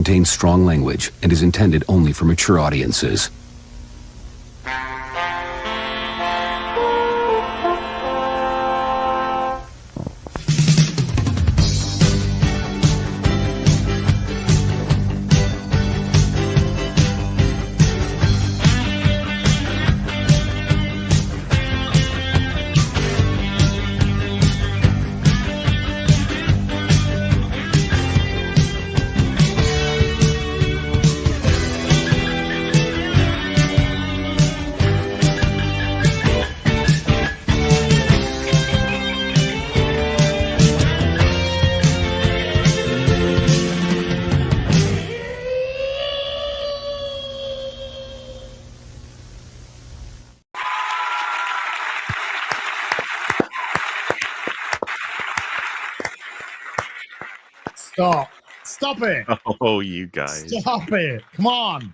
Contains strong language and is intended only for mature audiences. Stop it. Oh, you guys. Stop it. Come on.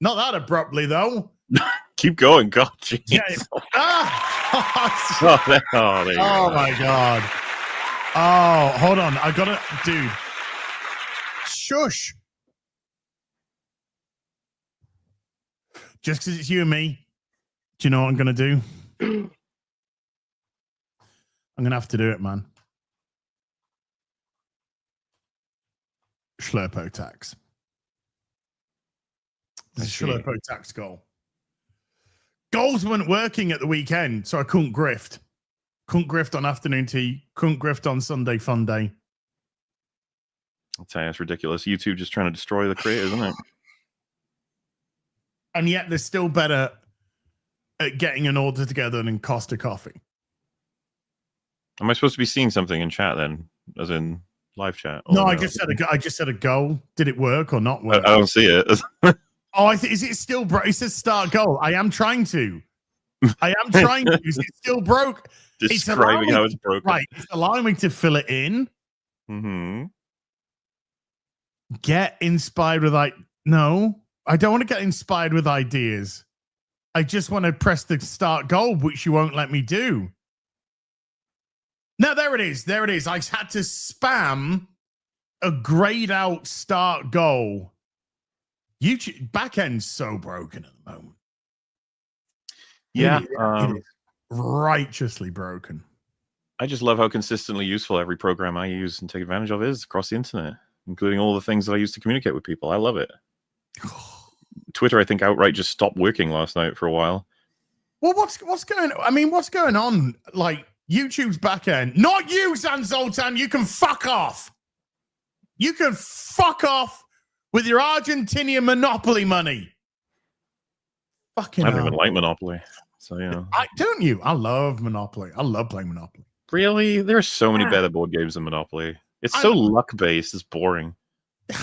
Not that abruptly, though. Keep going. God, jeez. Yeah. Oh, my God. Oh, hold on. I got to, dude. Shush. Just because it's you and me, do you know what I'm going to do? I'm going to have to do it, man. Schlurpo tax. The Schlurpo tax goal. Goals weren't working at the weekend, so I couldn't grift. Couldn't grift on afternoon tea. Couldn't grift on Sunday fun day. I'll tell you, it's ridiculous. YouTube just trying to destroy the creators, isn't it? And yet they're still better at getting an order together than Costa Coffee. Am I supposed to be seeing something in chat then? As in live chat? No, I just said a goal. Did it work or not work? I don't see it. Is it still broke? It says start goal. I am trying to. Is it still broke? Describing how it's broken. Right. It's allowing me to fill it in. Mm-hmm. Get inspired with no, I don't want to get inspired with ideas. I just want to press the start goal, which you won't let me do. No, there it is. I had to spam a grayed out start goal. YouTube backend's so broken at the moment. Yeah. It is righteously broken. I just love how consistently useful every program I use and take advantage of is across the internet, including all the things that I use to communicate with people. I love it. Twitter, I think, outright just stopped working last night for a while. Well, what's going on? I mean, what's going on? Like, YouTube's back end. Not you, San Zoltan. You can fuck off. You can fuck off with your Argentinian Monopoly money. Fucking I don't even like Monopoly. So, yeah. Don't you? I love Monopoly. I love playing Monopoly. Really? There are so many better board games than Monopoly. It's so luck-based. It's boring.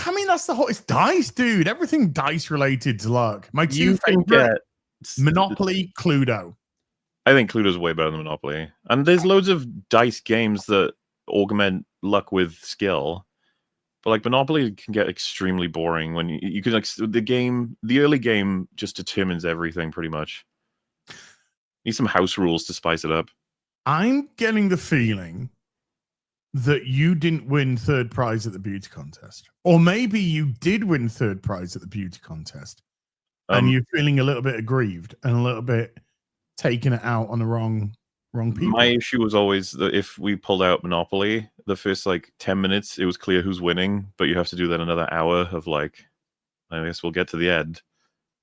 I mean, that's the whole... It's dice, dude. Everything dice-related to luck. My two favorite... Monopoly, Cluedo. I think Cluedo's way better than Monopoly. And there's loads of dice games that augment luck with skill. But like Monopoly can get extremely boring when you can like the early game just determines everything pretty much. Need some house rules to spice it up. I'm getting the feeling that you didn't win third prize at the beauty contest. Or maybe you did win third prize at the beauty contest. And you're feeling a little bit aggrieved and a little bit taking it out on the wrong people. My issue was always that if we pulled out Monopoly, the first like 10 minutes, it was clear who's winning, but you have to do that another hour of like, I guess we'll get to the end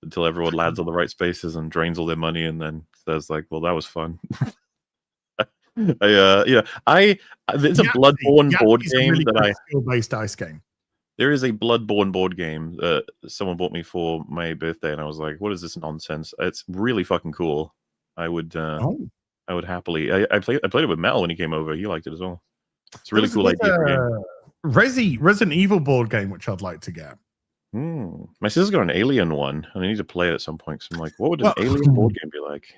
until everyone lands on the right spaces and drains all their money and then says like, well, that was fun. It's a Bloodborne board game really that skill-based dice game. There is a Bloodborne board game that someone bought me for my birthday, and I was like, "What is this nonsense?" It's really fucking cool. I would happily. I played it with Mel when he came over. He liked it as well. It's a really cool idea. Resident Evil board game, which I'd like to get. My sister's got an Alien one, and I need to play it at some point. So I'm like, what would an Alien board game be like?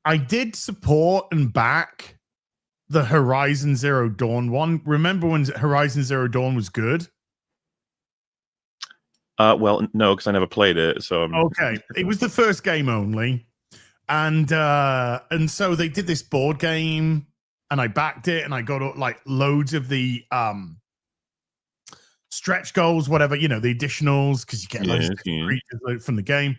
I did support and back the Horizon Zero Dawn one. Remember when Horizon Zero Dawn was good? Well, no, because I never played it. So okay, it was the first game only, and so they did this board game, and I backed it, and I got like loads of the stretch goals, whatever, the additionals, because you get loads of creatures from the game.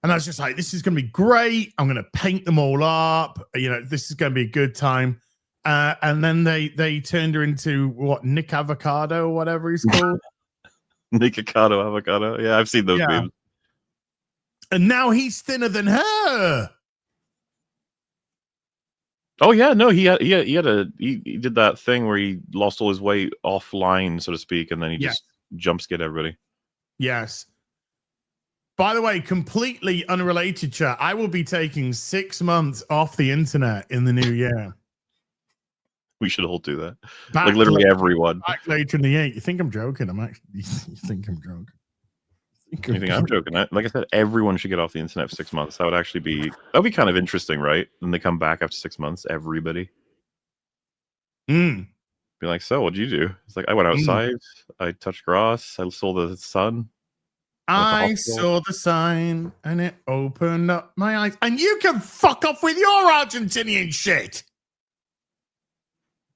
And I was just like, this is going to be great. I'm going to paint them all up. This is going to be a good time. And then they turned her into what, Nick Avocado or whatever he's called. Nick Avocado. Yeah, I've seen those memes. And now he's thinner than her. Oh yeah, no, he did that thing where he lost all his weight offline, so to speak, and then he just jump scared everybody. Yes. By the way, completely unrelated, chat. I will be taking 6 months off the internet in the new year. We should all do that. Like literally everyone. Back later in the year. You think I'm joking? You think I'm joking? You think I'm joking? Like I said, everyone should get off the internet for 6 months. That would be kind of interesting, right? And they come back after 6 months, everybody. Be like, so what'd you do? It's like, I went outside, I touched grass, I saw the sun. I saw the sign and it opened up my eyes. And you can fuck off with your Argentinian shit.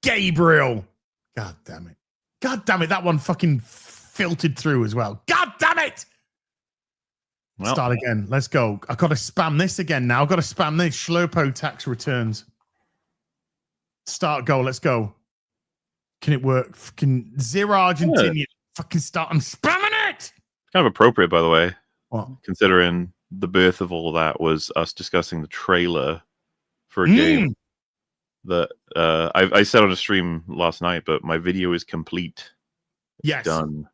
Gabriel. God damn it. God damn it. That one fucking filtered through as well. God damn it. Well, start again. Let's go. I've got to spam this again now. I've got to spam this. Schlurpo tax returns. Start go. Let's go. Can it work? Fucking zero Argentinian. Fucking start. I'm spamming it. Kind of appropriate, by the way. What? Considering the birth of all that was us discussing the trailer for a game that I said on a stream last night, but my video is complete. Yes. Done.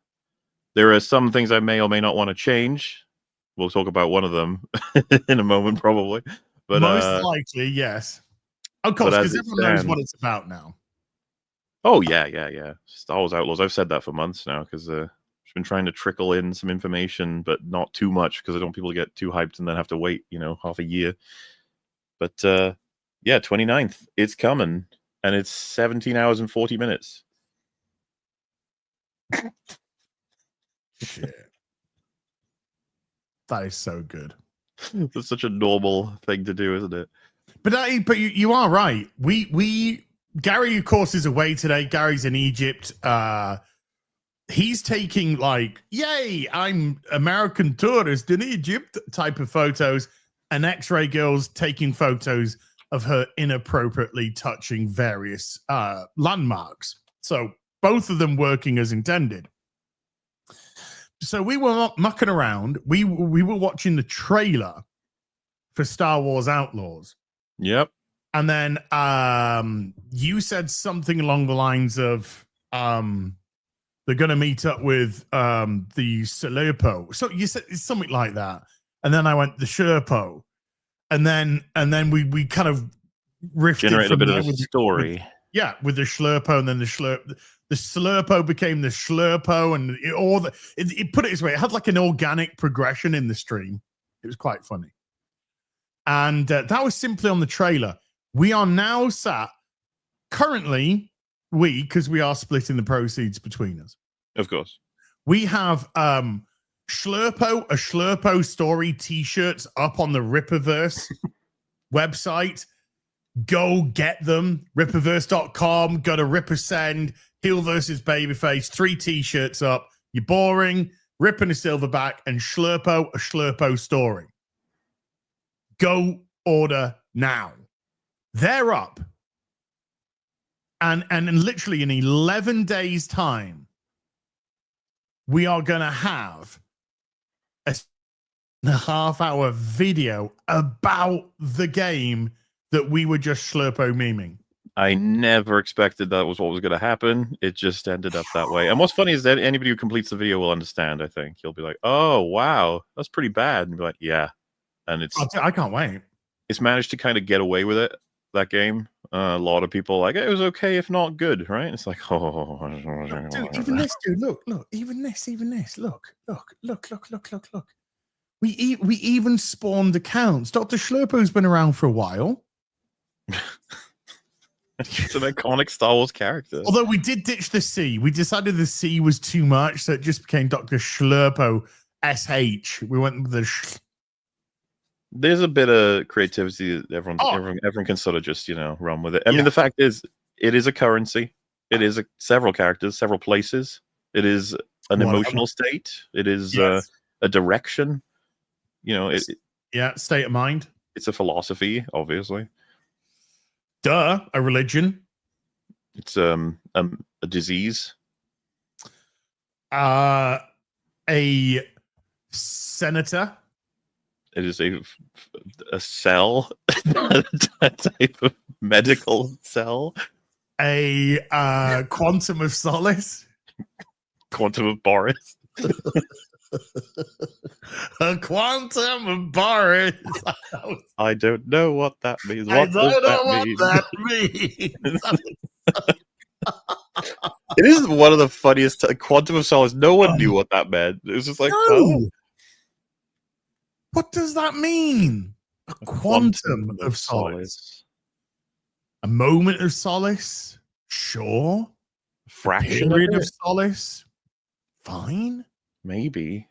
There are some things I may or may not want to change. We'll talk about one of them in a moment, probably. But most likely, yes. Of course, because everyone knows what it's about now. Oh yeah. Star Wars Outlaws. I've said that for months now because I've been trying to trickle in some information, but not too much because I don't want people to get too hyped and then have to wait, half a year. But 29th, it's coming, and it's 17 hours and 40 minutes. Shit. That is so good. It's such a normal thing to do, isn't it? But you are right. Gary, of course, is away today. Gary's in Egypt. He's taking yay, I'm American tourist in Egypt type of photos, and X-Ray Girl's taking photos of her inappropriately touching various landmarks. So both of them working as intended. So we were not mucking around. We were watching the trailer for Star Wars Outlaws. Yep. And then you said something along the lines of they're going to meet up with the Slurpo. So you said something like that. And then I went the Sherpo. And then we kind of riffed generated a bit of a story. With the Schlurpo, and then the Slurpo became the Schlurpo, and it put it this way, it had like an organic progression in the stream. It was quite funny. And that was simply on the trailer. We are now sat currently, because we are splitting the proceeds between us. Of course. We have a Schlurpo story t-shirts up on the Rippaverse website. Go get them. Rippaverse.com. Go to Rippersend. Heel versus Babyface. 3 t-shirts up. You're boring. Rip and a silverback, and Schlurpo, a Schlurpo story. Go order now. They're up. And literally in 11 days' time, we are going to have a half-hour video about the game that we were just Schlurpo memeing. I never expected that was what was going to happen. It just ended up that way. And what's funny is that anybody who completes the video will understand, I think. You'll be like, oh, wow, that's pretty bad. And be like, yeah. And I can't wait. It's managed to kind of get away with it, that game. A lot of people like, it was okay if not good, right? It's like, oh. Dude, even this, dude, look. Even this. Look. We even spawned accounts. Dr. Schlurpo's been around for a while. It's an iconic Star Wars character. Although we did ditch the C. We decided the C was too much, so it just became Dr. Schlurpo SH. We went with the There's a bit of creativity that everyone can sort of just, run with it. I mean, the fact is, it is a currency. It is several characters, several places. It is an Whatever. emotional state. It is Yes. a direction. You know, State of mind. it's a philosophy, obviously. Duh, a religion. It's a disease. A senator. It is a cell, a type of medical cell. A quantum of solace. Quantum of Boris. A quantum of Boris. I don't know what that means. I What don't does know that what mean? that means. It is one of the funniest. Quantum of Solace. No one knew what that meant. It was just like, No. oh, What does that mean? A quantum of solace. A moment of solace? Sure. Fraction Period of of it? solace? Fine. Maybe.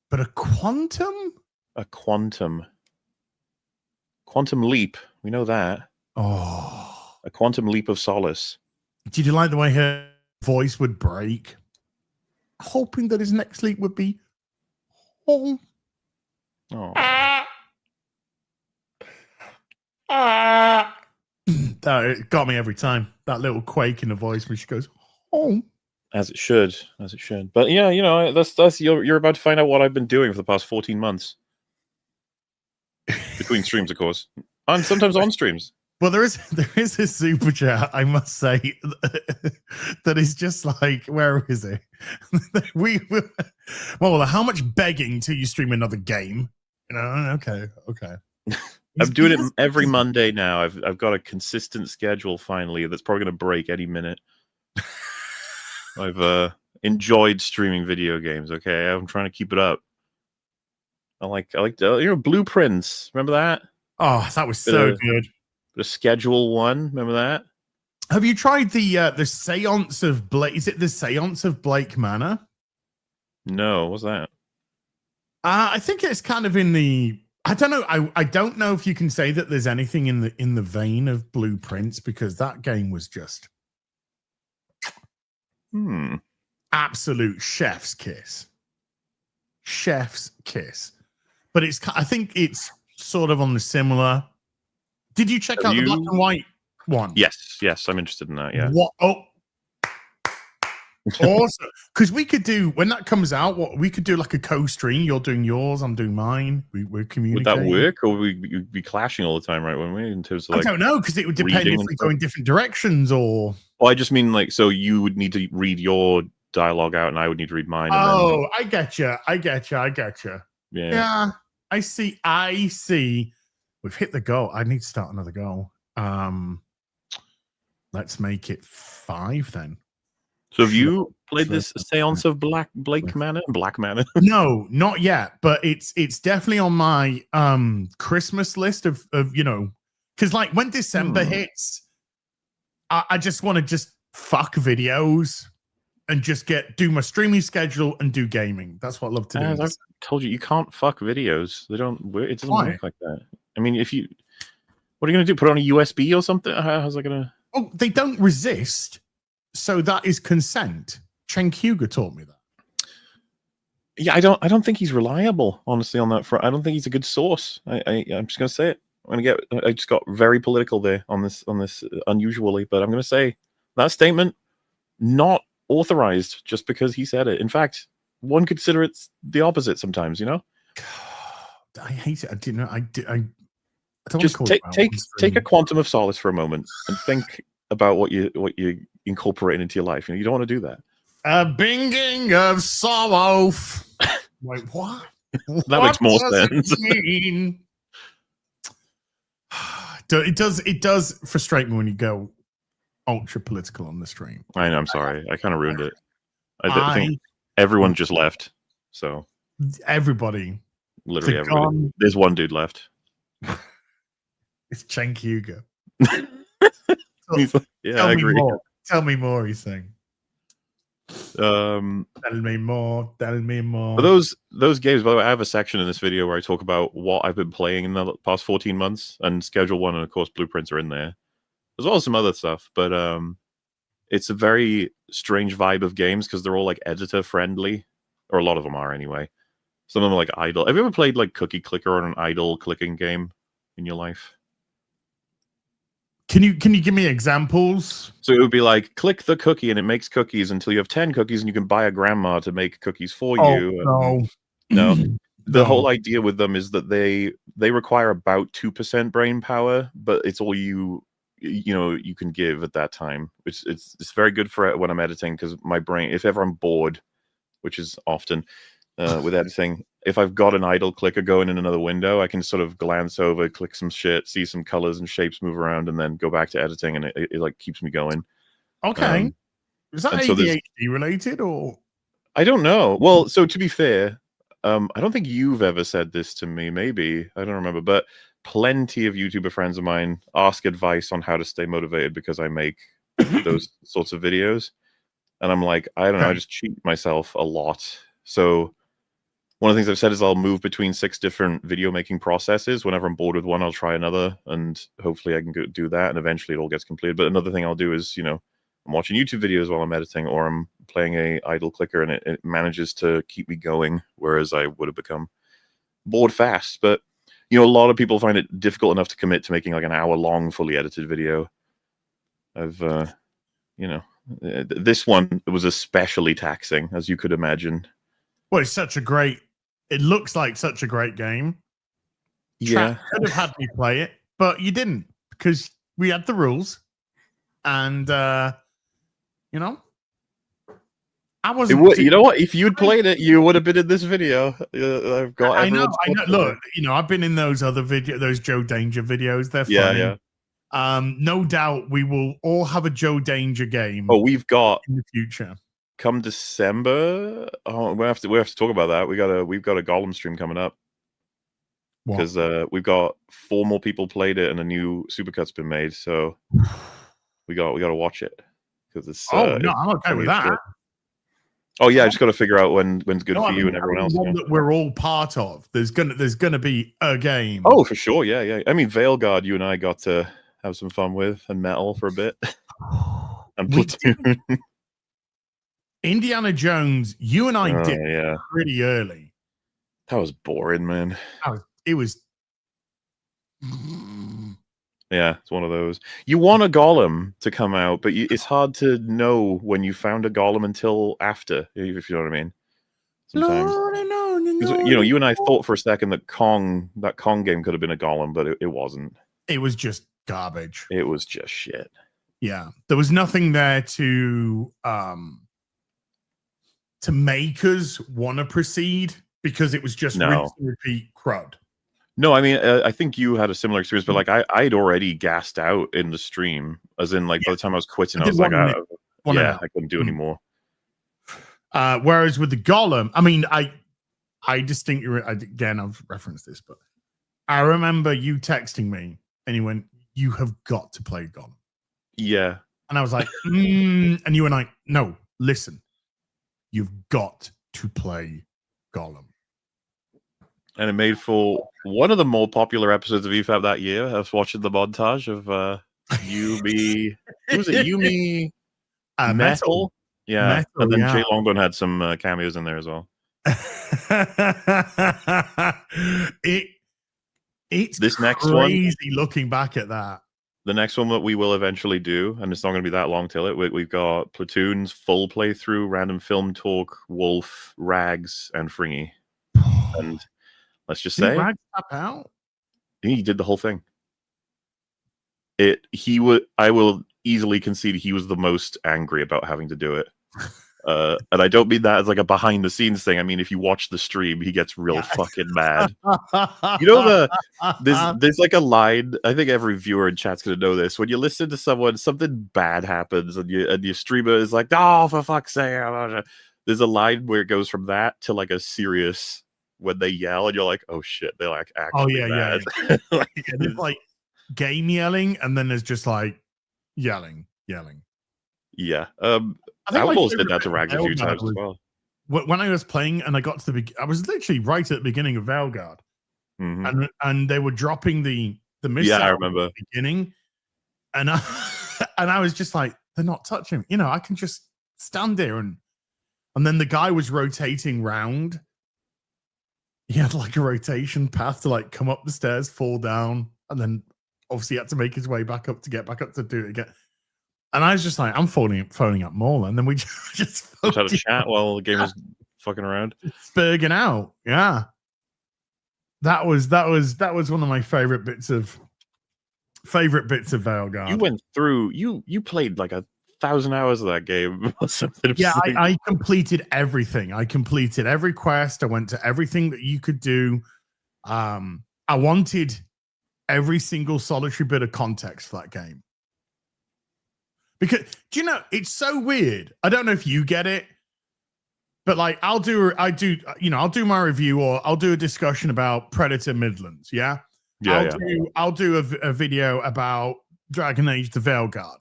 But a quantum? A quantum. Quantum leap. We know that. Oh. A quantum leap of solace. Did you like the way her voice would break? Hoping that his next leap would be home. Oh. It got me every time. That little quake in the voice when she goes, home. As it should. As it should. But yeah, you know, that's you're about to find out what I've been doing for the past 14 months. Between streams, of course. And sometimes on streams. Well, there is a super chat, I must say, that is just like, where is it? Well, how much begging till you stream another game? You know, okay. I'm doing it every Monday now. I've got a consistent schedule finally that's probably going to break any minute. I've enjoyed streaming video games. Okay, I'm trying to keep it up. I like Blueprints. Remember that? Oh, that was so good. The Schedule 1. Remember that? Have you tried the Seance of Blake? Is it the Seance of Blake Manor? No, what's that? I think it's kind of in the. I don't know. I don't know if you can say that there's anything in the vein of Blueprints, because that game was just absolute chef's kiss. Chef's kiss. But I think it's sort of on the similar. Did you check out the black and white one? Yes, I'm interested in that. Yeah. What? Oh, awesome! Because we could do, when that comes out, we could do like a co-stream. You're doing yours, I'm doing mine. We're communicating. Would that work, or we'd be clashing all the time, right? When we in terms of, like, I don't know, because it would depend if we go in different directions or. Oh, I just mean, like, so you would need to read your dialogue out, and I would need to read mine. Oh, I get you. Yeah. I see. We've hit the goal. I need to start another goal. Let's make it 5 then. So have you played this Seance of Blake Manor? Black Manor? No, not yet. But it's definitely on my Christmas list of because like when December hits, I just want to just fuck videos and just do my streaming schedule and do gaming. That's what I love to do. As I've told you can't fuck videos. They don't work. It doesn't work like that. I mean, what are you going to do? Put it on a USB or something? How's that going to? Oh, they don't resist. So that is consent. Chen Huger taught me that. Yeah, I don't think he's reliable, honestly, on that front. I don't think he's a good source. I'm just going to say it. I just got very political there on this unusually, but I'm going to say that statement not authorized just because he said it. In fact, one could consider it's the opposite sometimes. You know. I hate it. I didn't know. I don't just take a quantum of solace for a moment and think about what you incorporate into your life. You don't want to do that. A binging of sorrow. Wait, what? That makes more sense. It does frustrate me when you go ultra political on the stream. I know. I'm sorry. I kind of ruined it. I think everyone just left. So everybody. Literally everybody. Gone. There's one dude left. It's Chen Huger. Yeah, I agree. Tell me more, he's saying. Tell me more. But those games, by the way, I have a section in this video where I talk about what I've been playing in the past 14 months, and Schedule 1 and, of course, Blueprints are in there, as well as some other stuff. But it's a very strange vibe of games because they're all like editor friendly, or a lot of them are anyway. Some of them are like idle. Have you ever played like Cookie Clicker or an idle clicking game in your life? Can you give me examples? So it would be like click the cookie and it makes cookies until you have 10 cookies and you can buy a grandma to make cookies for you. No. No. The No. whole idea with them is that they require about 2% brain power, but it's all you can give at that time. It's very good for when I'm editing because my brain, if ever I'm bored, which is often with editing, if I've got an idle clicker going in another window, I can sort of glance over, click some shit, see some colors and shapes move around, and then go back to editing, and it like keeps me going. Okay. Is that ADHD related or? I don't know. Well, so to be fair, I don't think you've ever said this to me. Maybe I don't remember, but plenty of YouTuber friends of mine ask advice on how to stay motivated because I make those sorts of videos, and I'm like, I don't know, I just cheat myself a lot. So one of the things I've said is I'll move between 6 different video making processes. Whenever I'm bored with one, I'll try another, and hopefully I can do that, and eventually it all gets completed. But another thing I'll do is, I'm watching YouTube videos while I'm editing, or I'm playing a idle clicker, and it manages to keep me going, whereas I would have become bored fast. But a lot of people find it difficult enough to commit to making like an hour-long fully edited video. This one was especially taxing, as you could imagine. Well, it looks like such a gret game. Yeah. Could have had me play it, but you didn't because we had the rules. And, I wasn't. You know what? If you'd played it, you would have been in this video. I've got. I know. Look, I've been in those other those Joe Danger videos. They're funny. Yeah. No doubt we will all have a Joe Danger game. Oh, we've got in the future. Come December. Oh, we have to talk about that. We've got a Gollum stream coming up because we've got 4 more people played it and a new supercut's been made. So we got to watch it because it's. I'm okay with that. Good. Oh yeah, I just got to figure out when's good for you and everyone else. One that we're all part of. There's gonna be a game. Oh, for sure. Yeah. I mean, Veilguard, you and I got to have some fun with, and Metal for a bit, and Platoon. Indiana Jones, you and I did pretty early. That was boring, man. It was. Yeah, it's one of those. You want a Gollum to come out, but it's hard to know when you found a Gollum until after, if you know what I mean. Sometimes, you and I thought for a second that that Kong game could have been a Gollum, but it wasn't. It was just garbage. It was just shit. Yeah, there was nothing there to make us want to proceed because it was just rinse and repeat crud. No, I mean, I think you had a similar experience, but like I'd already gassed out in the stream, as in like by the time I was quitting, I was like, I couldn't do anymore. Whereas with the Gollum, I mean, I distinctly, again, I've referenced this, but I remember you texting me and you went, "You have got to play Gollum." Yeah. And I was like, and you were like, "No, listen, you've got to play Gollum." And it made for one of the more popular episodes of EFAP that year. I was watching the montage of Yumi. Who was it? Yumi Metal? Yeah. Metal, and then Jay Longbone had some cameos in there as well. It's this next crazy one, looking back at that. The next one that we will eventually do, and it's not going to be that long till it. We've got Platoon's full playthrough, Random Film Talk, Wolf, Rags, and Fringy. And let's just say Rags tap out? He did the whole thing. I will easily concede he was the most angry about having to do it. And I don't mean that as like a behind the scenes thing. I mean, if you watch the stream, he gets real fucking mad. There's like a line. I think every viewer in chat's gonna know this. When you listen to someone, something bad happens, and your streamer is like, "Oh, for fuck's sake!" There's a line where it goes from that to like a serious when they yell, and you're like, "Oh shit!" They're like actually mad. Yeah. There's like game yelling, and then there's just like yelling. Yeah. Outlaws did that to Rags a few times as well. When I was playing and I got to I was literally right at the beginning of Veilguard. And they were dropping the missile I remember. at the beginning. And I was just like, they're not touching me. You know, I can just stand there and then the guy was rotating round. He had like a rotation path to like come up the stairs, fall down, and then obviously had to make his way back up to get back up to do it again. And I was just like, I'm phoning up Maul, and then we just had a chat while the game was fucking around, spurging out. Yeah, that was one of my favorite bits of Veilguard. You went through. You played like 1,000 hours of that game or something. Yeah, I completed everything. I completed every quest. I went to everything that you could do. I wanted every single solitary bit of context for that game. Because, do you know, it's so weird. I don't know if you get it, but like I'll do my review or I'll do a discussion about Predator Midlands. Yeah. I'll do a video about Dragon Age the Veilguard.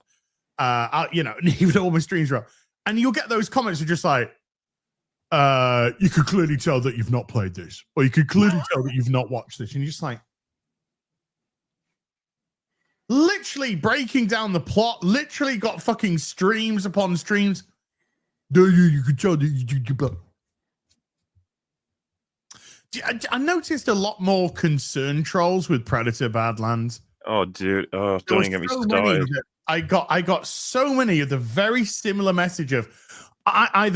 Even all my streams are up. And you'll get those comments are just like, you could clearly tell that you've not played this, or you could clearly tell that you've not watched this. And you're just like, literally breaking down the plot, literally got fucking streams upon streams. You could tell that I noticed a lot more concern trolls with Predator Badlands. Oh, dude. Oh, don't even get me started. I got so many of the very similar message of I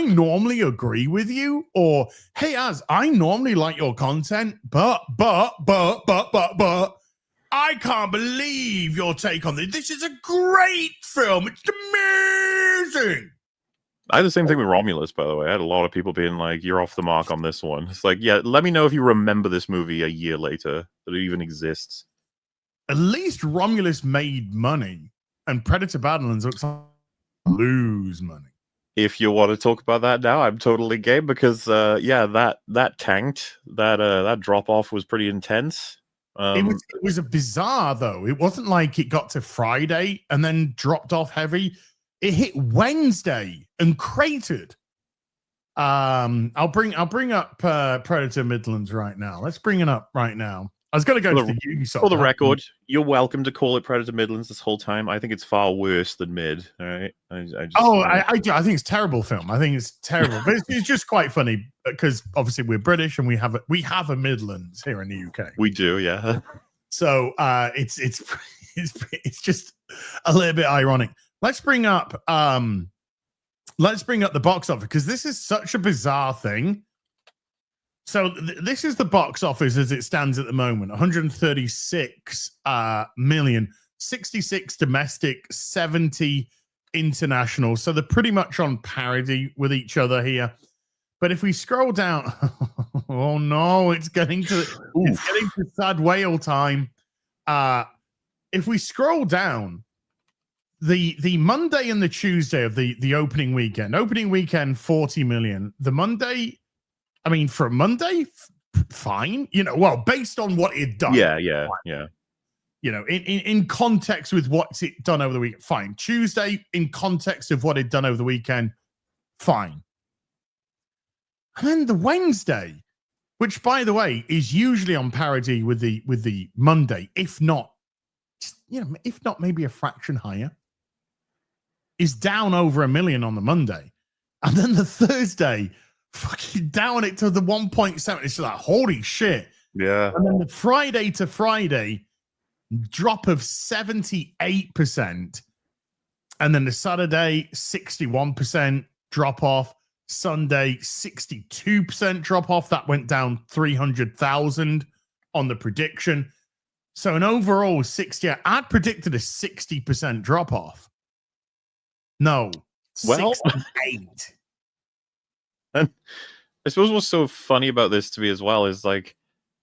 normally agree with you, or hey Az, I normally like your content, but I can't believe your take on this. This is a great film. It's amazing. I had the same thing with Romulus, by the way. I had a lot of people being like, you're off the mark on this one. It's like, yeah, let me know if you remember this movie a year later, that it even exists. At least Romulus made money, and Predator Badlands looks like lose money. If you want to talk about that now, I'm totally game, because that tanked. That drop off was pretty intense. It was a bizarre though. It wasn't like it got to Friday and then dropped off heavy. It hit Wednesday and cratered. I'll bring up Predator Midlands right now. Let's bring it up right now. I was going to go to the Ubisoft. For the record, you're welcome to call it Predator Midlands this whole time. I think it's far worse than Mid. All right. I think it's a terrible film. I think it's terrible, but it's just quite funny because obviously we're British and we have a Midlands here in the UK. We do, yeah. So it's just a little bit ironic. Let's bring up the box office, because this is such a bizarre thing. So this is the box office as it stands at the moment: 136 million, 66 domestic, 70 international. So they're pretty much on parity with each other here. But if we scroll down, oh no, it's getting to sad whale time. If we scroll down, the Monday and the Tuesday of the opening weekend, 40 million. The Monday, I mean, for a Monday, fine. Based on what it done. Yeah. In context with what's it done over the weekend, fine. Tuesday, in context of what it done over the weekend, fine. And then the Wednesday, which, by the way, is usually on parity with the Monday, if not maybe a fraction higher, is down over 1 million on the Monday. And then the Thursday, fucking down it to the 1.7. It's like, holy shit. Yeah. And then the Friday to Friday, drop of 78%. And then the Saturday, 61% drop off. Sunday, 62% drop off. That went down 300,000 on the prediction. So an overall 60. I'd predicted a 60% drop off. No. Well, 68. And I suppose what's so funny about this to me as well is, like,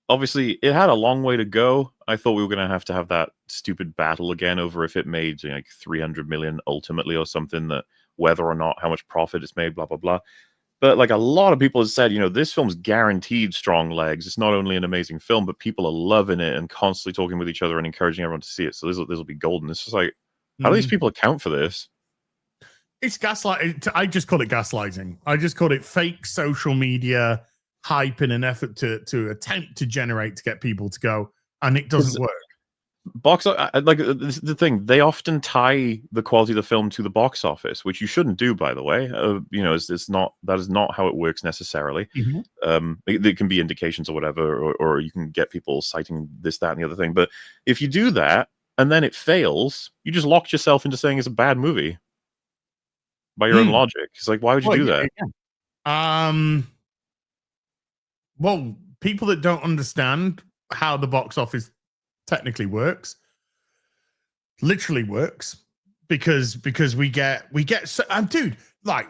obviously it had a long way to go. I thought we were going to have that stupid battle again over if it made like 300 million ultimately or something, that whether or not how much profit it's made, blah, blah, blah. But like a lot of people have said, this film's guaranteed strong legs. It's not only an amazing film, but people are loving it and constantly talking with each other and encouraging everyone to see it. So this will be golden. It's just like, how do these people account for this? It's gaslight. I just call it gaslighting. I just call it fake social media hype in an effort to attempt to get people to go, and it doesn't work. This is the thing. They often tie the quality of the film to the box office, which you shouldn't do, by the way. It's not, that is not how it works necessarily. There can be indications or whatever, or you can get people citing this, that, and the other thing. But if you do that and then it fails, you just locked yourself into saying it's a bad movie by your own logic. It's like, why would you do that? Yeah. Well, people that don't understand how the box office technically works, literally works, because we get so, dude, like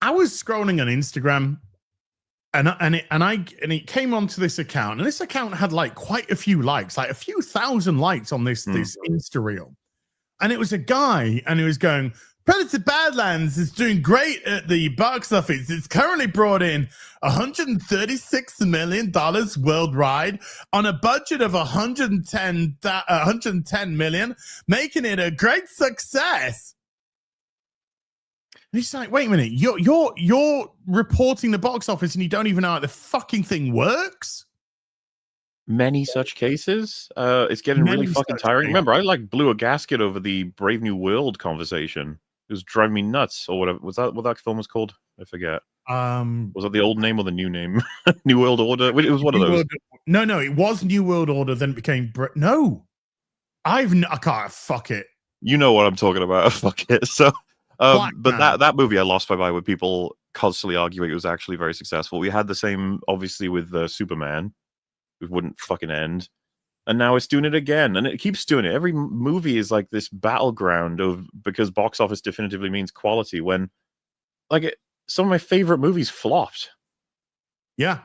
I was scrolling on Instagram and it came onto this account, and this account had like quite a few likes, like a few thousand likes on this Insta reel, and it was a guy, and he was going, Predator Badlands is doing great at the box office. It's currently brought in $136 million worldwide on a budget of 110 million, making it a great success. And he's like, wait a minute, you're reporting the box office and you don't even know how the fucking thing works? Many such cases. It's getting really fucking tiring. Remember, I blew a gasket over the Brave New World conversation. It was driving me nuts, or whatever. Was that what that film was called? I forget. Was that the old name or the new name? New World Order? It was one of those. No, it was New World Order, then it became... I can't... Fuck it. You know what I'm talking about. Fuck it. So, but that movie I lost my mind with people constantly arguing it was actually very successful. We had the same, obviously, with Superman. It wouldn't fucking end. And now it's doing it again, and it keeps doing it. Every movie is like this battleground of, because box office definitively means quality, when some of my favorite movies flopped. Yeah.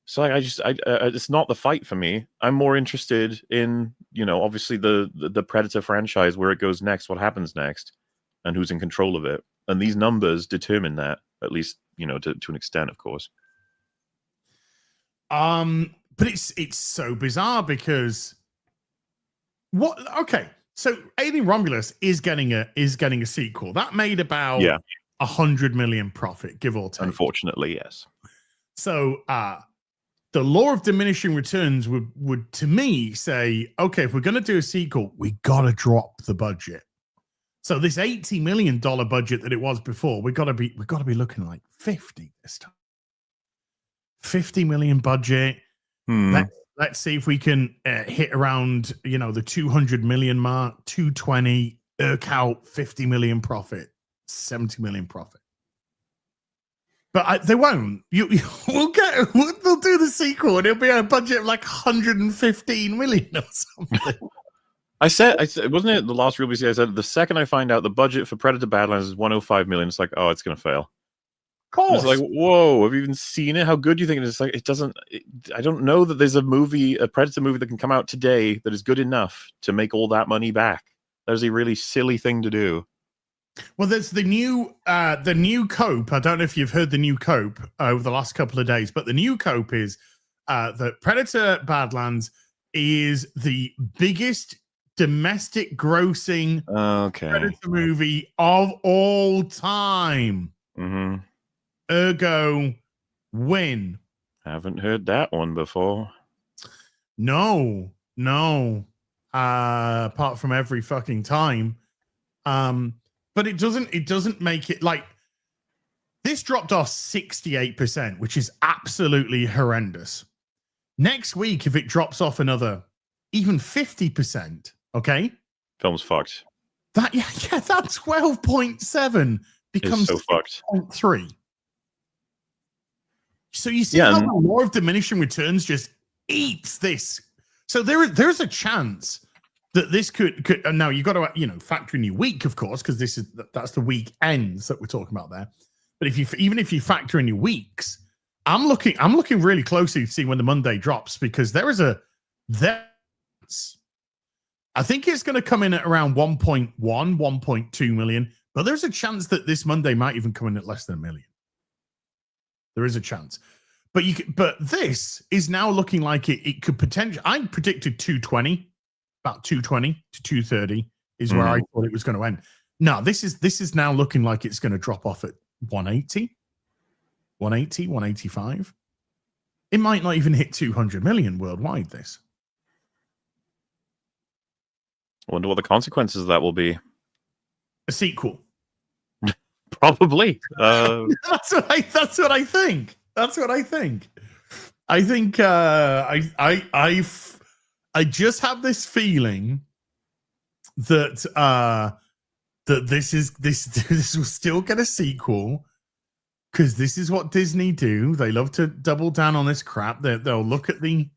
So it's not the fight for me. I'm more interested in, obviously the Predator franchise, where it goes next, what happens next, and who's in control of it. And these numbers determine that, at least, to an extent, of course. But it's so bizarre because so Alien Romulus is getting a sequel that made about 100 million profit, give or take. Unfortunately, yes. So the law of diminishing returns would to me say, okay, if we're going to do a sequel, we got to drop the budget. So this $80 million budget that it was before, we got to be looking like 50 this time. 50 million budget. Let's see if we can hit around, the 200 million mark, 220, out 50 million profit, 70 million profit. But they won't. They'll do the sequel, and it'll be a budget of like 115 million or something. I said, wasn't it the last release? I said the second I find out the budget for Predator Badlands is 105 million, it's like, oh, it's gonna fail. It's like, whoa, have you even seen it? How good do you think it is? Like, it doesn't. I don't know that there's a Predator movie that can come out today that is good enough to make all that money back. That is a really silly thing to do. Well, there's the new cope. I don't know if you've heard the new cope over the last couple of days, but the new cope is that Predator Badlands is the biggest domestic grossing Predator movie of all time. Mm-hmm. Ergo, win. Haven't heard that one before. No. Apart from every fucking time. But it doesn't make it like this dropped off 68%, which is absolutely horrendous. Next week, if it drops off another even 50%, okay? Film's fucked. That 12.7 becomes so fucked. 6.3. So you see how the law of diminishing returns just eats this. So there's a chance that this could and now you got to factor in your week, of course, because that's the week ends that we're talking about there. But even if you factor in your weeks, I'm looking really closely to see when the Monday drops, because I think it's going to come in at around 1.1, 1.2 million, but there's a chance that this Monday might even come in at less than 1 million. There is a chance. But this is now looking like it could potentially. I predicted 220, about 220 to 230 is where I thought it was going to end. No, this is now looking like it's going to drop off at 180, 185. It might not even hit 200 million worldwide, this. I wonder what the consequences of that will be. A sequel. Probably. That's what I think. That's what I think. I think I just have this feeling that that this will still get a sequel, because this is what Disney do. They love to double down on this crap. They'll look at the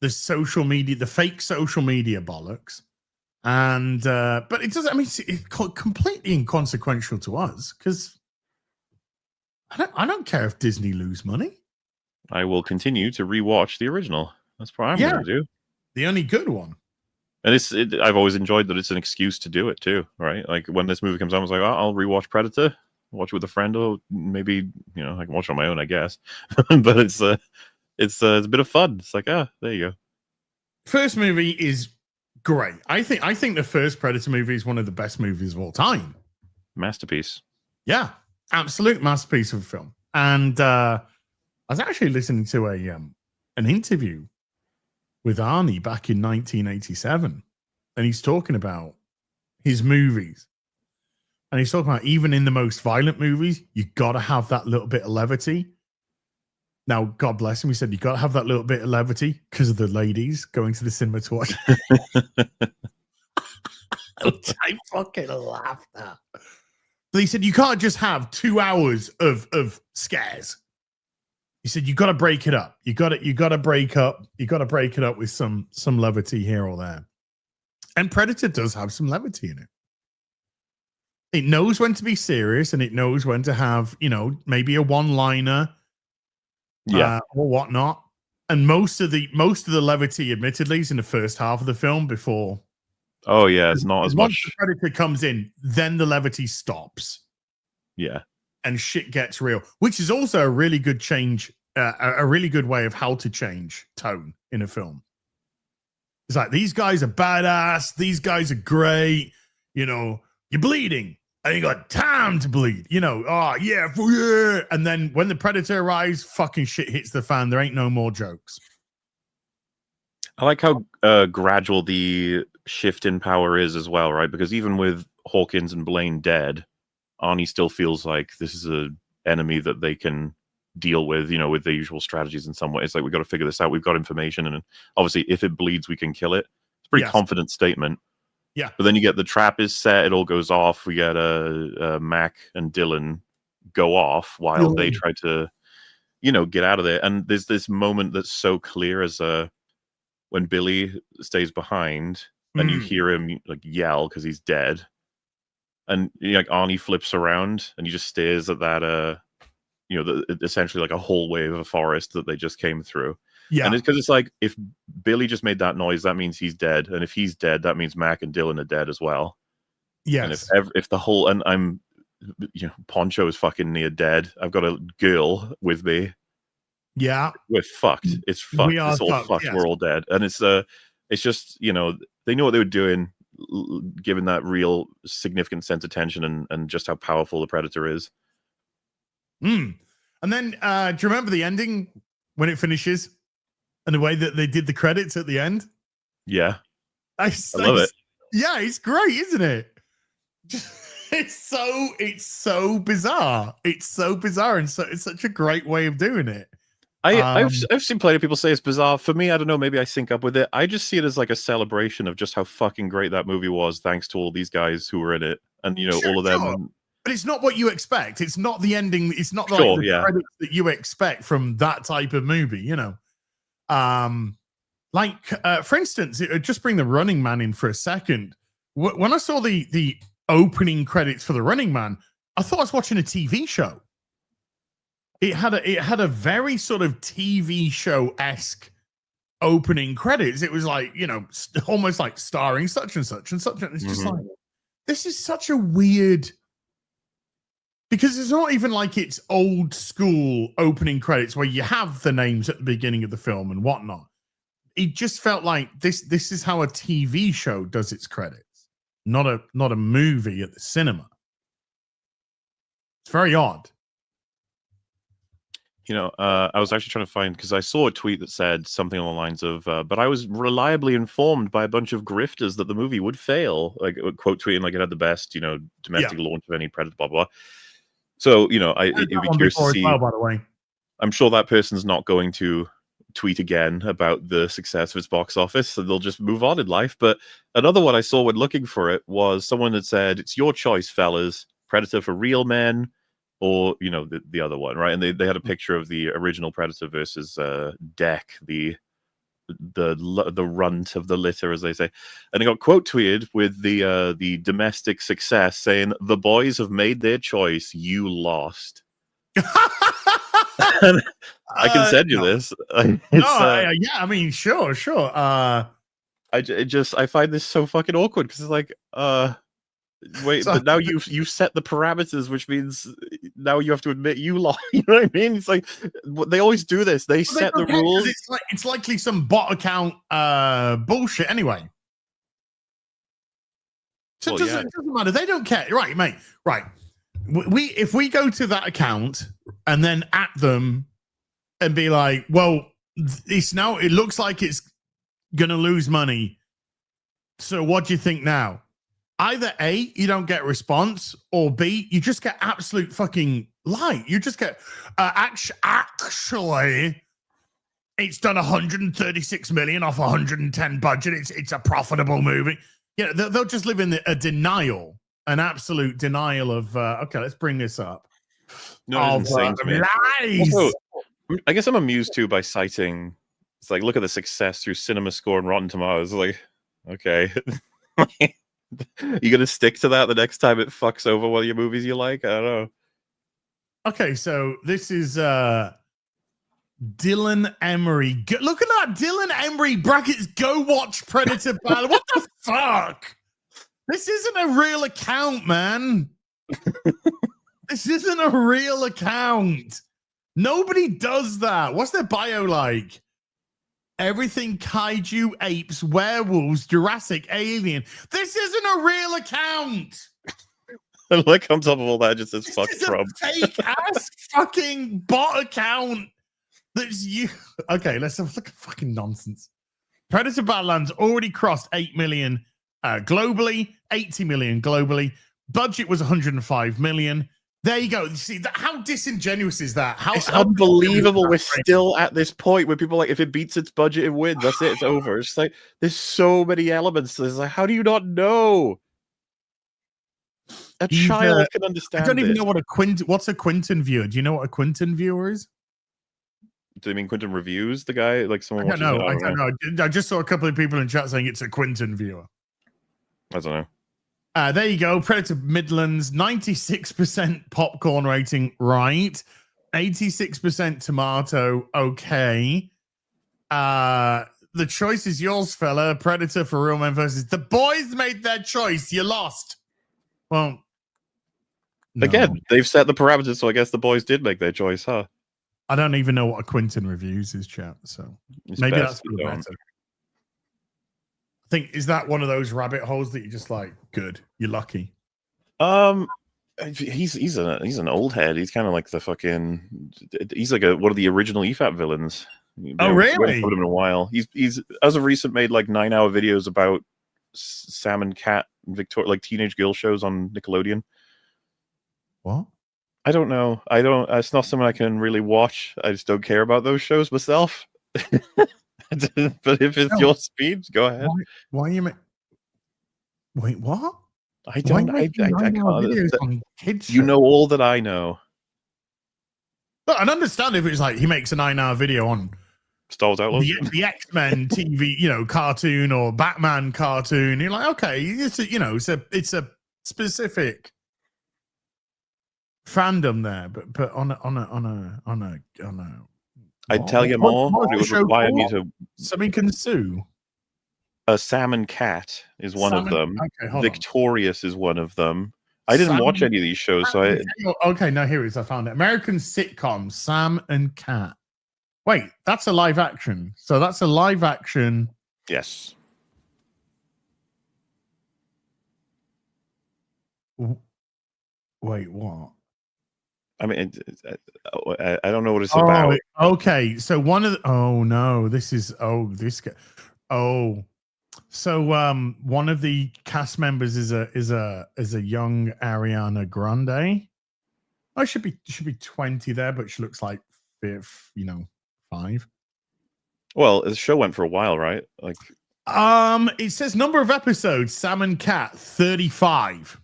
social media, the fake social media bollocks, and but it doesn't. I mean, it's completely inconsequential to us, because I don't care if Disney lose money. I will continue to rewatch the original. That's what I'm going to do. The only good one. And I've always enjoyed that it's an excuse to do it too, right? Like when this movie comes out, I was like, oh, I'll rewatch Predator, watch it with a friend, or maybe I can watch it on my own, I guess. But it's a bit of fun. It's like, there you go. First movie is great. I think the first Predator movie is one of the best movies of all time. Masterpiece. Yeah, absolute masterpiece of a film. And I was actually listening to an interview with Arnie back in 1987, and he's talking about his movies, and he's talking about even in the most violent movies, you got to have that little bit of levity. Now, God bless him, he said you got to have that little bit of levity because of the ladies going to the cinema to watch. Which I fucking laughed at. But he said you can't just have 2 hours of scares. He said you got to break it up. You got to break it up with some levity here or there. And Predator does have some levity in it. It knows when to be serious, and it knows when to have, maybe a one-liner, or whatnot. And most of the levity, admittedly, is in the first half of the film before. Oh yeah, it's not as much. Once the Predator comes in, then the levity stops. Yeah. And shit gets real, which is also a really good change, a really good way of how to change tone in a film. It's like, these guys are badass. These guys are great. You're bleeding. I ain't got time to bleed. Oh, yeah. And then when the Predator arrives, fucking shit hits the fan. There ain't no more jokes. I like how gradual the shift in power is as well, right? Because even with Hawkins and Blaine dead, Arnie still feels like this is an enemy that they can deal with, with the usual strategies in some way. It's like, we've got to figure this out. We've got information. And obviously, if it bleeds, we can kill it. It's a pretty confident statement. Yeah. But then you get the trap is set. It all goes off. We get Mac and Dylan go off while they try to, get out of there. And there's this moment that's so clear as when Billy stays behind and you hear him like yell because he's dead. And Arnie flips around and he just stares at that, essentially like a hallway of a forest that they just came through. Yeah. And it's because it's like, if Billy just made that noise, that means he's dead. And if he's dead, that means Mac and Dylan are dead as well. Yes. And if the whole, and I'm, Poncho is fucking near dead. I've got a girl with me. Yeah. We're fucked. It's fucked. It's all fucked. Yes. We're all dead. And it's just, they knew what they were doing, given that real significant sense of tension and just how powerful the Predator is. And then, do you remember the ending when it finishes and the way that they did the credits at the end? Yeah. I love it. Yeah, it's great, isn't it? It's so bizarre. It's so bizarre, and it's such a great way of doing it. I've seen plenty of people say it's bizarre. For me, I don't know, maybe I sync up with it. I just see it as like a celebration of just how fucking great that movie was, thanks to all these guys who were in it, and all of them. Sure. But it's not what you expect. It's not the ending. It's not like the credits that you expect from that type of movie. For instance, just bring the Running Man in for a second. When I saw the opening credits for the Running Man, I thought I was watching a TV show. It had a very sort of TV show-esque opening credits. It was like, almost like starring such and such and such. And it's just like, this is such a weird, because it's not even like it's old school opening credits where you have the names at the beginning of the film and whatnot. It just felt like this is how a TV show does its credits, not a movie at the cinema. It's very odd. I was actually trying to find, because I saw a tweet that said something along the lines of, but I was reliably informed by a bunch of grifters that the movie would fail. Like, quote tweeting, like it had the best, domestic launch of any Predator, blah, blah, blah. So, it'd be curious to see. Well, by the way. I'm sure that person's not going to tweet again about the success of its box office, so they'll just move on in life. But another one I saw when looking for it was someone that said, it's your choice, fellas, Predator for real men, or the other one, right? And they had a picture of the original Predator versus Deck, the runt of the litter, as they say, and it got quote tweeted with the domestic success saying, "The boys have made their choice. You lost." I can send you this. Yeah, I mean, sure. I find this so fucking awkward because it's like, wait, but now you set the parameters, which means now you have to admit you lost. You know what I mean? It's like they always do this. They set the rules. It's likely some bot account bullshit anyway. So it doesn't matter. They don't care, right, mate? Right. If we go to that account and then at them and be like, well, it looks like it's gonna lose money. So what do you think now? Either A, you don't get a response, or B, you just get absolute fucking light. You just get actually, it's done 136 million off 110 budget. It's a profitable movie. They'll just live in a denial, an absolute denial of okay, let's bring this up. No, it's insane to me. Lies. Also, I guess I'm amused too by citing. It's like, look at the success through Cinema Score and Rotten Tomatoes. Like, okay. You gonna stick to that the next time it fucks over one of your movies you like? I don't know. Okay, so this is Dylan Emery. Look at that, Dylan Emery brackets. Go watch Predator Battle. What the fuck? This isn't a real account, man. This isn't a real account. Nobody does that. What's their bio like? Everything kaiju, apes, werewolves, Jurassic, alien. This isn't a real account. And what comes up of all that just says fuck Trump. Fake ass fucking bot account. That's you. Okay, let's have a look at fucking nonsense. Predator Battlelands already crossed 8 million globally, 80 million globally. Budget was 105 million. There you go. You see how disingenuous is that? It's unbelievable. We're still at this point where people are like, if it beats its budget, it wins. That's it. It's over. It's like there's so many elements to this. Like, how do you not know? A child can understand. I don't even know what what's a Quinton viewer. Do you know what a Quinton viewer is? Do they mean Quinton Reviews? The guy, like someone? I don't know. I just saw a couple of people in chat saying it's a Quinton viewer. I don't know. There you go. Predator Midlands, 96% popcorn rating, right? 86% tomato, okay. The choice is yours, fella. Predator for real men versus the boys made their choice. You lost. Well, again, they've set the parameters, so I guess the boys did make their choice, huh? I don't even know what a Quinton Reviews is, chat. So maybe that's for the better. I think, is that one of those rabbit holes that you're just like, good, you're lucky? He's an old head. He's kind of like the fucking. He's like one of the original EFAP villains. Oh, really? Him in a while. He's as of recent made like 9-hour videos about Sam and Cat and Victoria, like teenage girl shows on Nickelodeon. What? I don't know. It's not something I can really watch. I just don't care about those shows myself. But if it's your speed, go ahead. Why are you wait, what? I don't. I can't. You know all that I know. Look, I'd understand if it's like he makes a 9-hour video on Star Wars Outlaws, the X-Men TV, cartoon or Batman cartoon. You're like, okay, it's a specific fandom there, but on a. I'd tell you more. It would require me to. Something can sue. Sam and Cat is one of them. Okay, Victorious is one of them. I didn't watch any of these shows, so I. Okay, no, here it is. I found it. American sitcom Sam and Cat. Wait, that's a live action. So that's a live action. Yes. Wait, what? I mean, I don't know what it's about. Okay, so one of the, oh no, this is this guy. Oh, so one of the cast members is a young Ariana Grande. Oh, should be 20 there, but she looks like 5. Well, the show went for a while, right? Like, it says number of episodes, Sam and Cat 35.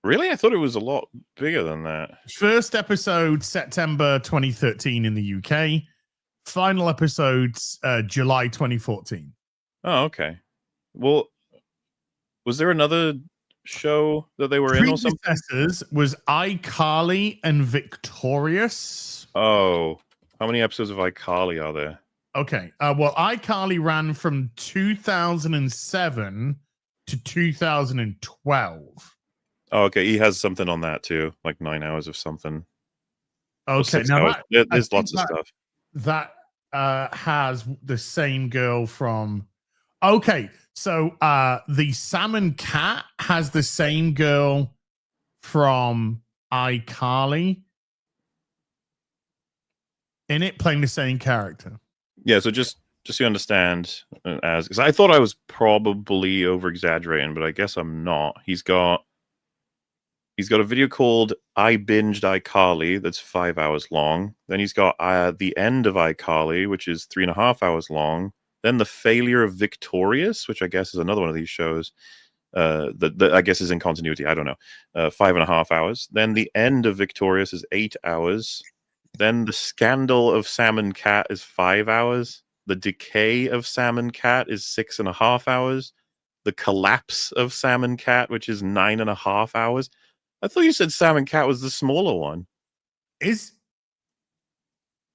really? I thought it was a lot bigger than that. First episode September 2013 in the UK. Final episodes July 2014. Oh, okay. Well, was there another show that they were in or something? Predecessors was iCarly and Victorious. Oh, how many episodes of iCarly are there? Okay. Well, iCarly ran from 2007 to 2012. Oh, okay. He has something on that too, like 9 hours of something. Okay. Now there's lots of stuff. That has the same girl from. Okay, so the Sam and Cat has the same girl from iCarly in it, playing the same character. Yeah, so just so you understand, because I thought I was probably over exaggerating, but I guess I'm not. He's got a video called "I Binged iCarly" that's 5 hours long. Then he's got "The End of iCarly," which is 3.5 hours long. Then "The Failure of Victorious," which I guess is another one of these shows that I guess is in continuity. I don't know. 5.5 hours. Then "The End of Victorious" is 8 hours. Then "The Scandal of Sam and Cat" is 5 hours. "The Decay of Sam and Cat" is 6.5 hours. "The Collapse of Sam and Cat," which is 9.5 hours. I thought you said Sam and Cat was the smaller one. It is.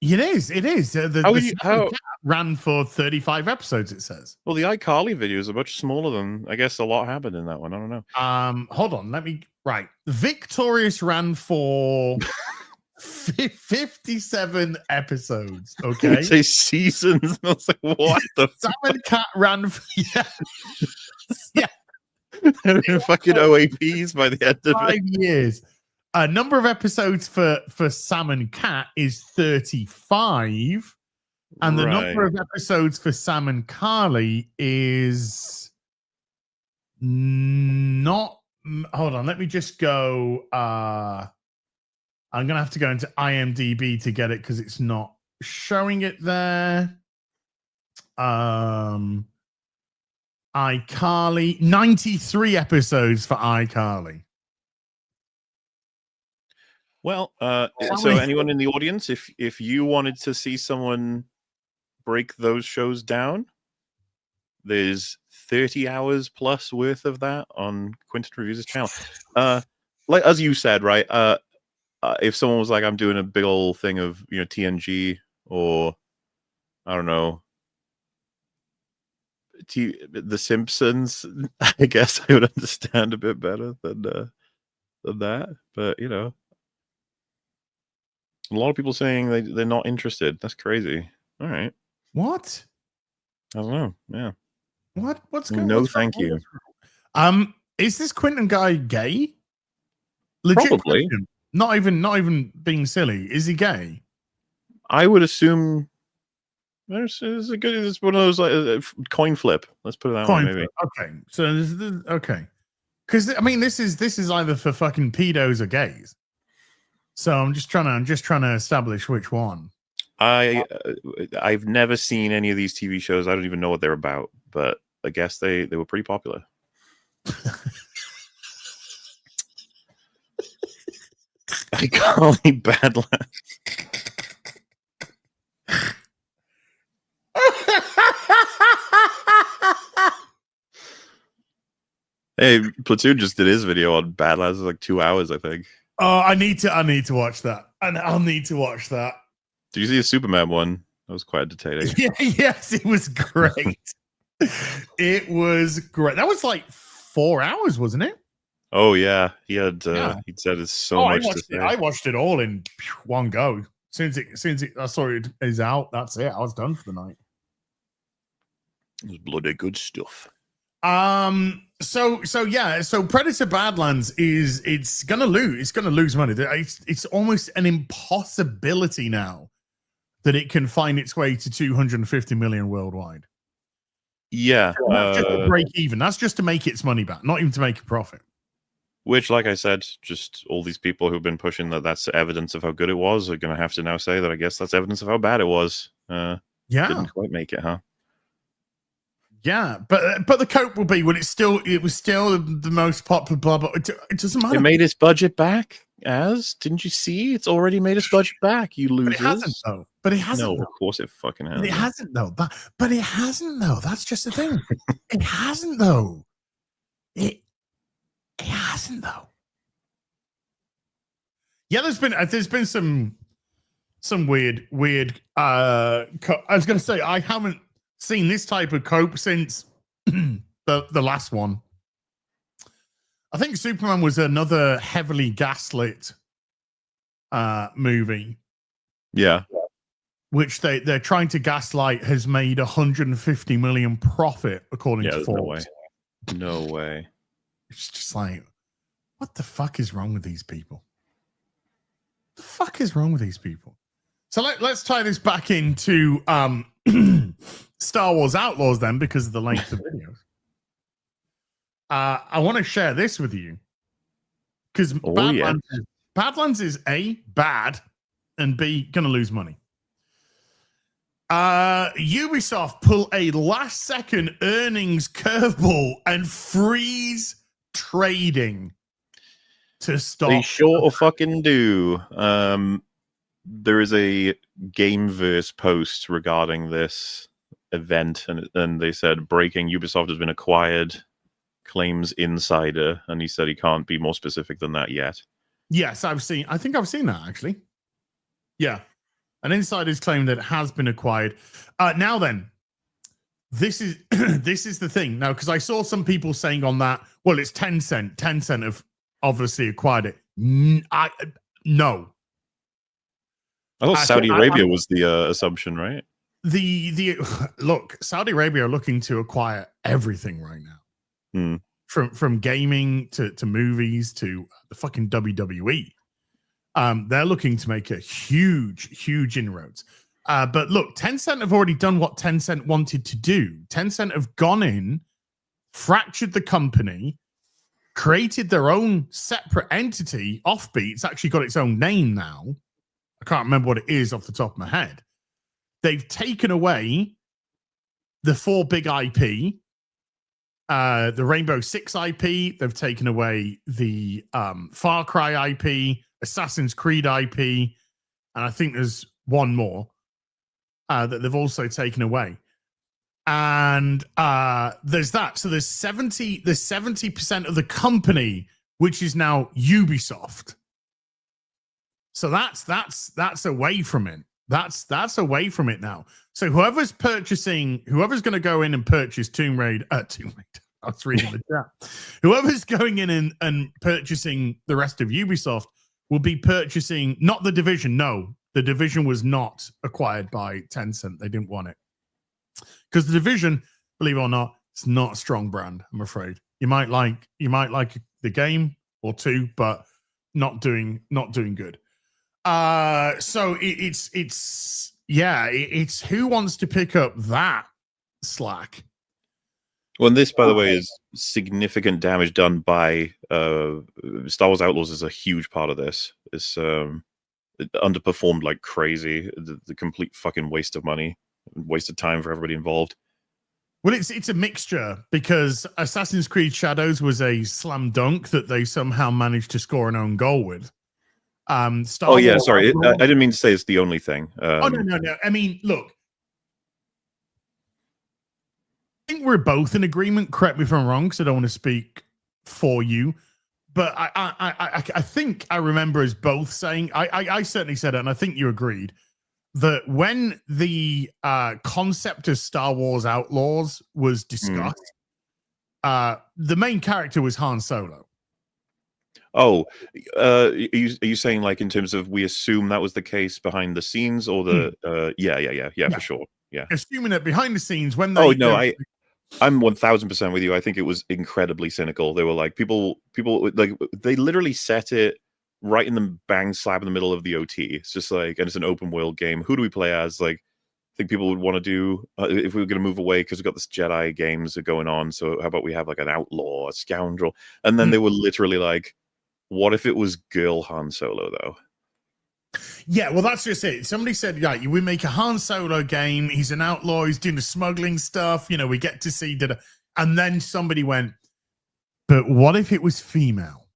The Cat ran for 35 episodes, it says. Well, the iCarly videos are much smaller than, I guess a lot happened in that one. I don't know. Hold on. Right. Victorious ran for 57 episodes. Okay. Say seasons. I was like, what the Sam and Cat ran for, yeah. Fucking OAPs by the end of 5 years. Number of episodes for Sam and Cat is 35, and the number of episodes for Sam and Carly is not. Hold on, let me just go. I'm gonna have to go into IMDb to get it because it's not showing it there. iCarly, 93 episodes for iCarly. Well, so anyone in the audience, if you wanted to see someone break those shows down, there's 30 hours plus worth of that on Quinton Reviews' channel. Like as you said, right? If someone was like, I'm doing a big old thing of TNG or I don't know, The Simpsons, I guess I would understand a bit better than that. But a lot of people saying they're not interested. That's crazy. All right. What? I don't know. Yeah. What's going on? No, thank you. Is this Quentin guy gay? Legit Probably. Question. Not even being silly. Is he gay? I would assume it's one of those like coin flip. Let's put it that way. Maybe. Okay. So okay. Because I mean, this is either for fucking pedos or gays. So I'm just trying to establish which one. I've never seen any of these TV shows. I don't even know what they're about, but I guess they were pretty popular. iCarly Badlands. Hey, Platoon just did his video on Badlands. It's like 2 hours, I think. Oh, I need to watch that. And I'll need to watch that. Did you see a Superman one? That was quite entertaining. Yes, it was great. It was great. That was like 4 hours, wasn't it? Oh yeah, he had. He said it's so much to say. I watched it all in one go. Since I saw it is out, that's it. I was done for the night. It was bloody good stuff. So Predator Badlands it's gonna lose money. It's almost an impossibility now that it can find its way to 250 million worldwide. Yeah, that's just to break even. That's just to make its money back, not even to make a profit. Which, like I said, just all these people who've been pushing that's evidence of how good it was are going to have to now say that I guess that's evidence of how bad it was. Didn't quite make it, huh? Yeah, but the cope will be when it was still the most popular. Blah blah. It doesn't matter. It made its budget back. Didn't you see? It's already made its budget back. You losers. But it hasn't though. But it hasn't. No, though. of course it fucking hasn't. It hasn't though. But it hasn't though. That's just the thing. It hasn't though. It hasn't though. Yeah, there's been some weird. I was gonna say I haven't seen this type of cope since the last one. I think Superman was another heavily gaslit movie. Yeah. Which they're trying to gaslight has made 150 million profit according to Forbes. No way. It's just like, what the fuck is wrong with these people? The fuck is wrong with these people? So let's tie this back into Star Wars Outlaws then, because of the length of videos. I want to share this with you because Badlands is A, bad, and B, gonna lose money. Ubisoft pull a last second earnings curveball and freeze trading to stop. They sure fucking do. There is a Gameverse post regarding this event, and they said breaking: Ubisoft has been acquired, claims insider, and he said he can't be more specific than that yet. Yes, I think I've seen that actually. Yeah. An insider's claim that it has been acquired. Now then, this is this is the thing. Now, because I saw some people saying on that, well, it's Tencent. Tencent have obviously acquired it. No. I thought Saudi Arabia was the assumption, right? Look, Saudi Arabia are looking to acquire everything right now. From gaming to movies to the fucking WWE. They're looking to make a huge inroads. But look, Tencent have already done what Tencent wanted to do. Tencent have gone in, fractured the company, created their own separate entity. Offbeat, it's actually got its own name now. I can't remember what it is off the top of my head. They've taken away the 4 big IP, the Rainbow Six IP. They've taken away the Far Cry IP, Assassin's Creed IP, and I think there's one more that they've also taken away. And there's that. So there's 70% of the company, which is now Ubisoft. So that's away from it. That's away from it now. So whoever's going to go in and purchase Tomb Raider. I was reading the chat. Whoever's going in and purchasing the rest of Ubisoft will be purchasing not the Division. No, the Division was not acquired by Tencent. They didn't want it because the Division, believe it or not, it's not a strong brand. I'm afraid you might like the game or two, but not doing good. So it's who wants to pick up that slack. Well, and this, by the way, is significant damage done by Star Wars Outlaws is a huge part of this. It's it underperformed like crazy. The complete fucking waste of money, waste of time for everybody involved. Well, it's a mixture because Assassin's Creed Shadows was a slam dunk that they somehow managed to score an own goal with. Sorry. I didn't mean to say it's the only thing. No. I mean, look. I think we're both in agreement. Correct me if I'm wrong, because I don't want to speak for you. But I think I remember us both saying, I certainly said it, and I think you agreed, that when the concept of Star Wars Outlaws was discussed, the main character was Han Solo. Oh, are you saying like in terms of we assume that was the case behind the scenes, or the yeah, for sure, yeah. Assuming that behind the scenes when they I'm 1000% with you. I think it was incredibly cynical. They were like people like they literally set it right in the bang slap in the middle of the OT. It's just like, and it's an open world game. Who do we play as? Like, I think people would want to do if we were going to move away because we've got this Jedi games that are going on. So how about we have like an outlaw, a scoundrel, and then they were literally like, what if it was girl Han Solo though? Yeah, well, that's just it. Somebody said, yeah, we make a Han Solo game. He's an outlaw. He's doing the smuggling stuff. You know, we get to see that. And then somebody went, but what if it was female?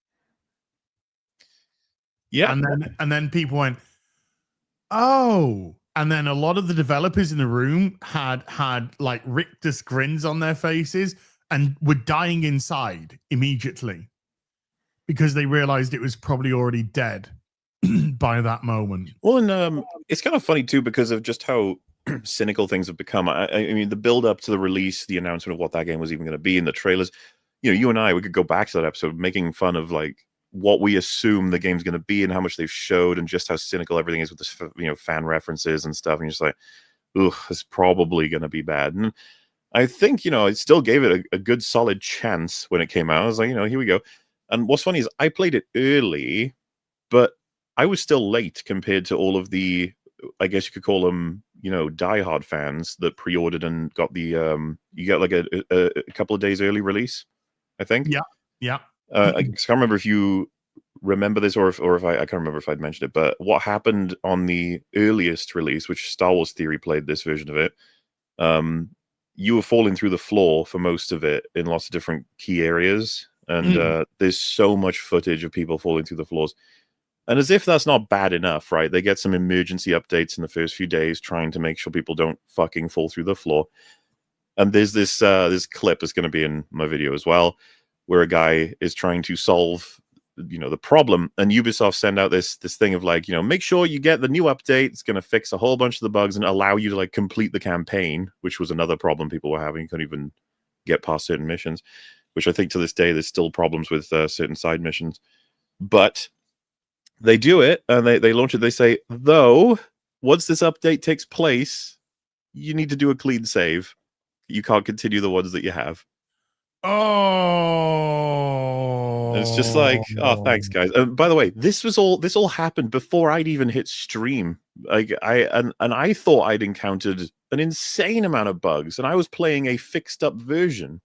Yeah. And then people went, oh. And then a lot of the developers in the room had like rictus grins on their faces and were dying inside immediately because they realized it was probably already dead by that moment. Well, and it's kind of funny too because of just how cynical things have become. I mean, the build up to the release, the announcement of what that game was even going to be, in the trailers. You know, you and I, we could go back to that episode making fun of like what we assume the game's going to be and how much they've showed and just how cynical everything is with this, you know, fan references and stuff. And you're just like, ugh, it's probably going to be bad. And I think, you know, I still gave it a good solid chance when it came out. I was like, you know, here we go. And what's funny is I played it early, but I was still late compared to all of the, I guess you could call them, you know, diehard fans that pre-ordered and got the, you get like a couple of days early release, I think. Yeah, yeah. I can't remember if you remember this or if I can't remember if I'd mentioned it, but what happened on the earliest release, which Star Wars Theory played this version of it, you were falling through the floor for most of it in lots of different key areas. And there's so much footage of people falling through the floors. And as if that's not bad enough, right? They get some emergency updates in the first few days trying to make sure people don't fucking fall through the floor. And there's this clip that's going to be in my video as well, where a guy is trying to solve, you know, the problem. And Ubisoft send out this thing of like, you know, make sure you get the new update. It's going to fix a whole bunch of the bugs and allow you to like complete the campaign, which was another problem people were having. You couldn't even get past certain missions, which I think to this day there's still problems with certain side missions. But they do it and they launch it. They say, though, once this update takes place, you need to do a clean save. You can't continue the ones that you have. Oh, and it's just like, oh, thanks, guys. By the way, this all happened before I'd even hit stream. Like I thought I'd encountered an insane amount of bugs, and I was playing a fixed up version.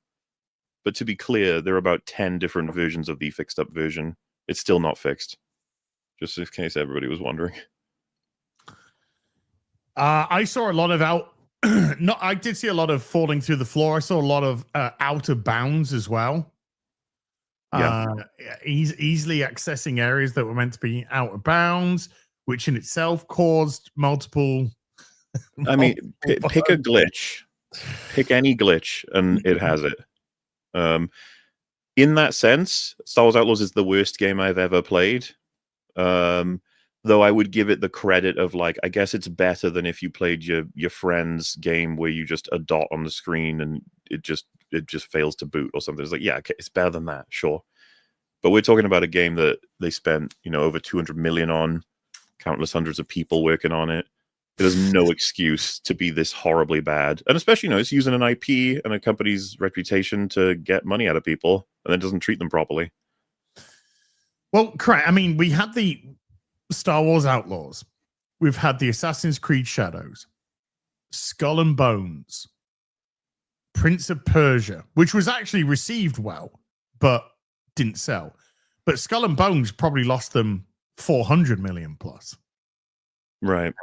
But to be clear, there are about 10 different versions of the fixed up version. It's still not fixed. Just in case everybody was wondering. I saw a lot of I did see a lot of falling through the floor. I saw a lot of out of bounds as well. Yeah. Easily accessing areas that were meant to be out of bounds, which in itself caused multiple. I mean, pick a glitch. Pick any glitch, and it has it. In that sense, Star Wars Outlaws is the worst game I've ever played. Though I would give it the credit of like, I guess it's better than if you played your friend's game where you just a dot on the screen and it just fails to boot or something. It's like, yeah, okay, it's better than that, sure. But we're talking about a game that they spent, you know, over 200 million on, countless hundreds of people working on it. There's no excuse to be this horribly bad. And especially, you know, it's using an IP and a company's reputation to get money out of people and then doesn't treat them properly. Well, correct. I mean, we had the Star Wars Outlaws. We've had the Assassin's Creed Shadows, Skull and Bones, Prince of Persia, which was actually received well, but didn't sell. But Skull and Bones probably lost them 400 million plus. Right.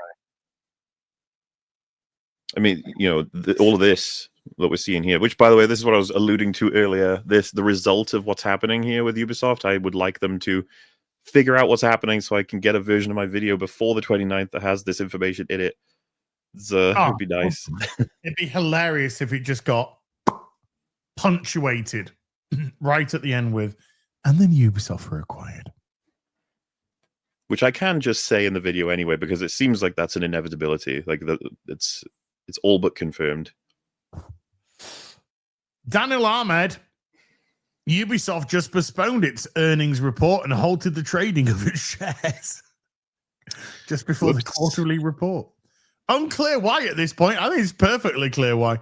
I mean, you know, all of this that we're seeing here, which, by the way, this is what I was alluding to earlier. The result of what's happening here with Ubisoft, I would like them to figure out what's happening so I can get a version of my video before the 29th that has this information in it. It'd be nice. It'd be hilarious if it just got punctuated right at the end with, and then Ubisoft were acquired. Which I can just say in the video anyway, because it seems like that's an inevitability. Like it's all but confirmed. Daniel Ahmed, Ubisoft just postponed its earnings report and halted the trading of its shares just before the quarterly report. Unclear why at this point. I think it's perfectly clear why.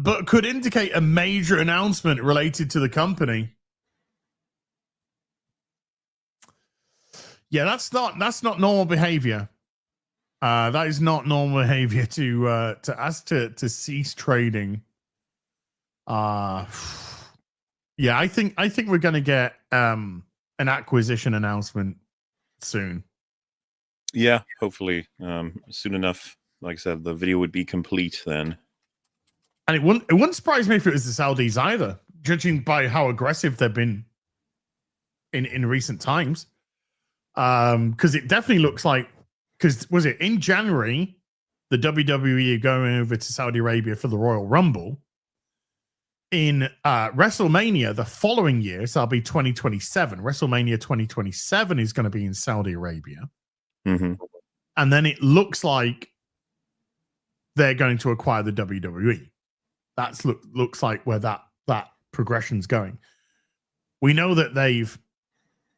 but could indicate a major announcement related to the company. Yeah, that's not normal behavior. That is not normal behavior to ask to cease trading. Yeah, I think we're going to get an acquisition announcement soon. Yeah, hopefully soon enough. Like I said, the video would be complete then. And it wouldn't surprise me if it was the Saudis either, judging by how aggressive they've been in recent times. Because it definitely looks like, because was it in January, the WWE are going over to Saudi Arabia for the Royal Rumble. In WrestleMania the following year, so that'll be 2027. WrestleMania 2027 is going to be in Saudi Arabia. Mm-hmm. And then it looks like they're going to acquire the WWE. That's looks like where that progression's going. We know that they've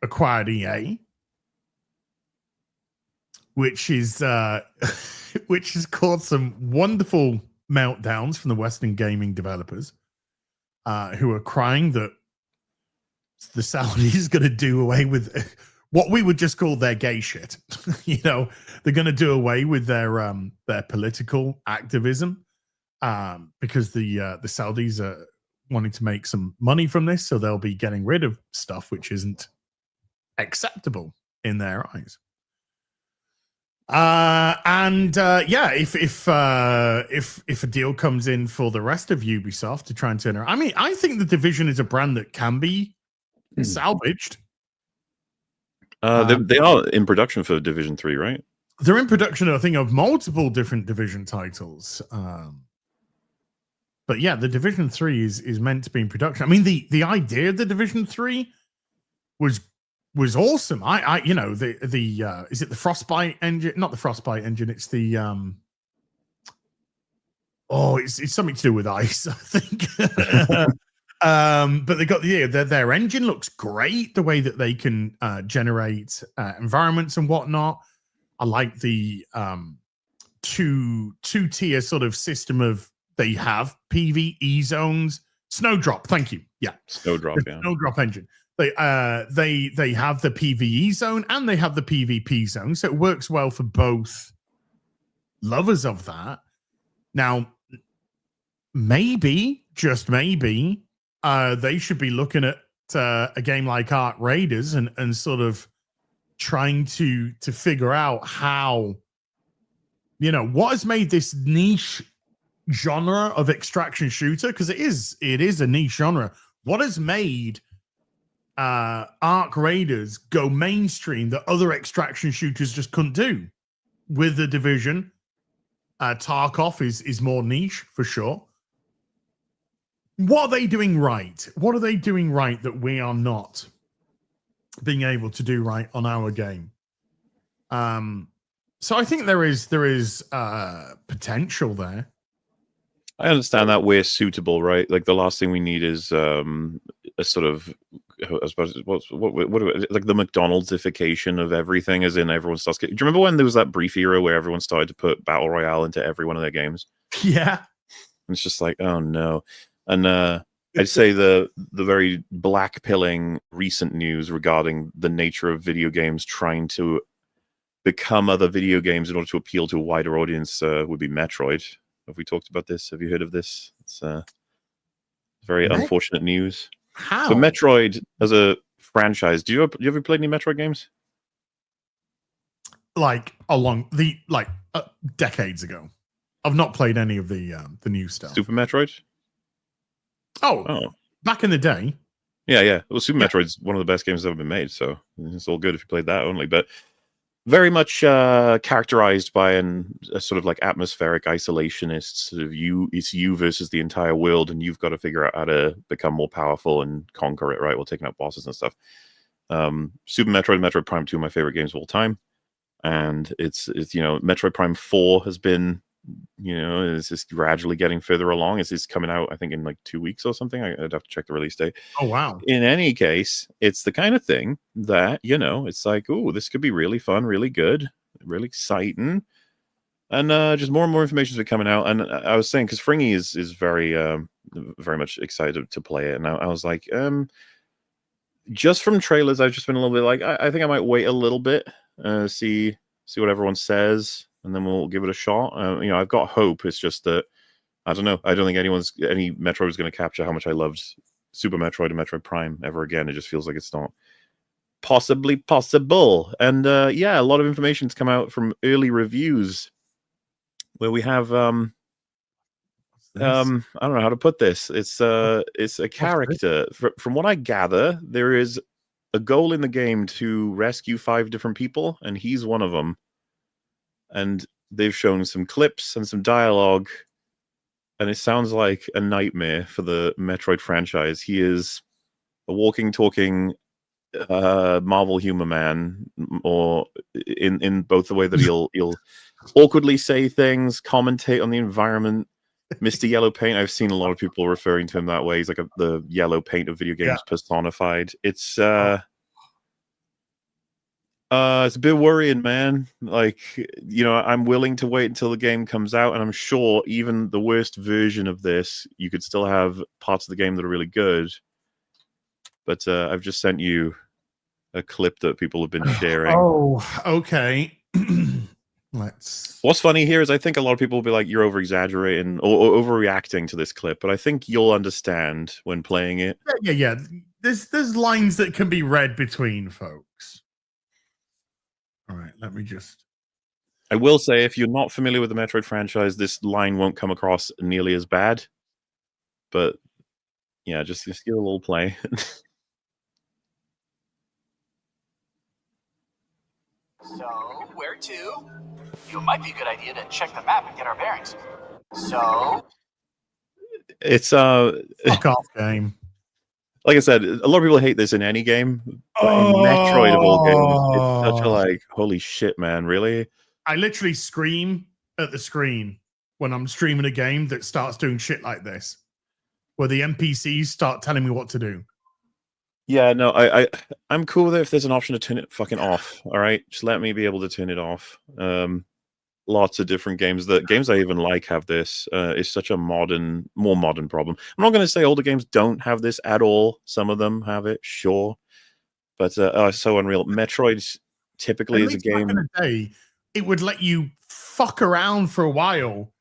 acquired EA, which is which has caused some wonderful meltdowns from the Western gaming developers, who are crying that the Saudis is going to do away with what we would just call their gay shit. You know, they're going to do away with their political activism, because the Saudis are wanting to make some money from this, so they'll be getting rid of stuff which isn't acceptable in their eyes. Yeah, if a deal comes in for the rest of Ubisoft to try and turn around, I mean, I think the Division is a brand that can be salvaged. They are in production for Division 3, right? They're in production, I think, of multiple different Division titles. But yeah, the Division 3 is meant to be in production. I mean, the idea of the Division 3 was awesome. I you know, the is it the Frostbite engine? Not the Frostbite engine. It's the it's something to do with ice, I think. But they got their engine looks great. The way that they can generate environments and whatnot. I like the two tier sort of system of they have PvE zones, Snowdrop. Thank you. Yeah, Snowdrop. Yeah, Snowdrop engine. They have the PvE zone and they have the PvP zone, so it works well for both lovers of that. Now, maybe, just maybe, they should be looking at a game like Ark Raiders and sort of trying to figure out how, you know, what has made this niche genre of extraction shooter, because it is a niche genre. What has made Ark Raiders go mainstream that other extraction shooters just couldn't do? With the Division, Tarkov is more niche for sure. What are they doing right? What are they doing right that we are not being able to do right on our game? So I think there is potential there. I understand that we're suitable, right? Like the last thing we need is a sort of, I suppose, what like the McDonald'sification of everything, as in everyone starts. Do you remember when there was that brief era where everyone started to put Battle Royale into every one of their games? Yeah, and it's just like, oh no. And I'd say the very black-pilling recent news regarding the nature of video games trying to become other video games in order to appeal to a wider audience would be Metroid. Have we talked about this? Have you heard of this? It's very unfortunate news. How? So Metroid as a franchise, do you ever played any Metroid games? Like decades ago. I've not played any of the new stuff. Super Metroid? Oh, back in the day. Yeah. Well, Super Metroid's one of the best games that's ever been made, so it's all good if you played that only. But very much characterized by a sort of like atmospheric isolationist sort of it's you versus the entire world, and you've got to figure out how to become more powerful and conquer it, right, while taking out bosses and stuff. Super Metroid, Metroid Prime 2 are my favorite games of all time. And it's you know, Metroid Prime 4 has been, you know, it's just gradually getting further along. It's coming out, I think, in like 2 weeks or something. I'd have to check the release date. Oh, wow. In any case, it's the kind of thing that, you know, it's like, oh, this could be really fun, really good, really exciting. And just more and more information has been coming out. And I was saying, because Fringy is very very much excited to play it, and I was like, just from trailers, I've just been a little bit like, I think I might wait a little bit, see what everyone says, and then we'll give it a shot. I've got hope. It's just that I don't know. I don't think any Metroid is going to capture how much I loved Super Metroid and Metroid Prime ever again. It just feels like it's not possibly possible. And yeah, a lot of information's come out from early reviews where we have I don't know how to put this. It's a character. From what I gather, there is a goal in the game to rescue 5 different people, and he's one of them. And they've shown some clips and some dialogue, and it sounds like a nightmare for the Metroid franchise. He is a walking, talking Marvel humor man, or in both the way that he'll awkwardly say things, commentate on the environment. Mr. Yellow Paint, I've seen a lot of people referring to him that way. He's like the yellow paint of video games personified. It's it's a bit worrying, man. Like, I'm willing to wait until the game comes out, and I'm sure even the worst version of this, you could still have parts of the game that are really good. But I've just sent you a clip that people have been sharing. Oh, okay. What's funny here is I think a lot of people will be like, you're over-exaggerating or overreacting to this clip, but I think you'll understand when playing it. Yeah. There's lines that can be read between folks. All right, let me just... I will say, if you're not familiar with the Metroid franchise, this line won't come across nearly as bad. But yeah, just give a little play. So, where to? It might be a good idea to check the map and get our bearings. So... It's Fuck off game. Like I said, a lot of people hate this in any game, but in Metroid of all games, it's such a like, holy shit, man, really? I literally scream at the screen when I'm streaming a game that starts doing shit like this, where the NPCs start telling me what to do. Yeah, no, I'm cool with it if there's an option to turn it fucking off. All right, just let me be able to turn it off. Lots of different games. The games I even like have this. It's such a more modern problem. I'm not going to say older games don't have this at all. Some of them have it, sure, but it's so unreal. Metroid typically is a game. Back in the day, it would let you fuck around for a while,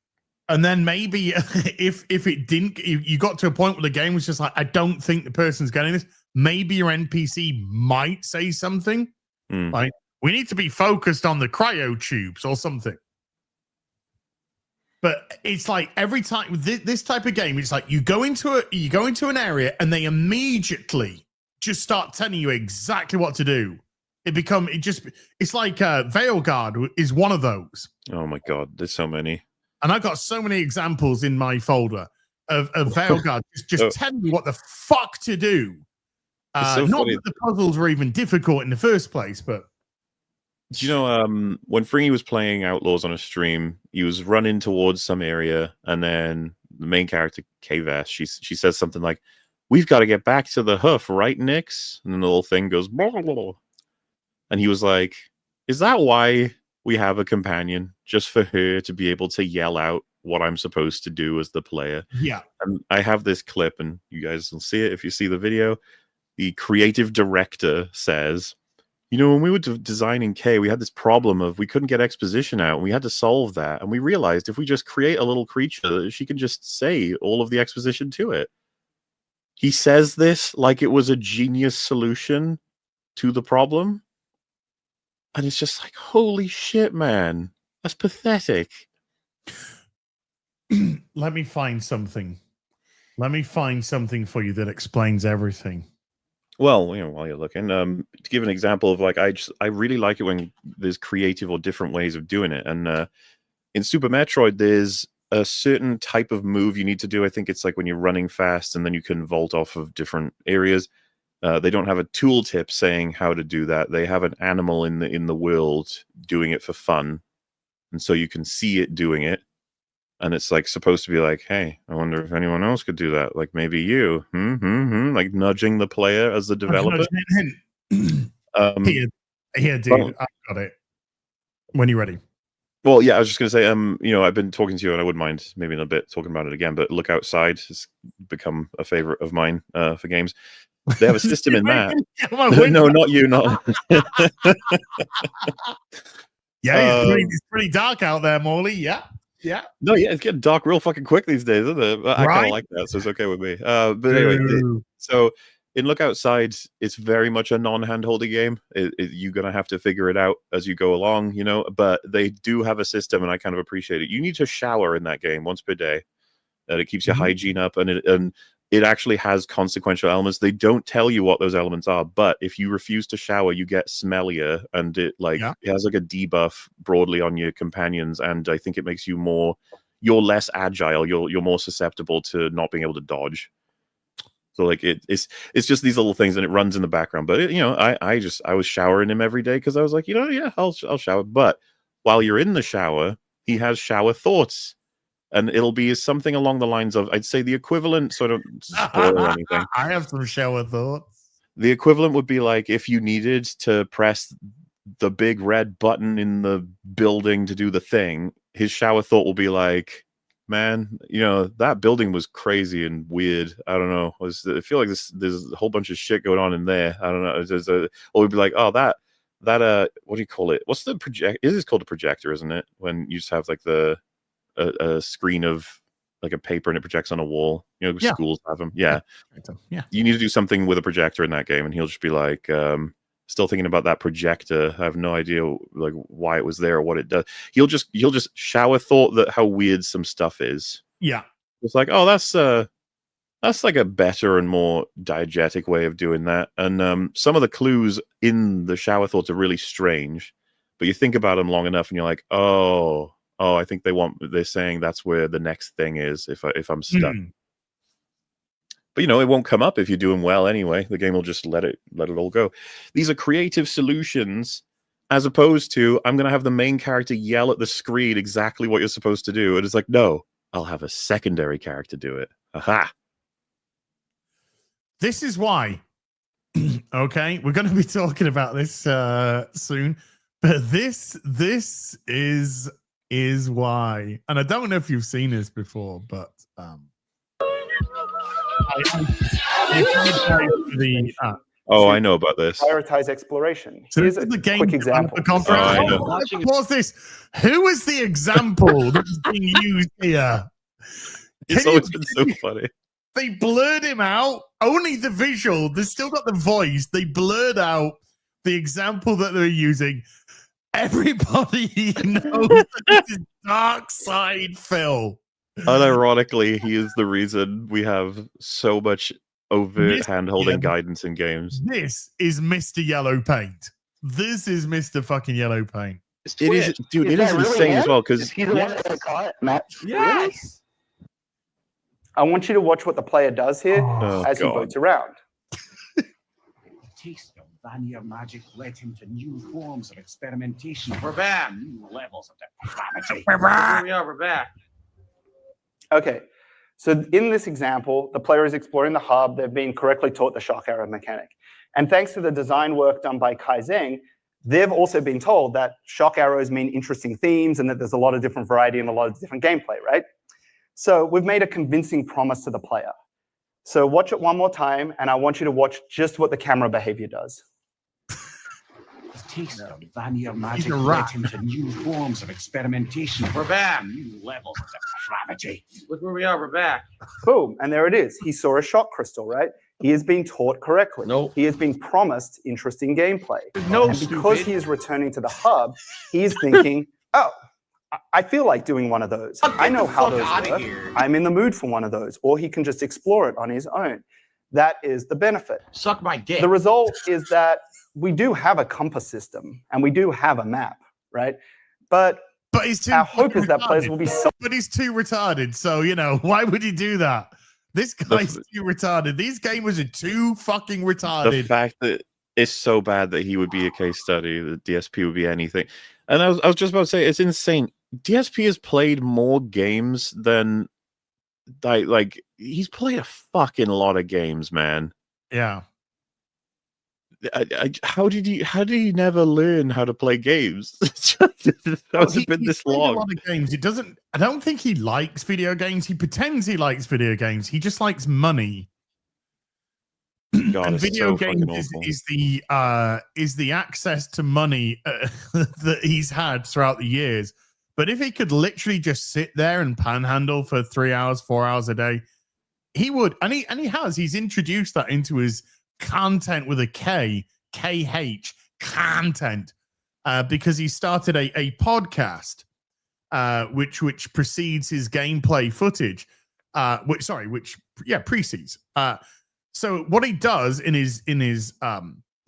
and then maybe if it didn't, you got to a point where the game was just like, I don't think the person's getting this. Maybe your NPC might say something like, "We need to be focused on the cryo tubes" or something. But it's like every time this type of game, it's like you go into an area and they immediately just start telling you exactly what to do. It's like Veilguard is one of those. Oh my god, there's so many. And I've got so many examples in my folder of Veilguard just telling you what the fuck to do. So not funny. that the puzzles were even difficult in the first place, but... Do you know, when Fringy was playing Outlaws on a stream, he was running towards some area, and then the main character, Kvass, she says something like, "We've got to get back to the hoof, right, Nix?" And then the little thing goes, blah, blah, blah. And he was like, "Is that why we have a companion? Just for her to be able to yell out what I'm supposed to do as the player?" Yeah. And I have this clip, and you guys will see it if you see the video. The creative director says, when we were designing Kay, we had this problem of we couldn't get exposition out, and we had to solve that. And we realized if we just create a little creature, she can just say all of the exposition to it. He says this like it was a genius solution to the problem. And it's just like, holy shit, man. That's pathetic. Let me find something. Let me find something for you that explains everything. Well, while you're looking, to give an example of like, I really like it when there's creative or different ways of doing it. And in Super Metroid, there's a certain type of move you need to do. I think it's like when you're running fast and then you can vault off of different areas. They don't have a tooltip saying how to do that. They have an animal in the world doing it for fun, and so you can see it doing it. And it's like supposed to be like, hey, I wonder if anyone else could do that. Like maybe you, like nudging the player as the developer. Here, dude, I've got it. When you're ready. Well, yeah, I was just going to say, I've been talking to you, and I wouldn't mind maybe in a bit talking about it again. But Look Outside has become a favorite of mine for games. They have a system in that. No, not you, not. It's pretty dark out there, Morley. Yeah. No, yeah, it's getting dark real fucking quick these days, isn't it? I kind of like that, so it's okay with me. But anyway, so in Look Outside, it's very much a non-handholdy game. You're going to have to figure it out as you go along, but they do have a system, and I kind of appreciate it. You need to shower in that game once per day, and it keeps your hygiene up, and it actually has consequential elements. They don't tell you what those elements are, but if you refuse to shower, you get smellier, and it has like a debuff broadly on your companions, and I think it makes you you're less agile, you're more susceptible to not being able to dodge. So like it's just these little things, and it runs in the background. But I was showering him every day because I was like, I'll shower. But while you're in the shower, he has shower thoughts, and it'll be something along the lines of, I'd say the equivalent, sort of spoil or anything. I have some shower thoughts. The equivalent would be like if you needed to press the big red button in the building to do the thing, his shower thought will be like, man, that building was crazy and weird. I don't know. I feel like there's a whole bunch of shit going on in there. I don't know. Or we'd be like, oh, that what do you call it? What's the project? It is called a projector, isn't it? When you just have like a screen of like a paper and it projects on a wall. Schools have them. Yeah. You need to do something with a projector in that game, and he'll just be like, still thinking about that projector. I have no idea like why it was there or what it does. He'll just shower thought that how weird some stuff is. Yeah. It's like, oh, that's like a better and more diegetic way of doing that. And some of the clues in the shower thoughts are really strange, but you think about them long enough and you're like, oh, I think they're saying that's where the next thing is if I'm stuck. But it won't come up if you're doing well anyway. The game will just let it all go. These are creative solutions, as opposed to I'm going to have the main character yell at the screen exactly what you're supposed to do. And it's like, no, I'll have a secondary character do it. Aha. This is why. Okay, we're going to be talking about this soon, but this is why. And I don't know if you've seen this before, but I know about this. Prioritize exploration. So here's a quick example. Pause this. Who is the example that's being used here? It's always been so funny. They blurred him out. Only the visual. They still got the voice. They blurred out the example that they're using. Everybody knows that this is Dark Side Phil. Unironically, he is the reason we have so much overt hand-holding guidance in games. This is Mr. Yellow Paint. This is Mr. fucking Yellow Paint. It is, dude. It is really insane as well because he's the one that caught it, Matt. Yes. Really? I want you to watch what the player does here as he boats around. The taste of vanilla magic led him to new forms of experimentation. We're back. New levels of depravity. We're back. Okay, so in this example, the player is exploring the hub. They've been correctly taught the shock arrow mechanic. And thanks to the design work done by Kai Zheng, they've also been told that shock arrows mean interesting themes and that there's a lot of different variety and a lot of different gameplay, right? So we've made a convincing promise to the player. So watch it one more time, and I want you to watch just what the camera behavior does. Taste of vanilla magic led him to new forms of experimentation. We're back. New levels of depravity. Look where we are. We're back. Boom. And there it is. He saw a shock crystal, right? He has been taught correctly. No. He has been promised interesting gameplay. No, and because he is returning to the hub, he is thinking, oh, I feel like doing one of those. I know how those work. I'm in the mood for one of those. Or he can just explore it on his own. That is the benefit. Suck my dick. The result is that we do have a compass system and we do have a map, right? But our hope is that players will be But he's too retarded, so why would he do that? This guy's too retarded. These gamers are too fucking retarded. The fact that it's so bad that he would be a case study, the DSP would be anything. And I was just about to say, it's insane. DSP has played more games than like he's played a fucking lot of games, man. Yeah. how did you never learn how to play games? How has it been this played long? a lot of games. I don't think he likes video games. He pretends he likes video games. He just likes money. God, And it's video so games fucking awful. is the access to money that he's had throughout the years. But if he could literally just sit there and panhandle for 3 hours, 4 hours a day, he would. And he has. He's introduced that into his content with a KH content, because he started a podcast, which precedes his gameplay footage, which precedes. So what he does in his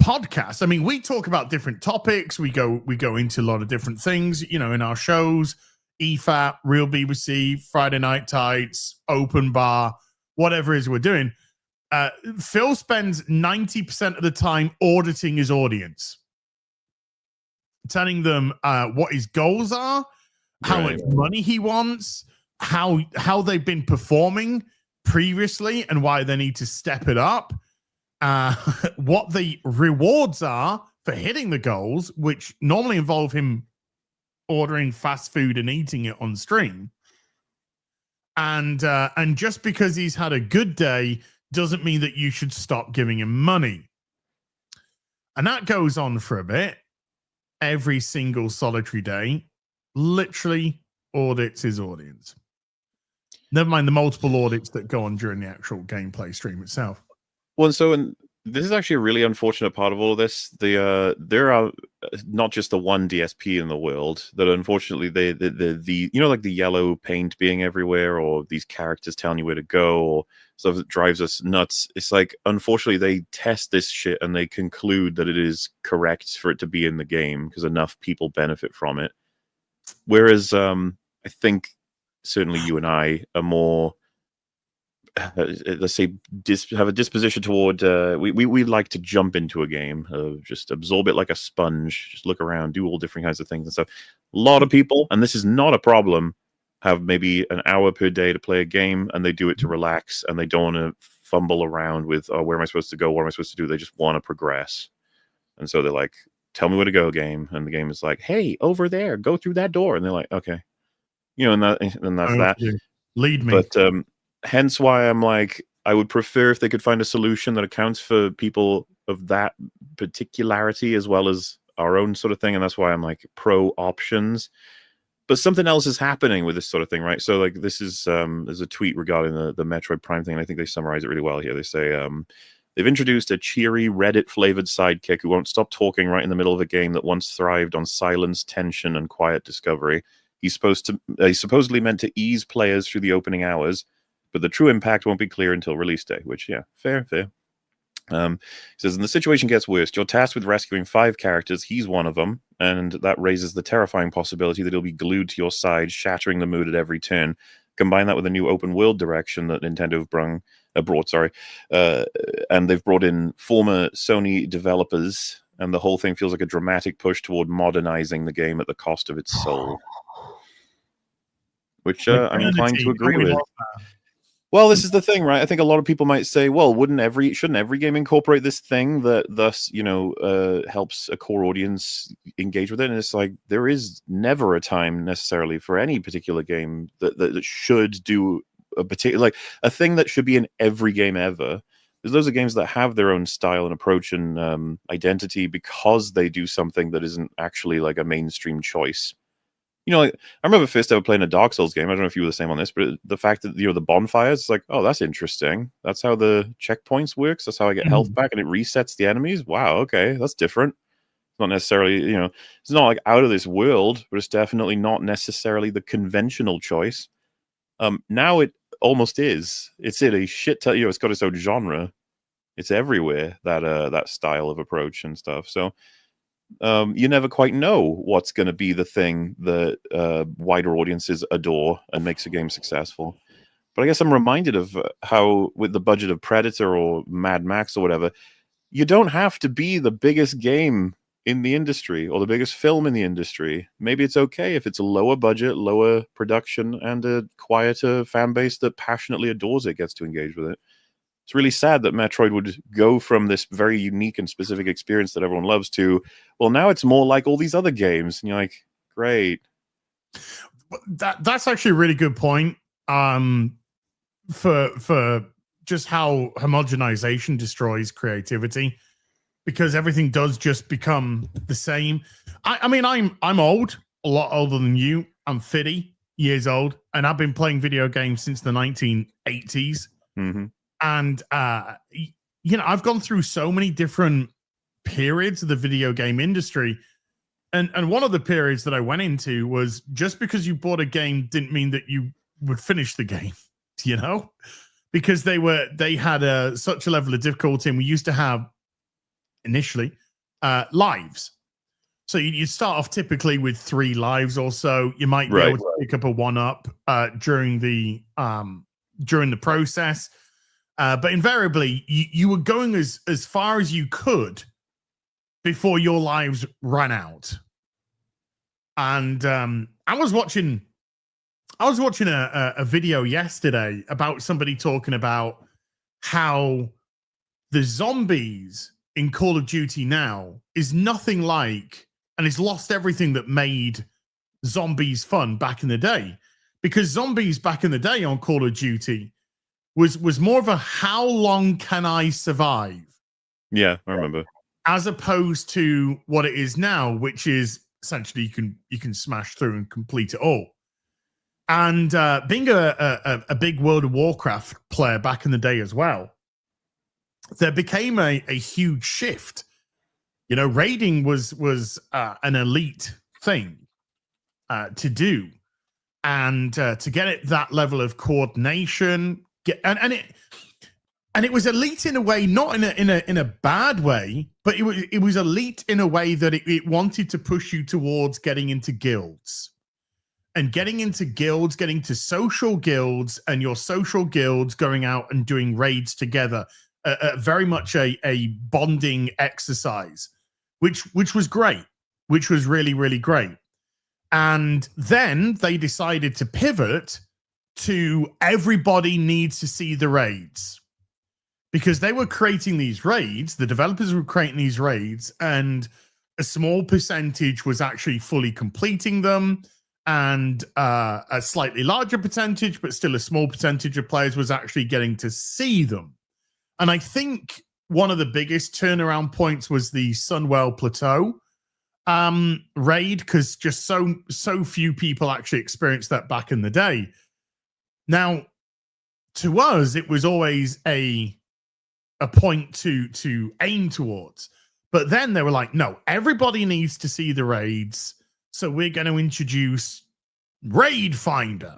podcast, I mean, we talk about different topics. We go into a lot of different things, in our shows, EFAP, Real BBC, Friday Night Tights, Open Bar, whatever it is we're doing. Phil spends 90% of the time auditing his audience, telling them what his goals are, how much money he wants, how they've been performing previously and why they need to step it up, what the rewards are for hitting the goals, which normally involve him ordering fast food and eating it on stream. And just because he's had a good day doesn't mean that you should stop giving him money. And that goes on for a bit. Every single solitary day, literally audits his audience. Never mind the multiple audits that go on during the actual gameplay stream itself. Well, and this is actually a really unfortunate part of all of this. There are not just the one DSP in the world that unfortunately the like the yellow paint being everywhere, or these characters telling you where to go, or stuff that drives us nuts. It's like, unfortunately, they test this shit and they conclude that it is correct for it to be in the game because enough people benefit from it. Whereas I think certainly you and I are more, let's say, have a disposition toward, we like to jump into a game, just absorb it like a sponge, just look around, do all different kinds of things and stuff. A lot of people, and this is not a problem, have maybe an hour per day to play a game, and they do it to relax, and they don't want to fumble around with, oh, where am I supposed to go? What am I supposed to do? They just want to progress. And so they're like, tell me where to go, game. And the game is like, hey, over there, go through that door. And they're like, okay. And that's that. Lead me. But hence why I'm like, I would prefer if they could find a solution that accounts for people of that particularity as well as our own sort of thing. And that's why I'm like pro options. But something else is happening with this sort of thing, right? So like this is there's a tweet regarding the Metroid Prime thing, and I think they summarize it really well here. They say they've introduced a cheery Reddit-flavored sidekick who won't stop talking right in the middle of a game that once thrived on silence, tension, and quiet discovery. He's supposedly meant to ease players through the opening hours, but the true impact won't be clear until release day, which, yeah, fair. He says, and the situation gets worse. You're tasked with rescuing 5 characters. He's one of them, and that raises the terrifying possibility that he'll be glued to your side, shattering the mood at every turn. Combine that with a new open world direction that Nintendo have brought, and they've brought in former Sony developers, and the whole thing feels like a dramatic push toward modernizing the game at the cost of its soul. Which I'm inclined to agree with. Well, this is the thing, right? I think a lot of people might say, well, shouldn't every game incorporate this thing that thus, helps a core audience engage with it? And it's like, there is never a time necessarily for any particular game that should do a particular, like a thing that should be in every game ever. There's those are games that have their own style and approach and identity because they do something that isn't actually like a mainstream choice. Like, I remember first ever playing a Dark Souls game. I don't know if you were the same on this, but the fact that, the bonfires, it's like, oh, that's interesting. That's how the checkpoints works. That's how I get health back and it resets the enemies. Wow, okay, that's different. It's not necessarily, it's not like out of this world, but it's definitely not necessarily the conventional choice. Now it almost is. It's in a shit ton, it's got its own genre. It's everywhere, that style of approach and stuff. So you never quite know what's going to be the thing that wider audiences adore and makes a game successful. But I guess I'm reminded of how, with the budget of Predator or Mad Max or whatever, you don't have to be the biggest game in the industry or the biggest film in the industry. Maybe it's okay if it's a lower budget, lower production, and a quieter fan base that passionately adores it gets to engage with it. it's really sad that Metroid would go from this very unique and specific experience that everyone loves to, well, now it's more like all these other games. And you're like, great. That's actually a really good point. For just how homogenization destroys creativity, because everything does just become the same. I mean, I'm old, a lot older than you. I'm 50 years old, and I've been playing video games since the 1980s. Mm-hmm. And I've gone through so many different periods of the video game industry. And one of the periods that I went into was just because you bought a game didn't mean that you would finish the game, because they had such a level of difficulty. And we used to have initially lives. So you start off typically with 3 lives or so. You might be able to pick up a 1-up during the process. But invariably, you were going as far as you could before your lives ran out. And I was watching a video yesterday about somebody talking about how the zombies in Call of Duty now is nothing like, and it's lost everything that made zombies fun back in the day. Because zombies back in the day on Call of Duty was more of a how long can I survive? Yeah, I remember. As opposed to what it is now, which is essentially you can smash through and complete it all. And being a big World of Warcraft player back in the day as well, there became a huge shift. Raiding was an elite thing to do, and to get it that level of coordination, and it was elite in a way, not in a bad way, but it was elite in a way that it wanted to push you towards getting into guilds. And getting into guilds, getting to social guilds, and your social guilds going out and doing raids together, very much a bonding exercise, which was great, which was really, really great. And then they decided to pivot to everybody needs to see the raids, because they were creating these raids, the developers were creating these raids, and a small percentage was actually fully completing them. And a slightly larger percentage, but still a small percentage of players was actually getting to see them. And I think one of the biggest turnaround points was the Sunwell Plateau raid, because just so few people actually experienced that back in the day. Now, to us, it was always a point to aim towards. But then they were like, no, everybody needs to see the raids. So we're going to introduce Raid Finder.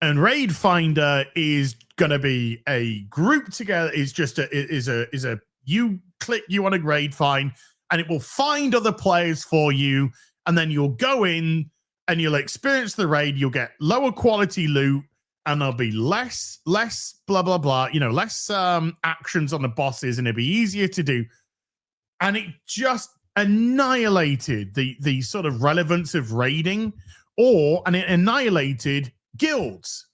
And Raid Finder is going to be a group together. Is a you click, you want to raid find, and it will find other players for you. And then you'll go in and you'll experience the raid. You'll get lower quality loot, and there'll be less blah, blah, blah, less actions on the bosses, and it'll be easier to do. And it just annihilated the sort of relevance of raiding, and it annihilated guilds,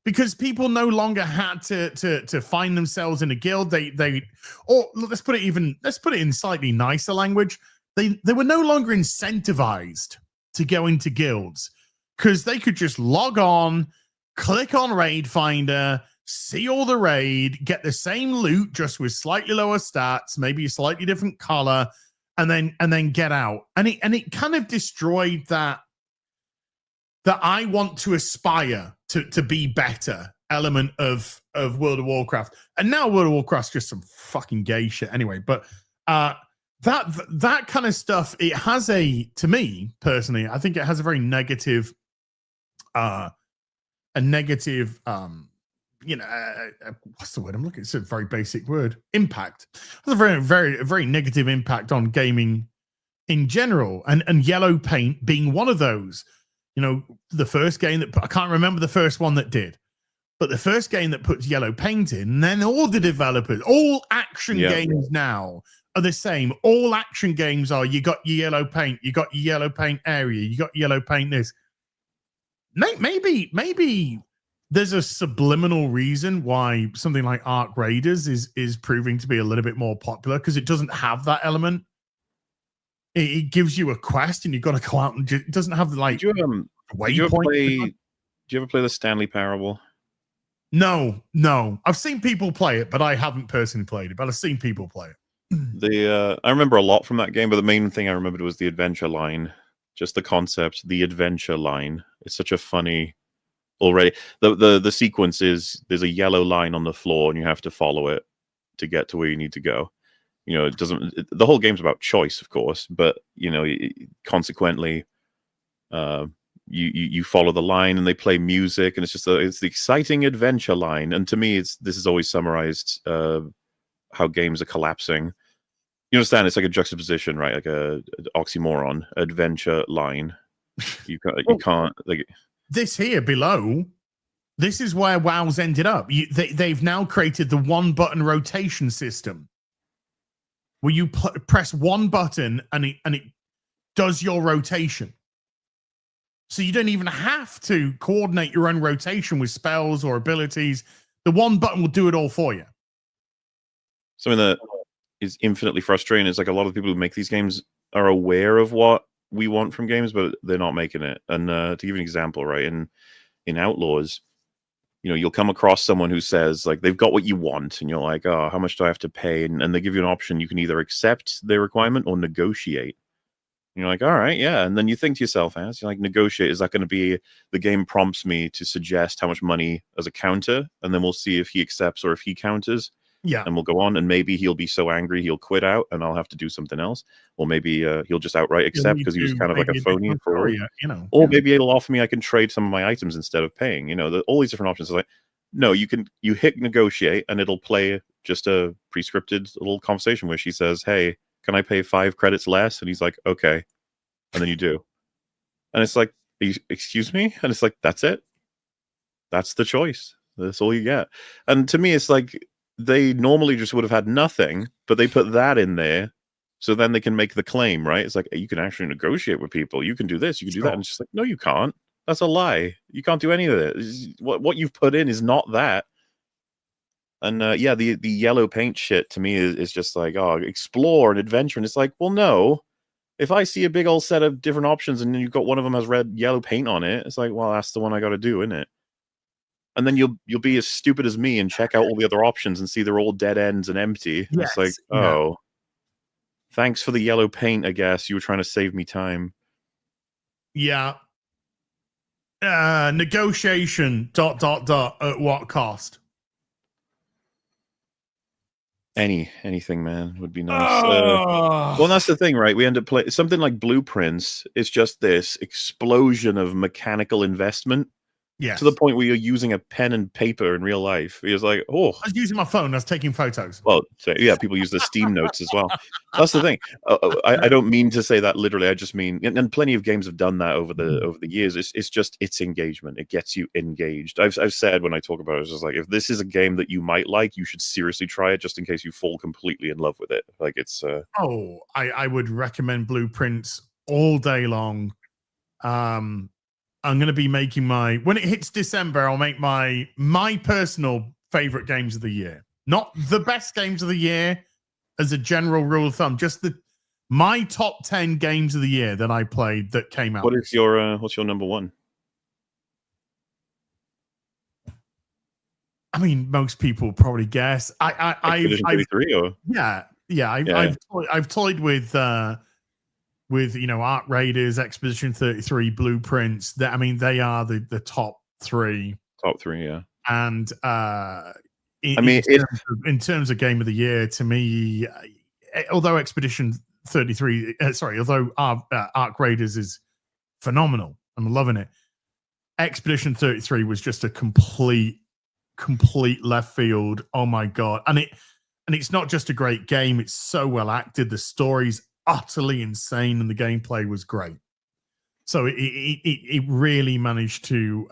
because people no longer had to find themselves in a guild. Let's put it in slightly nicer language. They were no longer incentivized to go into guilds, because they could just log on, click on Raid Finder, see all the raid, get the same loot just with slightly lower stats, maybe a slightly different color, and then get out. And it kind of destroyed that I want to aspire to be better element of World of Warcraft. And now World of Warcraft's just some fucking gay shit anyway. But that kind of stuff, it has to me personally, I think it has a very negative what's the word I'm looking? It's a very basic word. Impact. It's a very, very, very negative impact on gaming in general, and Yellow Paint being one of those. The first game that I can't remember the first one that did, but the first game that puts Yellow Paint in, and then all the developers, all action games now are the same. All action games are, you got your Yellow Paint, you got your Yellow Paint area, you got Yellow Paint this. Maybe there's a subliminal reason why something like Arc Raiders is proving to be a little bit more popular, because it doesn't have that element. It gives you a quest and you've got to go out and it doesn't have the like. Did you ever play the Stanley Parable? No. I've seen people play it, but I haven't personally played it. But I've seen people play it. I remember a lot from that game, but the main thing I remembered was the adventure line. Just the concept, the adventure line. It's such a funny. Already, the sequence is there's a yellow line on the floor and you have to follow it to get to where you need to go. You know, the whole game's about choice, of course, but you know, consequently, you follow the line and they play music, and it's just it's the exciting adventure line. And to me, this is always summarized how games are collapsing. You understand? It's like a juxtaposition, right? Like a oxymoron, adventure line. You can't like. This here below, this is where WoW's ended up. They've now created the one-button rotation system, where you press one button and it does your rotation. So you don't even have to coordinate your own rotation with spells or abilities. The one button will do it all for you. Something that is infinitely frustrating is like a lot of people who make these games are aware of what we want from games, but they're not making it. And to give you an example, right, in Outlaws, you know, you'll come across someone who says like they've got what you want, and you're like, oh, how much do I have to pay? And they give you an option. You can either accept their requirement or negotiate. And you're like, all right, yeah. And then you think to yourself, you're like, negotiate, is that going to be the game prompts me to suggest how much money as a counter, and then we'll see if he accepts or if he counters. Yeah, and we'll go on, and maybe he'll be so angry he'll quit out, and I'll have to do something else, or maybe he'll just outright accept because he was kind of like a phony for you know. Or maybe it'll offer me I can trade some of my items instead of paying. You know, all these different options. Like, no, you hit negotiate, and it'll play just a pre-scripted little conversation where she says, "Hey, can I pay 5 credits less?" And he's like, "Okay," and then you do, and it's like, "Excuse me," and it's like, that's it. That's the choice. That's all you get. And to me, it's like, they normally just would have had nothing, but they put that in there so then they can make the claim, right? It's like, you can actually negotiate with people. You can do this, you can do that. And it's just like, no, you can't. That's a lie. You can't do any of it. What you've put in is not that. And yeah, the yellow paint shit to me is just like, oh, explore and adventure. And it's like, well, no. If I see a big old set of different options and you've got one of them has red, yellow paint on it, it's like, well, that's the one I got to do, isn't it? And then you'll be as stupid as me and check out all the other options and see they're all dead ends and empty. Yes, it's like, oh, thanks for the yellow paint, I guess. You were trying to save me time. Yeah. Negotiation, ... at what cost? Anything, man, would be nice. Well, that's the thing, right? We end up playing something like Blueprints. It's just this explosion of mechanical investment. Yes. To the point where you're using a pen and paper in real life. It's like, oh. I was using my phone. I was taking photos. Well, so, yeah, people use the Steam notes as well. That's the thing. I don't mean to say that literally. I just mean, and plenty of games have done that over the years. It's just, it's engagement. It gets you engaged. I've said when I talk about it, it's just like, if this is a game that you might like, you should seriously try it just in case you fall completely in love with it. Like, it's... I would recommend Blueprints all day long. I'm going to be making when it hits December, I'll make my personal favorite games of the year. Not the best games of the year as a general rule of thumb, just my top 10 games of the year that I played that came out. What's your number one? I mean, most people probably guess. Expedition 33 or? Yeah. I've toyed with Arc Raiders, Expedition 33, Blueprints. That, I mean, they are the top 3. Top 3, yeah. And in terms of game of the year, to me, although Expedition 33, although Arc Raiders is phenomenal, I'm loving it. Expedition 33 was just a complete left field. Oh my god! And it's not just a great game; it's so well acted. The story's utterly insane, and the gameplay was great. So it really managed to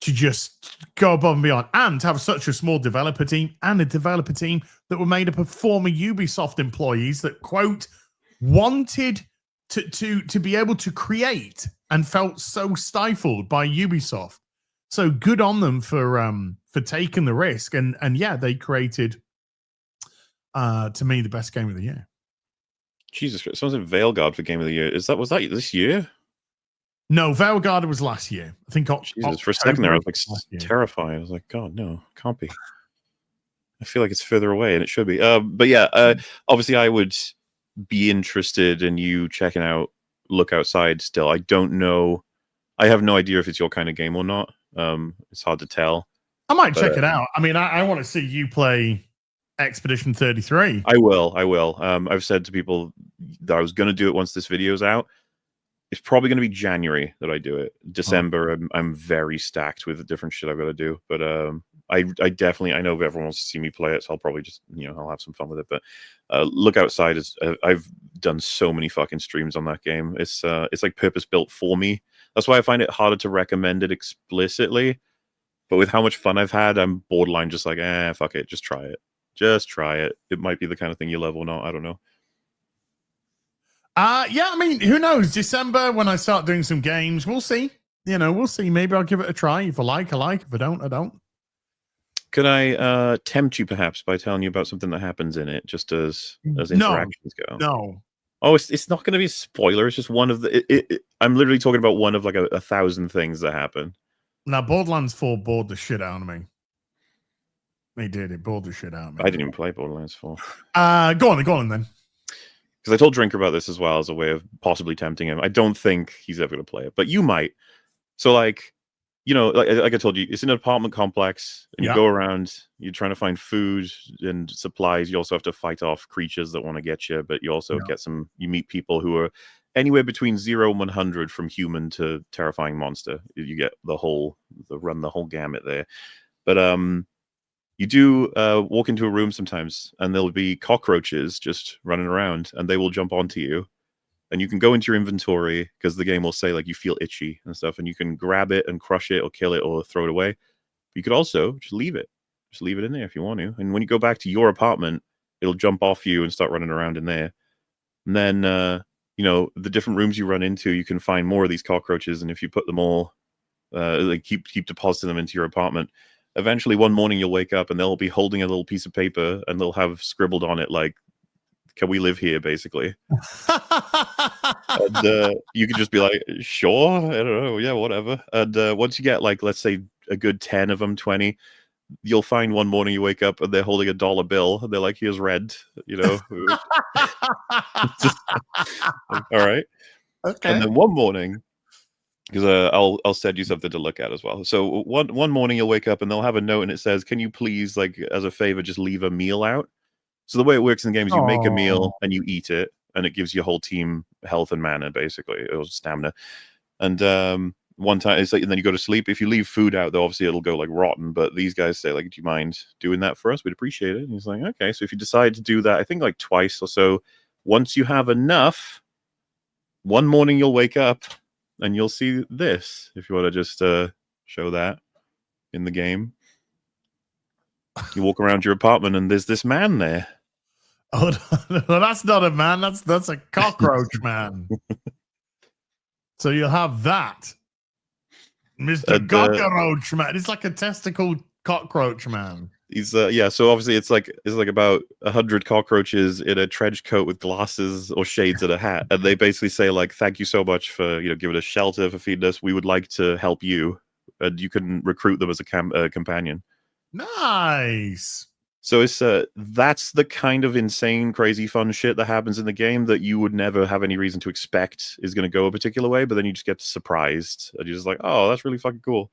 just go above and beyond, and have such a small developer team, and a developer team that were made up of former Ubisoft employees that, quote, wanted to be able to create and felt so stifled by Ubisoft So good on them for taking the risk. And yeah, they created to me the best game of the year. Jesus Christ. Someone said Veilguard for Game of the Year. Was that this year? No, Veilguard was last year. I think Jesus, for a second there, I was like terrified. I was like, God, no, can't be. I feel like it's further away, and it should be. But yeah, obviously, I would be interested in you checking out Look Outside still. I don't know. I have no idea if it's your kind of game or not. It's hard to tell. I might check it out. I mean, I want to see you play Expedition 33. I will. I've said to people that I was going to do it once this video's out. It's probably going to be January that I do it. December, I'm very stacked with the different shit I've got to do. But I definitely, I know everyone wants to see me play it, so I'll probably just, I'll have some fun with it. But Look Outside is, I've done so many fucking streams on that game. It's like purpose built for me. That's why I find it harder to recommend it explicitly. But with how much fun I've had, I'm borderline just like, fuck it, just try it. Just try it. It might be the kind of thing you love or not. I don't know. Yeah, I mean, who knows? December, when I start doing some games, we'll see. We'll see. Maybe I'll give it a try. If I like, I like. If I don't, I don't. Could I tempt you perhaps by telling you about something that happens in it, just as interactions go? No. Oh, it's not going to be a spoiler. It's just one of the. I'm literally talking about one of like a 1,000 things that happen. Now, Borderlands 4 bored the shit out of me. They did. It bored the shit out of me. I didn't even play Borderlands 4. Go on then. Because I told Drinker about this as well as a way of possibly tempting him. I don't think he's ever going to play it, but you might. So, like I told you, it's an apartment complex, and you go around, you're trying to find food and supplies. You also have to fight off creatures that want to get you, but you also you meet people who are anywhere between 0 and 100 from human to terrifying monster. You get the whole gamut there. But you do walk into a room sometimes, and there'll be cockroaches just running around, and they will jump onto you. And you can go into your inventory, because the game will say, like, you feel itchy and stuff, and you can grab it and crush it or kill it or throw it away. You could also just leave it. Just leave it in there if you want to. And when you go back to your apartment, it'll jump off you and start running around in there. And then, the different rooms you run into, you can find more of these cockroaches, and if you put them all, keep depositing them into your apartment, eventually one morning you'll wake up and they'll be holding a little piece of paper, and they'll have scribbled on it, like, can we live here, basically? And you can just be like, sure, I don't know, yeah, whatever. And once you get, like, let's say a good 10 of them, 20, you'll find one morning you wake up and they're holding a $1 bill, and they're like, here's rent, All right. Okay. And then one morning, because I'll send you something to look at as well. So one morning you'll wake up and they'll have a note, and it says, can you please, like, as a favor, just leave a meal out? So the way it works in the game is you make a meal and you eat it, and it gives your whole team health and mana, basically, or stamina. And one time it's like, and then you go to sleep. If you leave food out, though, obviously it'll go like rotten. But these guys say, like, do you mind doing that for us? We'd appreciate it. And he's like, okay. So if you decide to do that, I think like twice or so, once you have enough, one morning you'll wake up and you'll see this. If you want to just show that in the game. You walk around your apartment and there's this man there. Oh, no, that's not a man. That's a cockroach man. So you'll have that, Mr. Cockroach Man. It's like a testicle cockroach man. He's So obviously it's like about 100 cockroaches in a trench coat with glasses or shades and a hat, and they basically say, like, thank you so much for giving us shelter, for feeding us. We would like to help you, and you can recruit them as a companion. Nice. So it's that's the kind of insane, crazy, fun shit that happens in the game that you would never have any reason to expect is going to go a particular way, but then you just get surprised, and you're just like, oh, that's really fucking cool.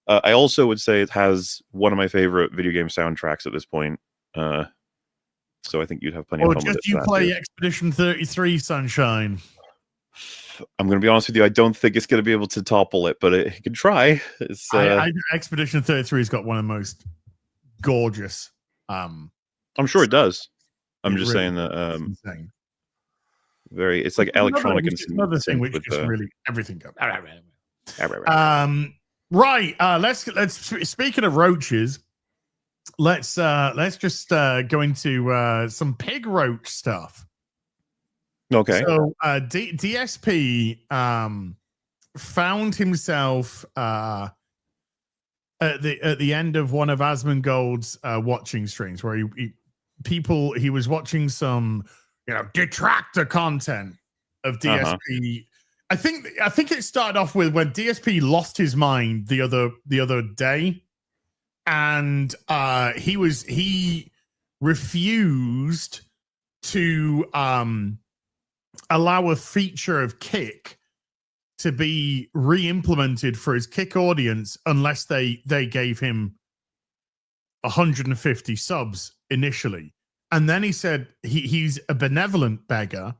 I also would say it has one of my favorite video game soundtracks at this point. So I think you'd have plenty of fun with it. Or just you play Expedition 33, Sunshine. I'm going to be honest with you. I don't think it's going to be able to topple it, but it can try. Expedition 33 has got one of the most gorgeous. I'm sure it does. I'm just saying that it's like electronic and another thing which just really everything goes. Let's speaking of roaches, let's just go into some pig roach stuff. Okay. So DSP found himself at the end of one of Asmongold's watching streams where he was watching some detractor content of DSP. I think it started off with when DSP lost his mind the other day, and he refused to allow a feature of Kick to be re-implemented for his Kick audience unless they gave him 150 subs initially. And then he said he's a benevolent beggar,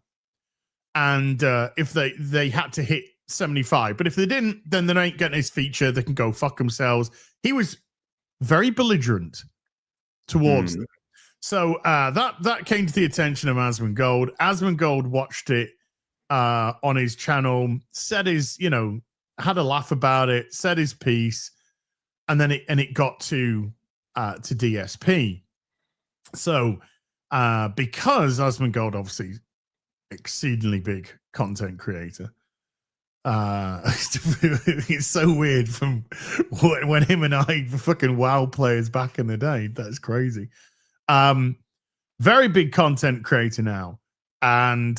and if they had to hit 75, but if they didn't, then they ain't getting his feature. They can go fuck themselves. He was very belligerent towards them. So that came to the attention of Asmongold. Asmongold watched it on his channel, said his, had a laugh about it, said his piece, and then it got to DSP. So because Asmongold, obviously exceedingly big content creator, it's so weird from when him and I were fucking WoW players back in the day. That's crazy. Very big content creator now. And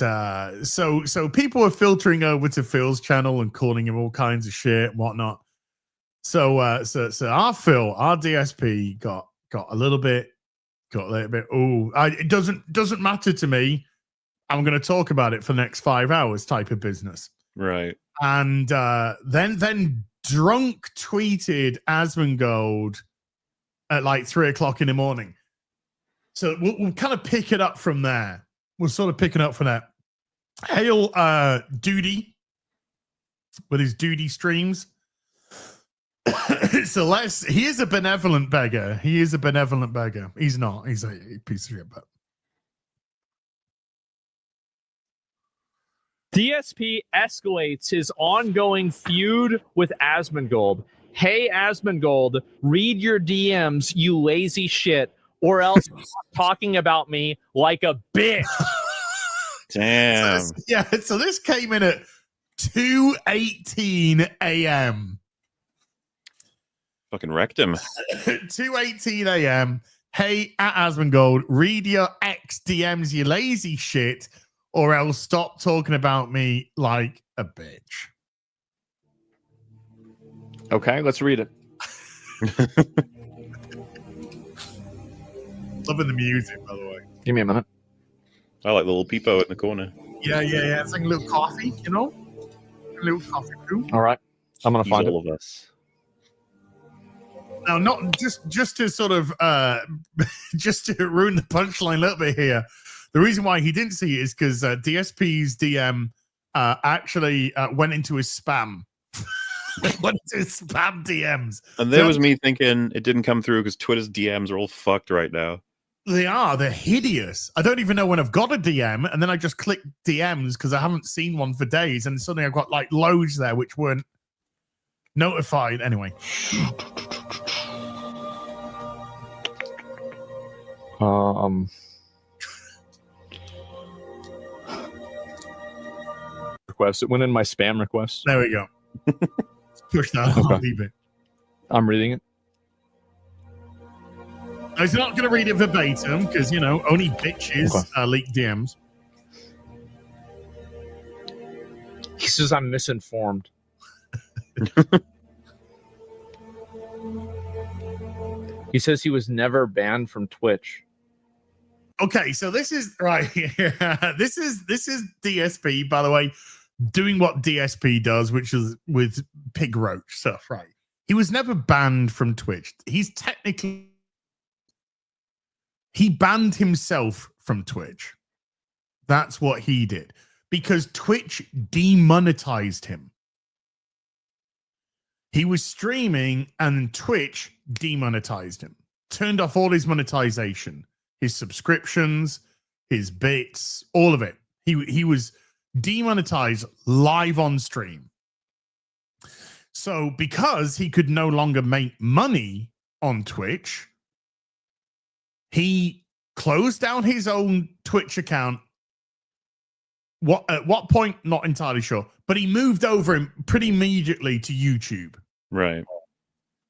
so people are filtering over to Phil's channel and calling him all kinds of shit and whatnot. So our DSP got a little bit. It doesn't matter to me. I'm going to talk about it for the next 5 hours type of business. Right. And then drunk tweeted Asmongold at like 3 o'clock in the morning. So we'll kind of pick it up from there. We'll sort of pick it up from that. Hail Duty with his Duty streams. So he is a benevolent beggar. He's not. He's a piece of shit, but DSP escalates his ongoing feud with Asmongold. Hey, Asmongold, read your DMs, you lazy shit, or else stop talking about me like a bitch. Damn. So this came in at 2:18 a.m. Fucking wrecked him. 2:18 a.m. Hey, at Asmongold, read your ex DMs, you lazy shit, or else stop talking about me like a bitch. Okay, let's read it. Loving the music, by the way. Give me a minute. I like the little peepo in the corner. Yeah. It's like a little coffee, A little coffee brew. All right, I'm gonna find all it. of us. Now, not just to sort of just to ruin the punchline a little bit here. The reason why he didn't see it is because DSP's DM actually went into his spam. Went into his spam DMs. And there was me thinking it didn't come through because Twitter's DMs are all fucked right now. They're hideous. I don't even know when I've got a DM, and then I just click DMs because I haven't seen one for days, and suddenly I've got like loads there which weren't notified. Anyway. Request. It went in my spam request. There we go. Push that. Okay. I'll leave it. I'm reading it. I was not going to read it verbatim because, only bitches leak DMs. He says I'm misinformed. He says he was never banned from Twitch. Okay, so this is right here. This is DSP, by the way, doing what DSP does, which is with pig roach stuff, right? He was never banned from Twitch. He banned himself from Twitch. That's what he did because Twitch demonetized him. He was streaming and Twitch demonetized him, turned off all his monetization, his subscriptions, his bits, all of it. He was demonetized live on stream. So because he could no longer make money on Twitch, he closed down his own Twitch account. At what point, not entirely sure, but he moved over pretty immediately to YouTube. Right.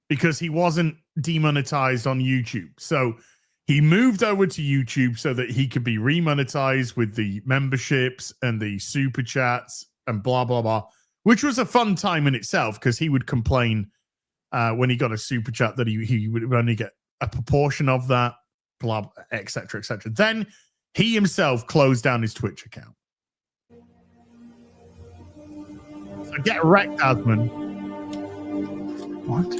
because he wasn't demonetized on YouTube. So he moved over to YouTube so that he could be remonetized with the memberships and the super chats and blah, blah, blah, which was a fun time in itself because he would complain when he got a super chat that he would only get a proportion of that, blah, et cetera, et cetera. Then he himself closed down his Twitch account. So get wrecked, Asmon. What?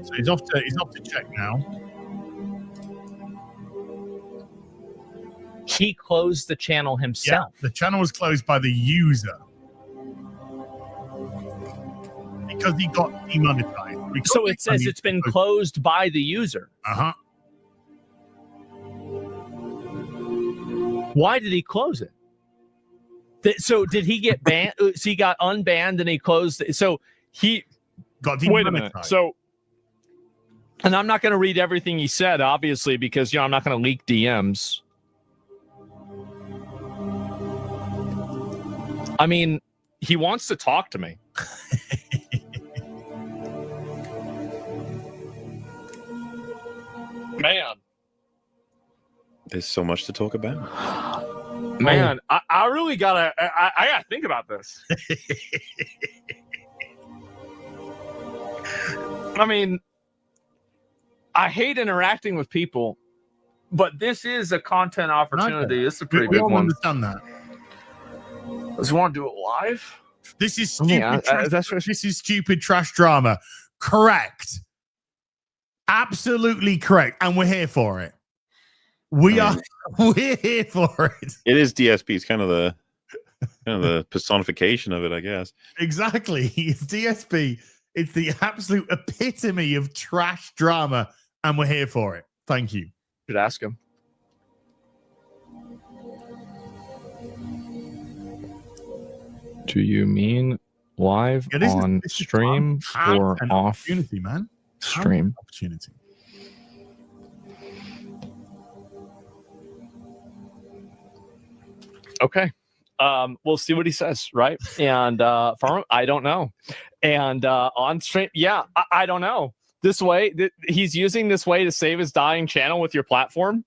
So he's off to check now. He closed the channel himself. Yeah, the channel was closed by the user because he got demonetized. So it says it's been closed by the user. Uh-huh. Why did he close it? So did he get banned? So he got unbanned and he closed it. So he got demonetized. Wait a minute. So, and I'm not going to read everything he said, obviously, because I'm not going to leak DMs. I mean, he wants to talk to me. Man. There's so much to talk about. Man, I really gotta think about this. I mean, I hate interacting with people, but this is a content opportunity. It's a pretty big one. Understand that. Does you want to do it live? This is stupid. This is stupid trash drama. Correct. Absolutely correct. And we're here for it. We're here for it. It is DSP. It's kind of the personification of it, I guess. Exactly. It's DSP. It's the absolute epitome of trash drama, and we're here for it. Thank you. Should ask him. Do you mean live on stream or off opportunity, man? stream? Opportunity. Okay. We'll see what he says, right? And farm, I don't know. And on stream, yeah, I don't know. This way, he's using this way to save his dying channel with your platform.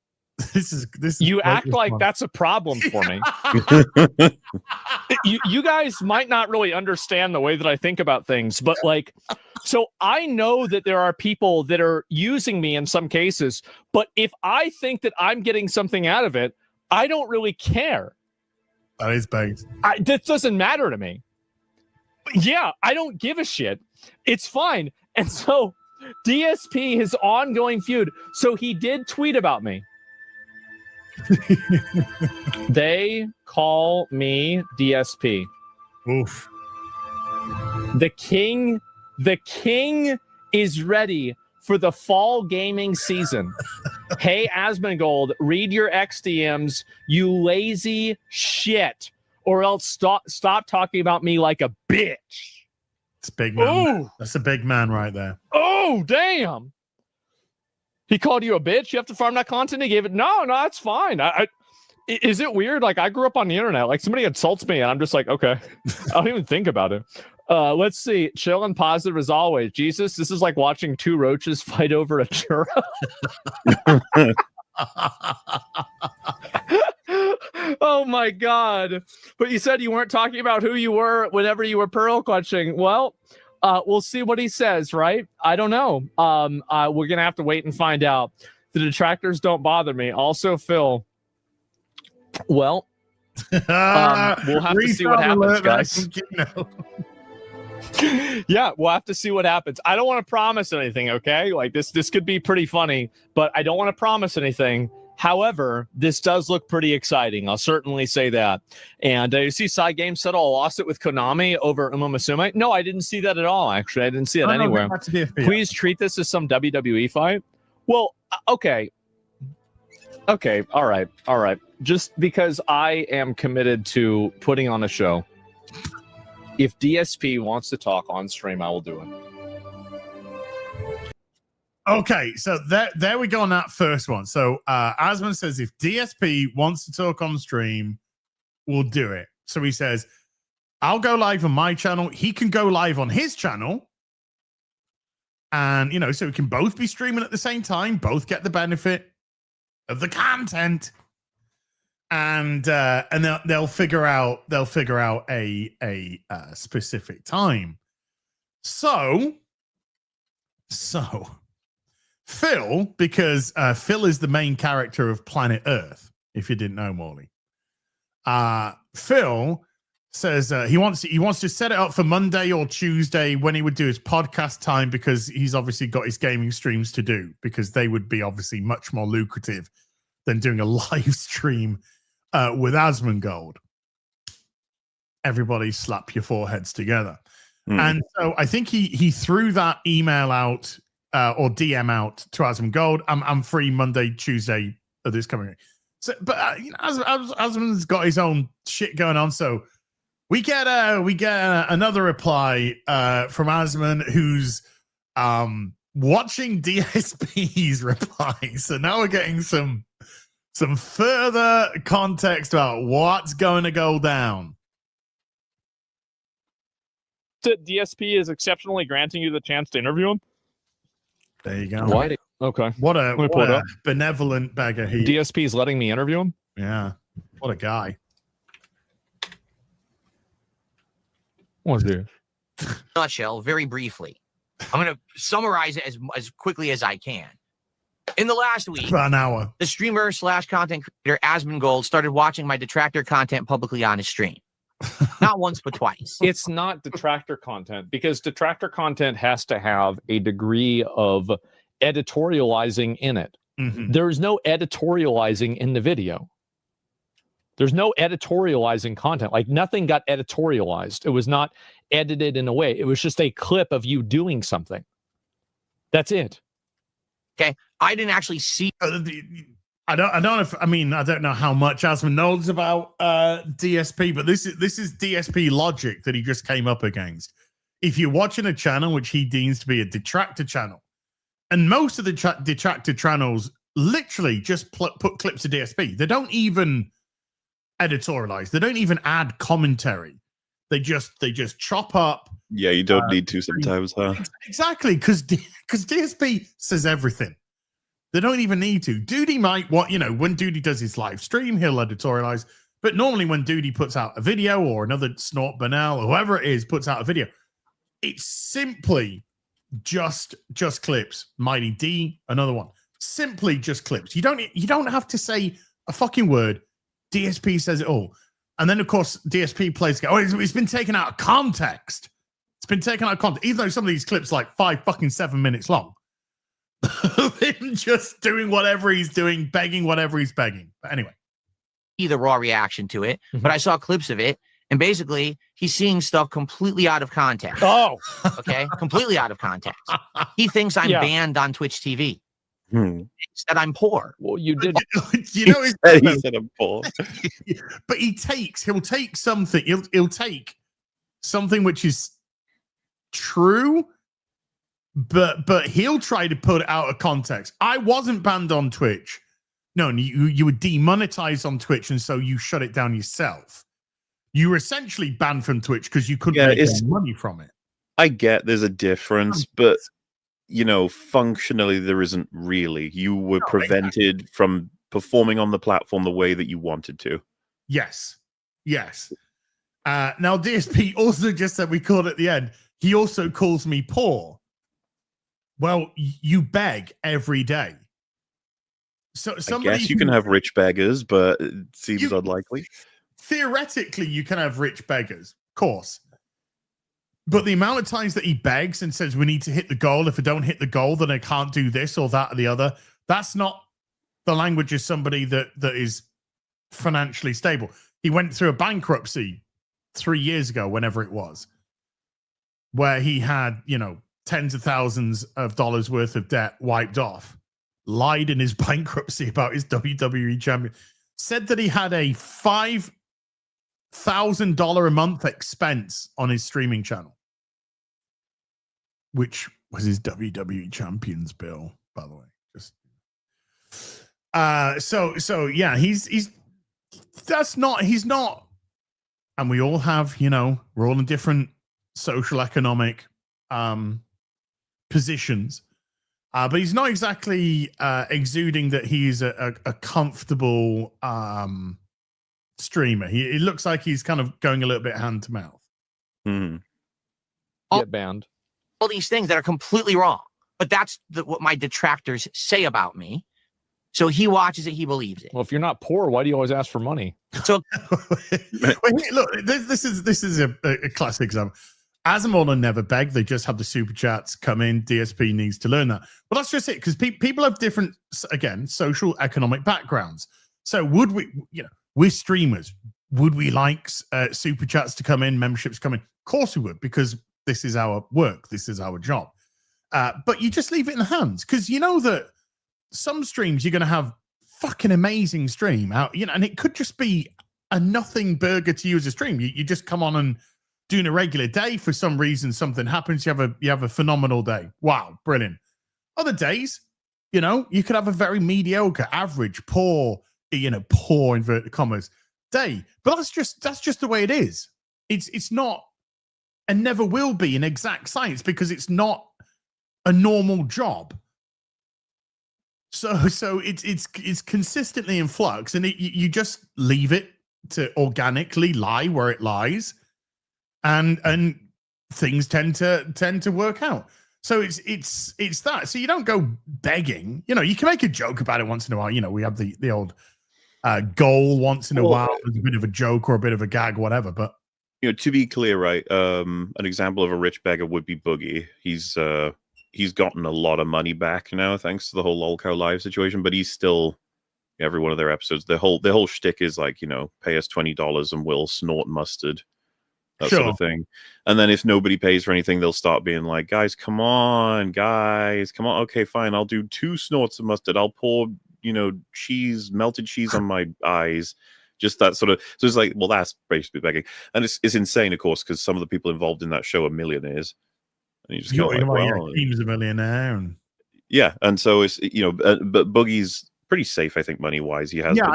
This is you act like that's a problem for me. you guys might not really understand the way that I think about things, but like, so I know that there are people that are using me in some cases, but if I think that I'm getting something out of it, I don't really care. That is bait. That doesn't matter to me. But yeah, I don't give a shit. It's fine. And so DSP, his ongoing feud. So he did tweet about me. They call me DSP. Oof. The king is ready for the fall gaming season. Hey, Asmongold, read your XDMs, you lazy shit, or else stop talking about me like a bitch. It's a big man. Ooh. That's a big man right there. Oh, damn. He called you a bitch? You have to farm that content? He gave it? No, that's fine. Is it weird? Like, I grew up on the internet. Like, somebody insults me, and I'm just like, okay. I don't even think about it. Let's see. Chill and positive as always. Jesus, this is like watching two roaches fight over a churro. Oh, my God. But you said you weren't talking about who you were whenever you were pearl clutching. Well, we'll see what he says, right? I don't know. We're going to have to wait and find out. The detractors don't bother me. Also, Phil, well, we'll have to see what happens, guys. Yeah, we'll have to see what happens. I don't want to promise anything, okay? Like, this could be pretty funny, but I don't want to promise anything. However, this does look pretty exciting. I'll certainly say that. And you see Side Game settle a lawsuit with Konami over Uma Musume? No, I didn't see that at all, actually. I didn't see it anywhere. Please treat this as some WWE fight. Well, okay. Okay, all right. Just because I am committed to putting on a show, if DSP wants to talk on stream, I will do it. Okay, so there we go on that first one. So Asmon says if DSP wants to talk on stream, we'll do it. So he says, I'll go live on my channel. He can go live on his channel. And, so we can both be streaming at the same time, both get the benefit of the content. And they'll figure out a specific time. So Phil, because Phil is the main character of Planet Earth, if you didn't know, Morley. Phil says he wants to set it up for Monday or Tuesday when he would do his podcast time, because he's obviously got his gaming streams to do, because they would be obviously much more lucrative than doing a live stream with Asmongold. Everybody slap your foreheads together. And so I think he threw that email out or DM out to Asmongold. I'm free Monday, Tuesday of this coming week. So, but Asmon's got his own shit going on, so we get another reply from Asmon, who's watching DSP's reply. So now we're getting some further context about what's going to go down. DSP is exceptionally granting you the chance to interview him. There you go. What? Okay. What a benevolent beggar he. DSP is letting me interview him. Yeah. What a guy. What's this? Nutshell, very briefly. I'm going to summarize it as quickly as I can. In the last week, About an hour. the streamer / content creator Asmongold started watching my detractor content publicly on his stream. Not once, but twice. It's not detractor content, because detractor content has to have a degree of editorializing in it. Mm-hmm. There's no editorializing in the video. There's no editorializing content. Like, nothing got editorialized. It was not edited in a way. It was just a clip of you doing something. That's it. Okay. I didn't actually see. I don't know how much Asmon knows about DSP, but this is DSP logic that he just came up against. If you're watching a channel which he deems to be a detractor channel, and most of the detractor channels literally just put clips of DSP, they don't even editorialize, they don't even add commentary. They just chop up. Yeah, you don't need to sometimes, huh? Exactly, because DSP says everything. They don't even need to. Duty might, when Duty does his live stream, he'll editorialize. But normally when Duty puts out a video, or another Snort Bernal, or whoever it is, puts out a video, it's simply just clips. Mighty D, another one. Simply just clips. You don't have to say a fucking word. DSP says it all. And then, of course, DSP plays, it's been taken out of context. It's been taken out of context. Even though some of these clips like 7 minutes long. Him just doing whatever he's doing, begging whatever he's begging. But anyway, the raw reaction to it, but I saw clips of it, and basically he's seeing stuff completely out of context. Oh, okay, completely out of context. He thinks I'm banned on Twitch TV. That I'm poor. Well, you did. He said I'm poor. But he'll take something. He'll take something which is true. But he'll try to put it out of context. I wasn't banned on Twitch. No, you were demonetized on Twitch, and so you shut it down yourself. You were essentially banned from Twitch because you couldn't make any money from it. I get there's a difference, but functionally there isn't really. You were prevented from performing on the platform the way that you wanted to. Yes. Now DSP also just said, we called at the end, he also calls me poor. Well, you beg every day. So I guess you can have rich beggars, but it seems unlikely. Theoretically, you can have rich beggars, of course. But the amount of times that he begs and says, we need to hit the goal. If I don't hit the goal, then I can't do this or that or the other. That's not the language of somebody that is financially stable. He went through a bankruptcy 3 years ago, whenever it was, where he had, tens of thousands of dollars worth of debt wiped off, lied in his bankruptcy about his WWE champion, said that he had a $5,000 a month expense on his streaming channel, which was his WWE champions bill, by the way. So yeah, he's not and we all have, we're all in different social economic positions. But he's not exactly exuding that he's a comfortable streamer. It looks like he's kind of going a little bit hand to mouth. Get banned. All these things that are completely wrong. But that's what my detractors say about me. So he watches it, he believes it. Well, if you're not poor, why do you always ask for money? So Wait, look, this is a classic example. Asmongold will never beg. They just have the super chats come in. DSP needs to learn that. Well, that's just it, because people have different, again, social economic backgrounds. So would we, we're streamers. Would we like super chats to come in, memberships come in? Of course we would, because this is our work. This is our job. But you just leave it in the hands, because you know that some streams you're going to have fucking amazing stream out, and it could just be a nothing burger to you as a stream. You just come on and doing a regular day, for some reason something happens, you have a phenomenal day. Wow, brilliant. Other days, you could have a very mediocre, average, poor inverted commas day. But that's just the way it is. It's not, and never will be, an exact science, because it's not a normal job. So it's consistently in flux, and you just leave it to organically lie where it lies, and things tend to work out. So it's that. So you don't go begging. You can make a joke about it once in a while. We have the old goal once in a while, as a bit of a joke or a bit of a gag, whatever. But to be clear, right? An example of a rich beggar would be Boogie. He's gotten a lot of money back now thanks to the whole LOLcow Live situation, but he's still, every one of their episodes, their whole shtick is like, pay us $20 and we'll snort mustard, that sort of thing. And then if nobody pays for anything, they'll start being like, guys, come on. Okay, fine. I'll do 2 snorts of mustard. I'll pour, melted cheese on my eyes. Just that sort of, so it's like, well, that's basically begging. And it's insane, of course, because some of the people involved in that show are millionaires. And you just go like, well, he was a millionaire. Yeah, and so it's but Boogie's pretty safe, I think, money wise. He has. Yeah,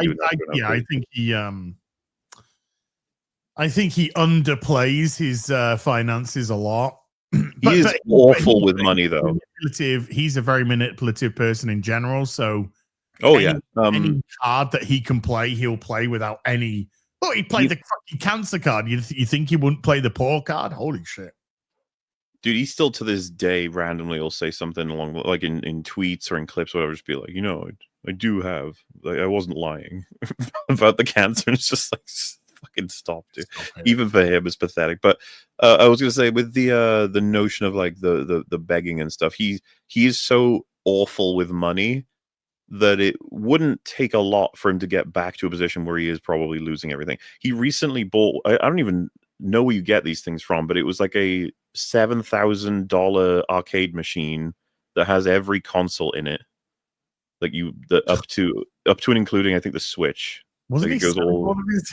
I think he underplays his finances a lot. He is awful with money, though. He's a very manipulative person in general. So, any card that he can play, he'll play without any. Oh, he played the fucking cancer card. You think he wouldn't play the poor card? Holy shit! Dude, he still to this day randomly will say something along like in tweets or in clips or whatever, just be like, I do have, like, I wasn't lying about the cancer. And it's just like, fucking stop, dude. Even for him, it's pathetic. But I was gonna say, with the notion of like the begging and stuff, he is so awful with money that it wouldn't take a lot for him to get back to a position where he is probably losing everything. He recently bought, I don't even know where you get these things from, but it was like a $7,000 arcade machine that has every console in it, like up to and including, I think, the Switch. Wasn't like he selling all of his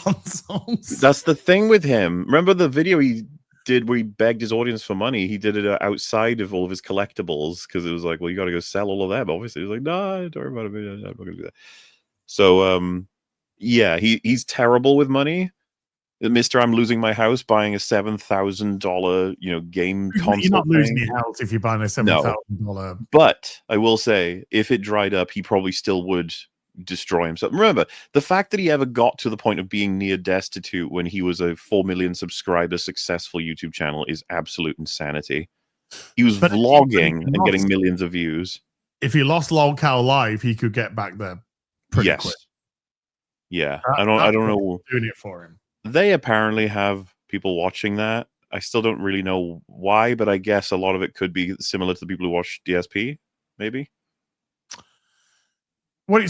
consoles? That's the thing with him. Remember the video he did where he begged his audience for money? He did it outside of all of his collectibles, because it was like, well, you got to go sell all of them. Obviously, he was like, no, don't worry about it. I'm not gonna do that. So yeah, he's terrible with money. Mr. I'm losing my house buying a $7,000 game console. You're not losing your house if you're buying a $7,000. But I will say, if it dried up, he probably still would destroy himself. Remember, the fact that he ever got to the point of being near destitute when he was a 4 million subscriber successful YouTube channel is absolute insanity. He was vlogging and getting millions of views. If he lost LOLcow Live, he could get back there pretty quick. Yeah, I don't know. Doing it for him. They apparently have people watching that. I still don't really know why, but I guess a lot of it could be similar to the people who watch DSP, maybe. Well,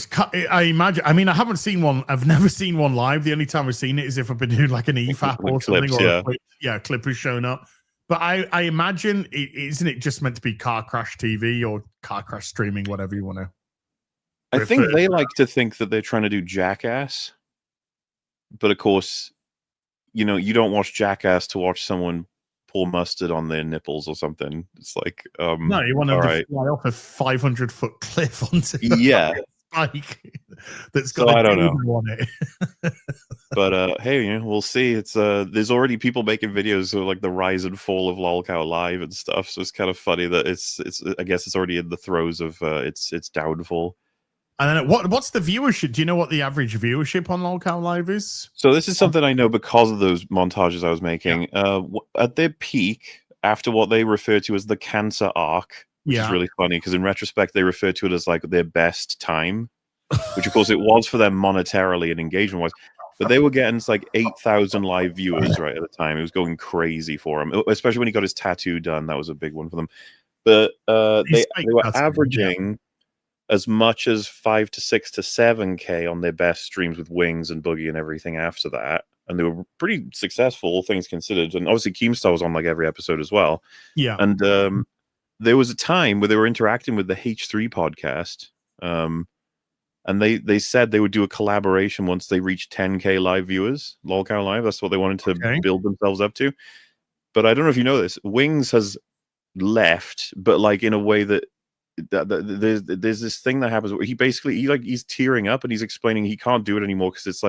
I imagine. I mean, I haven't seen one. I've never seen one live. The only time I've seen it is if I've been doing like an EFAP or something, or a clip has shown up. But I imagine, isn't it just meant to be car crash TV or car crash streaming, whatever you want to. I think they like to think that they're trying to do Jackass, but of course, you don't watch Jackass to watch someone pour mustard on their nipples or something. It's like, no, you want to fly off a 500-foot cliff onto. Yeah, bike that's So got I a don't know. dildo on it. But hey, you know, we'll see. It's there's already people making videos of like the rise and fall of lolcow live and stuff. So it's kind of funny that it's I guess it's already in the throes of its downfall. And then what's the viewership? Do you know what the average viewership on lolcow live is? So this is something I know because of those montages I was making. At their peak, after what they refer to as the cancer arc, which is really funny because in retrospect they refer to it as like their best time, which of course it was for them monetarily and engagement wise. But they were getting like 8,000 live viewers right at the time. It was going crazy for him, especially when he got his tattoo done. That was a big one for them. But they were averaging as much as 5 to 6 to 7K on their best streams with Wings and Boogie and everything after that. And they were pretty successful, all things considered. And obviously Keemstar was on like every episode as well. Yeah. And there was a time where they were interacting with the H3 podcast. And they said they would do a collaboration once they reached 10K live viewers, lolcow live. That's what they wanted to build themselves up to. But I don't know if you know this. Wings has left, but like in a way that there's this thing that happens where he's tearing up and he's explaining he can't do it anymore because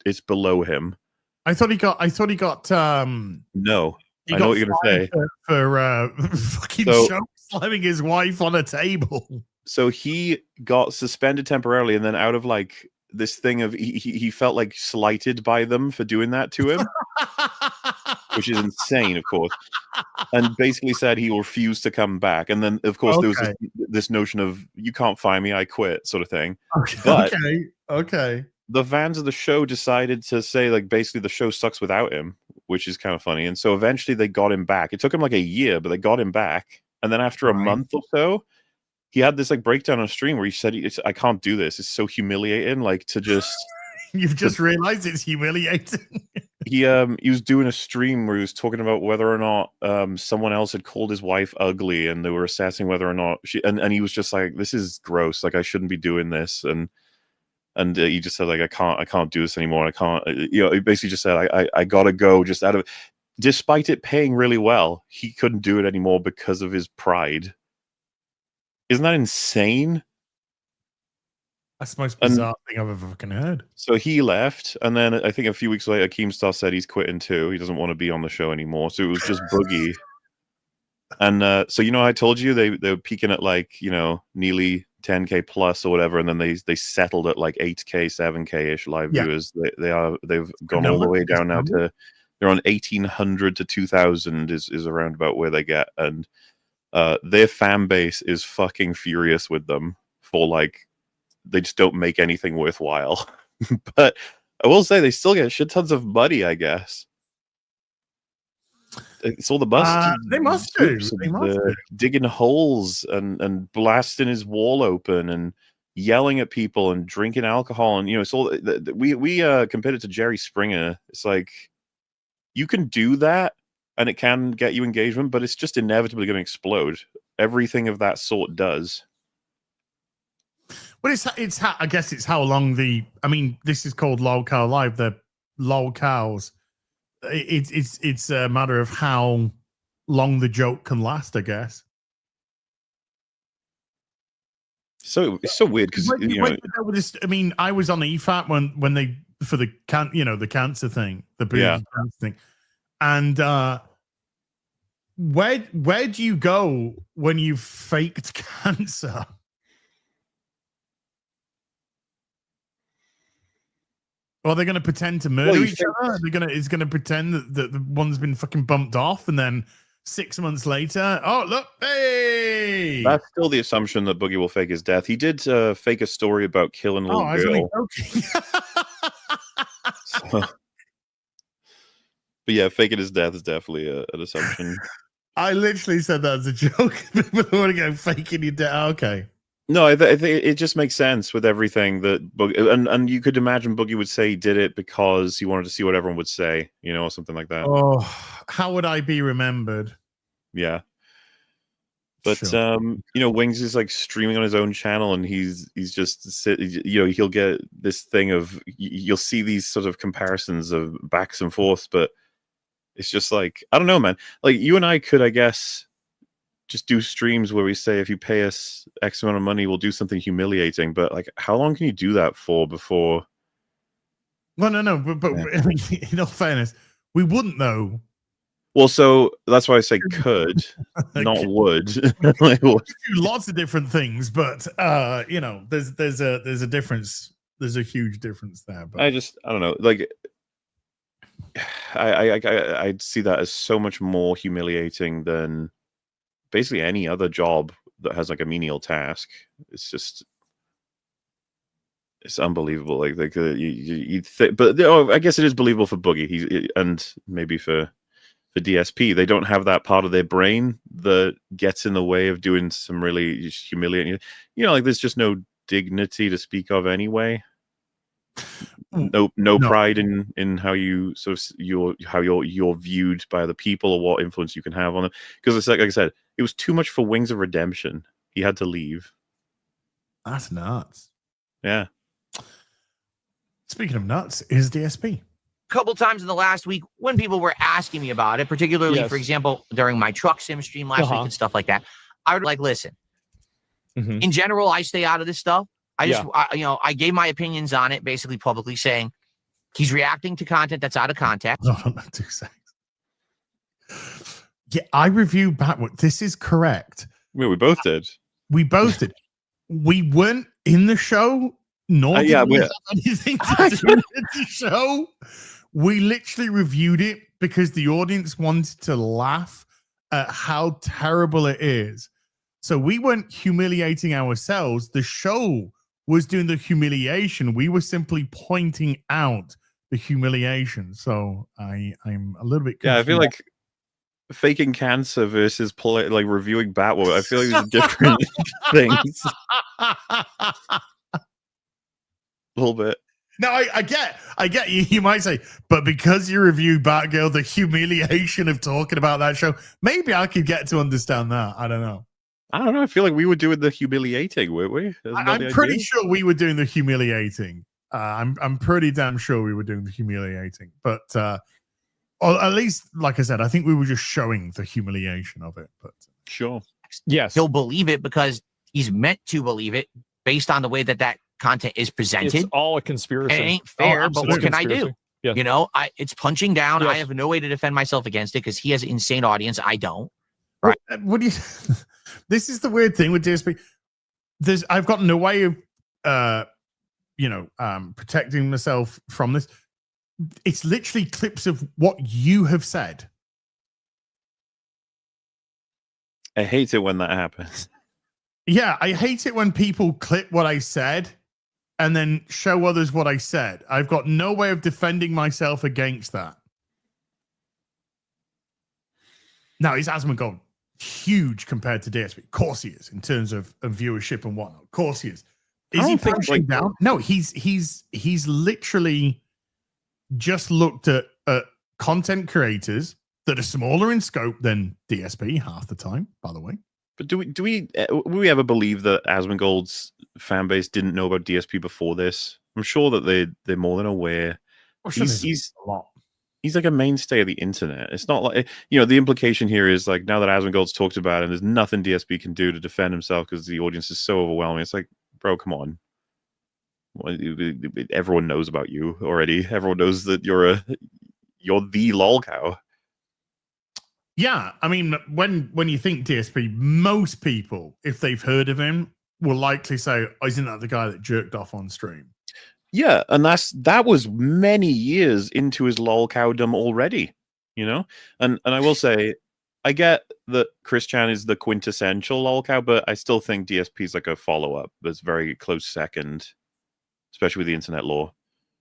it's below him. I thought he got no. I know what you're gonna say for fucking slamming his wife on a table. So he got suspended temporarily, and then out of like this thing of he felt like slighted by them for doing that to him, which is insane, of course. And basically said he refused to come back. And then, of course, there was this notion of you can't fire me, I quit, sort of thing. But the fans of the show decided to say like basically the show sucks without him, which is kind of funny. And so eventually they got him back. It took him like a year, but they got him back. And then after a month or so, he had this like breakdown on stream where he said, I can't do this. It's so humiliating. Like to just You've just realized it's humiliating. He was doing a stream where he was talking about whether or not someone else had called his wife ugly, and they were assessing whether or not she and he was just like, this is gross, like I shouldn't be doing this, and he just said like I can't do this anymore. I can't, he basically just said I gotta go, just out of, despite it paying really well, he couldn't do it anymore because of his pride. Isn't that insane? That's the most bizarre thing I've ever fucking heard. So he left, and then I think a few weeks later, Keemstar said he's quitting too. He doesn't want to be on the show anymore. So it was just Boogie. And so I told you they were peaking at like nearly 10K plus or whatever, and then they settled at like 8K, 7K ish live viewers. They've gone all the way down now to they're on 1,800 to 2,000 is around about where they get, and their fan base is fucking furious with them for like. They just don't make anything worthwhile. But I will say they still get shit tons of money, I guess. It's all the buses. They must do. They must do. Digging holes and blasting his wall open and yelling at people and drinking alcohol. And, it's all... We compared it to Jerry Springer. It's like, you can do that and it can get you engagement, but it's just inevitably going to explode. Everything of that sort does. Well, I guess it's how long this is called lolcow live. The lolcows. It's a matter of how long the joke can last, I guess. So it's so weird because I was on EFAT when they for the the cancer thing, the cancer thing, and where do you go when you've faked cancer? Or they're going to pretend to murder each other? It's going to pretend that the one's been fucking bumped off, and then 6 months later, oh look, hey! That's still the assumption that Boogie will fake his death. He did fake a story about killing a little girl. But yeah, faking his death is definitely an assumption. I literally said that as a joke. People want to go faking your death. Okay. No, I think it just makes sense with everything that Boogie, and you could imagine Boogie would say he did it because he wanted to see what everyone would say, or something like that. Oh, how would I be remembered? Yeah. But sure. Wings is like streaming on his own channel, and he's just he'll get this thing of you'll see these sort of comparisons of backs and forths, but it's just like, I don't know, man. Like you and I could, I guess, just do streams where we say if you pay us X amount of money, we'll do something humiliating. But like, how long can you do that for before? Well, no, but Yeah. I mean, in all fairness, we wouldn't know. Well, so that's why I say could, not would. Like, We do lots of different things, but you know, there's a difference. There's a huge difference there. But I don't know. Like, I'd see that as so much more humiliating than basically any other job that has like a menial task. It's unbelievable. Like you but I guess it is believable for Boogie. And maybe for DSP, they don't have that part of their brain that gets in the way of doing some really humiliating. You know, like there's just no dignity to speak of anyway. No pride in how you sort of you're viewed by the people or what influence you can have on them. Because it's like I said, it was too much for Wings of Redemption. He had to leave. That's nuts. Yeah. Speaking of nuts, is DSP. A couple times in the last week when people were asking me about it, particularly, Yes. for example, during my truck sim stream last week and stuff like that, I would like, listen, in general, I stay out of this stuff. I gave my opinions on it, basically publicly saying he's reacting to content that's out of context. No, 2 seconds. Yeah, I reviewed backward. This is correct. Yeah, we both did. We both did. We weren't in the show, nor did we have anything to do with the show. We literally reviewed it because the audience wanted to laugh at how terrible it is. So we weren't humiliating ourselves. The show was doing the humiliation. We were simply pointing out the humiliation. So I'm a little bit confused. Yeah, I feel like faking cancer versus like reviewing Batwoman. I feel like these are different things. A little bit. No, I get you. You might say, but because you reviewed Batgirl, the humiliation of talking about that show, maybe I could get to understand that. I don't know. I feel like we were doing the humiliating, weren't we? I'm pretty sure we were doing the humiliating. I'm pretty damn sure we were doing the humiliating. But or at least, like I said, I think we were just showing the humiliation of it. But sure. Yes. He'll believe it because he's meant to believe it based on the way that content is presented. It's all a conspiracy. It ain't fair, but what can I do? Yeah. You know, it's punching down. Yes. I have no way to defend myself against it because he has an insane audience. I don't. right. What do you? This is the weird thing with DSP. I've got no way of, protecting myself from this. It's literally clips of what you have said. I hate it when that happens. Yeah, I hate it when people clip what I said and then show others what I said. I've got no way of defending myself against that. Now, is Asmongold huge compared to DSP? Of course he is, in terms of viewership and whatnot. Of course he is. Is he punching down? No, he's literally just looked at content creators that are smaller in scope than DSP half the time, by the way. But do we ever believe that Asmongold's fan base didn't know about DSP before this? I'm sure that they're more than aware. He's a lot. He's like a mainstay of the internet. It's not like, the implication here is like, now that Asmongold's talked about it, and there's nothing DSP can do to defend himself because the audience is so overwhelming. It's like, bro, come on. Everyone knows about you already. Everyone knows that you're the lol cow. Yeah, I mean, when you think DSP, most people, if they've heard of him, will likely say, "Oh, isn't that the guy that jerked off on stream?" Yeah, and that was many years into his lol cowdom already, And I will say, I get that Chris Chan is the quintessential lol cow, but I still think DSP is like a follow-up that's very close second, especially with the internet lore.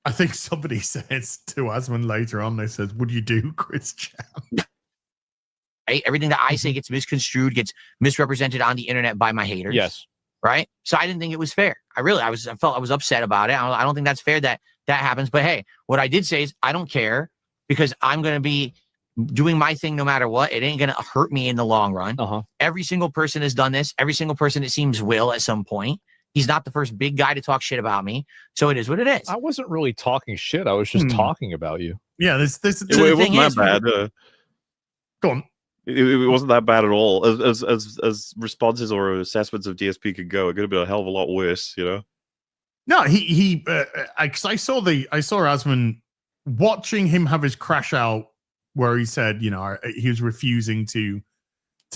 I think somebody says to Asmon later on, they says, "Would you do Chris Chan?" Right? Everything that I say gets misconstrued, gets misrepresented on the internet by my haters. Yes. Right. So I didn't think it was fair. I felt I was upset about it. I don't think that's fair that happens. But hey, what I did say is I don't care because I'm going to be doing my thing no matter what. It ain't going to hurt me in the long run. Every single person has done this. Every single person, it seems, will at some point. He's not the first big guy to talk shit about me. So it is what it is. I wasn't really talking shit. I was just talking about you. Yeah, this it wasn't that bad. Go on. It wasn't that bad at all. As responses or assessments of DSP could go, it could have been a hell of a lot worse, you know. No, because I saw Asmon watching him have his crash out where he said, he was refusing to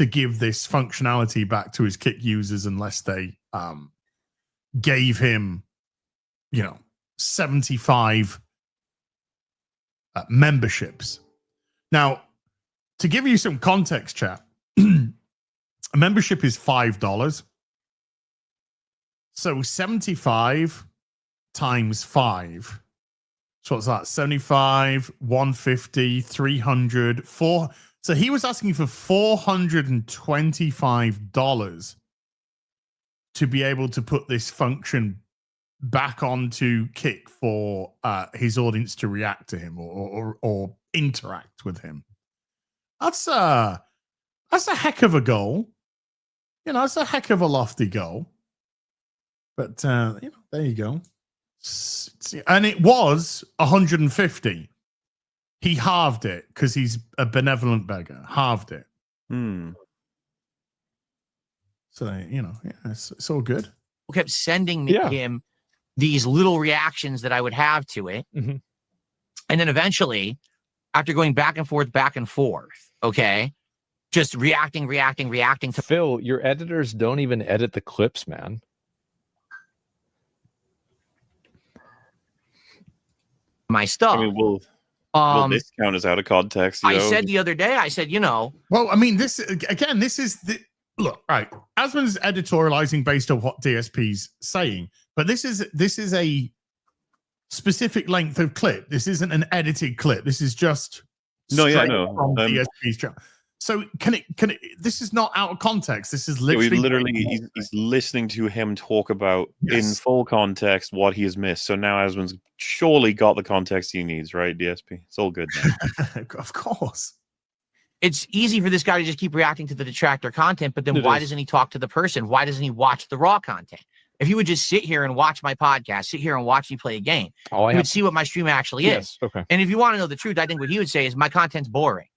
give this functionality back to his kick users unless they gave him, 75 memberships. Now, to give you some context, chat, a membership is $5. So 75 times 5. So what's that? 75, 150, 300, 4. So he was asking for $425 to be able to put this function back onto Kick for his audience to react to him or interact with him. That's a heck of a goal. It's a heck of a lofty goal. But there you go. And it was 150. He halved it because he's a benevolent beggar. Halved it. So it's all good. Kept sending him these little reactions that I would have to it, and then eventually, after going back and forth, okay, just reacting to Phil. Your editors don't even edit the clips, man. My stuff. I mean, will this count as out of context? I said the other day, Well, I mean, this is the look, right. Asmon's editorializing based on what DSP's saying, but this is a specific length of clip. This isn't an edited clip. This is just from DSP's channel. So can it? This is not out of context. This is literally. He's listening to him talk about in full context what he has missed. So now Asmon's surely got the context he needs, right? DSP, it's all good now. Of course. It's easy for this guy to just keep reacting to the detractor content, but then why doesn't he talk to the person? Why doesn't he watch the raw content? If he would just sit here and watch my podcast, sit here and watch me play a game, he would see what my stream actually is. Okay. And if you want to know the truth, I think what he would say is my content's boring.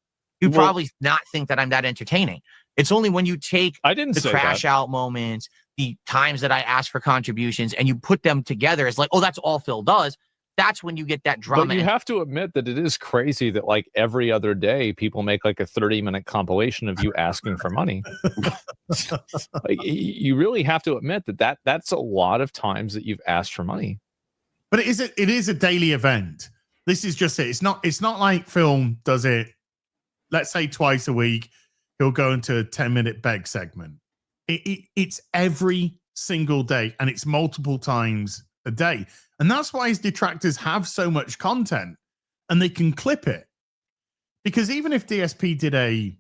You probably not think that I'm that entertaining. It's only when you take the crash out moments, the times that I ask for contributions, and you put them together as like, oh, that's all Phil does. That's when you get that drama. But you have to admit that it is crazy that like every other day people make like a 30-minute compilation of you asking for money. Like, you really have to admit that's a lot of times that you've asked for money. But it is a daily event. This is just it. It's not like film does it. Let's say twice a week, he'll go into a 10-minute beg segment. It's every single day, and it's multiple times a day. And that's why his detractors have so much content, and they can clip it. Because even if DSP did a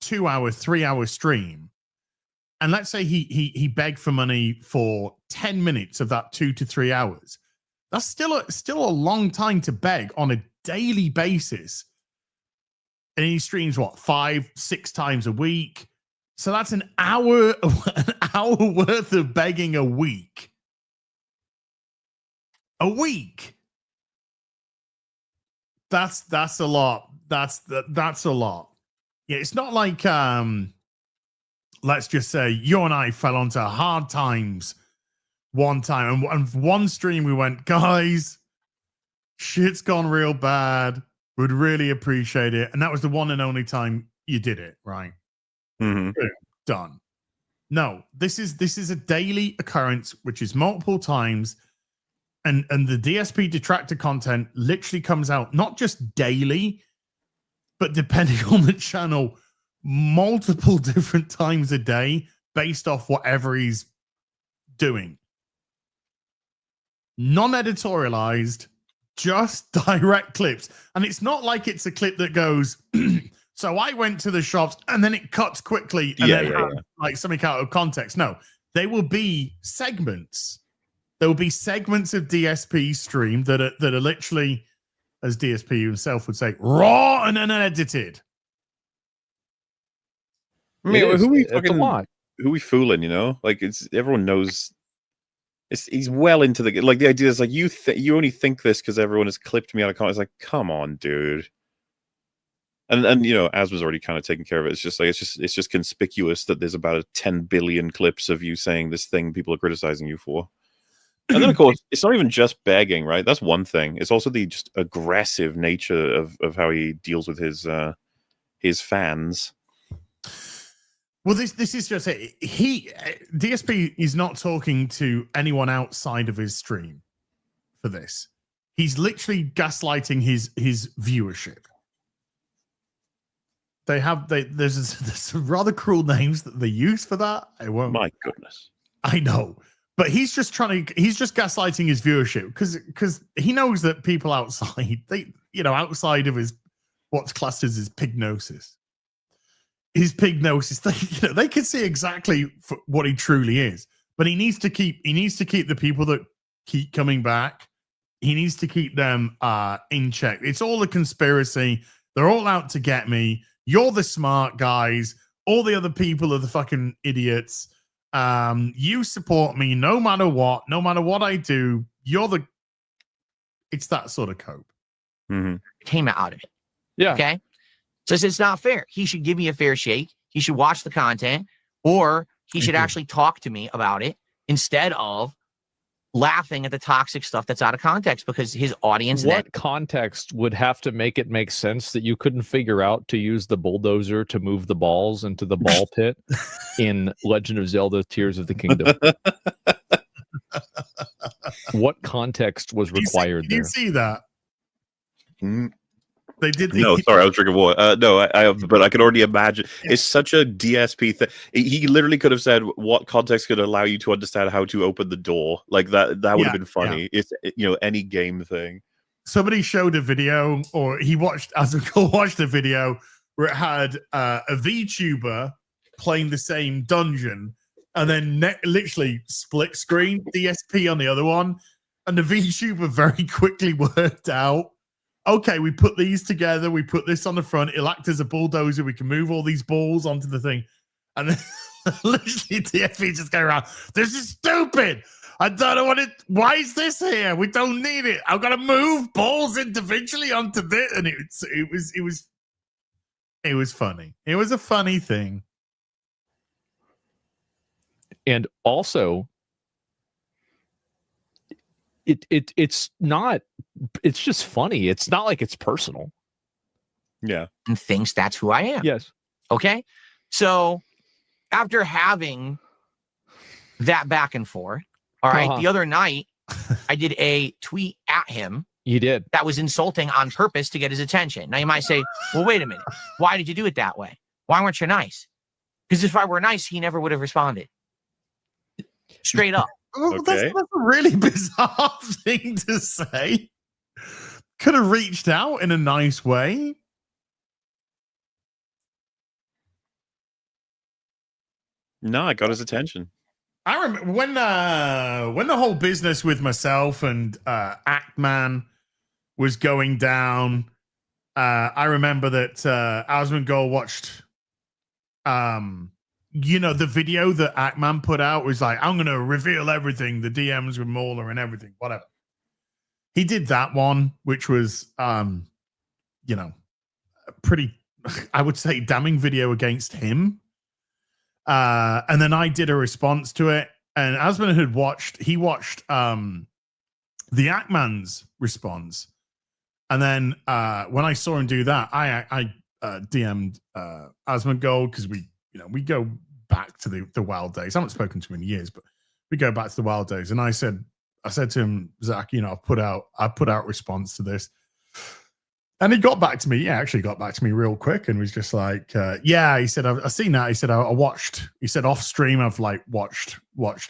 2-hour, 3-hour stream, and let's say he begged for money for 10 minutes of that 2 to 3 hours, that's still a long time to beg on a daily basis. And he streams 5-6 times a week. So that's an hour worth of begging a week. A week. That's a lot. That's a lot. Yeah, it's not like let's just say you and I fell onto hard times one time, and one stream we went, guys, shit's gone real bad. Would really appreciate it. And that was the one and only time you did it, right? Mm-hmm. Done. No, this is a daily occurrence, which is multiple times. And the DSP detractor content literally comes out not just daily, but depending on the channel, multiple different times a day based off whatever he's doing. Non-editorialized, just direct clips. And it's not like it's a clip that goes, so I went to the shops and then it cuts quickly and like something out of context. No, they will be segments. There will be segments of DSP stream that are literally, as DSP himself would say, raw and unedited. I mean, who we fooling, Like, everyone knows. He's well into the idea is like you only think this because everyone has clipped me out of context. Like, come on, dude. And you know, as was already kind of taken care of it. It's just like it's just conspicuous that there's about 10 billion clips of you saying this thing people are criticizing you for. And then of course, it's not even just begging, right? That's one thing. It's also the just aggressive nature of how he deals with his fans. Well, this is just it. DSP is not talking to anyone outside of his stream for this. He's literally gaslighting his viewership. There's some rather cruel names that they use for that. I won't. My goodness. I know, but he's just gaslighting his viewership because he knows that people outside, outside of his what's classed as his pignosis. His pignosis, they can see exactly what he truly is, but he needs to keep the people that keep coming back. He needs to keep them in check. It's all a conspiracy. They're all out to get me. You're the smart guys. All the other people are the fucking idiots. You support me no matter what I do. It's that sort of cope. Mm-hmm. Came out of it. Yeah. Okay. Says it's not fair. He should give me a fair shake. He should watch the content, or he should actually talk to me about it instead of laughing at the toxic stuff that's out of context, because his audience. What context would have to make it make sense that you couldn't figure out to use the bulldozer to move the balls into the ball pit in Legend of Zelda: Tears of the Kingdom? What context was required there? You see that? They did. No, sorry, I was drinking water. No, but I could already imagine. Yeah. It's such a DSP thing. He literally could have said, "What context could allow you to understand how to open the door?" Like that. That would have been funny. Yeah. It's any game thing. Somebody showed a video, or he watched a video where it had a VTuber playing the same dungeon, and then literally split screen DSP on the other one, and the VTuber very quickly worked out. Okay, we put these together. We put this on the front. It'll act as a bulldozer. We can move all these balls onto the thing. And then literally DFE just go around. This is stupid. I don't know what it. Why is this here? We don't need it. I've got to move balls individually onto this. And it was funny. It was a funny thing. And also, it's not. It's just funny. It's not like it's personal. Yeah. And thinks that's who I am. Yes. Okay. So after having that back and forth, all right, the other night I did a tweet at him. You did. That was insulting on purpose to get his attention. Now you might say, well, wait a minute. Why did you do it that way? Why weren't you nice? Because if I were nice, he never would have responded. Straight up. Well, that's a really bizarre thing to say. Could have reached out in a nice way. No, I got his attention. I remember when the whole business with myself and Actman was going down. I remember that Asmongold watched the video that Actman put out was like, I'm going to reveal everything, the DMs with Mauler and everything, whatever. He did that one, which was, pretty, I would say, damning video against him. And then I did a response to it. And Asman had watched the Actman's response. And then when I saw him do that, I DM'd Asmongold because we go back to the wild days. I haven't spoken to him in years, but we go back to the wild days. And I said to him, Zach, I put out response to this. And he got back to me. Yeah, actually got back to me real quick and was just like, yeah, he said, I've seen that. He said, I watched, he said off stream, I've like watched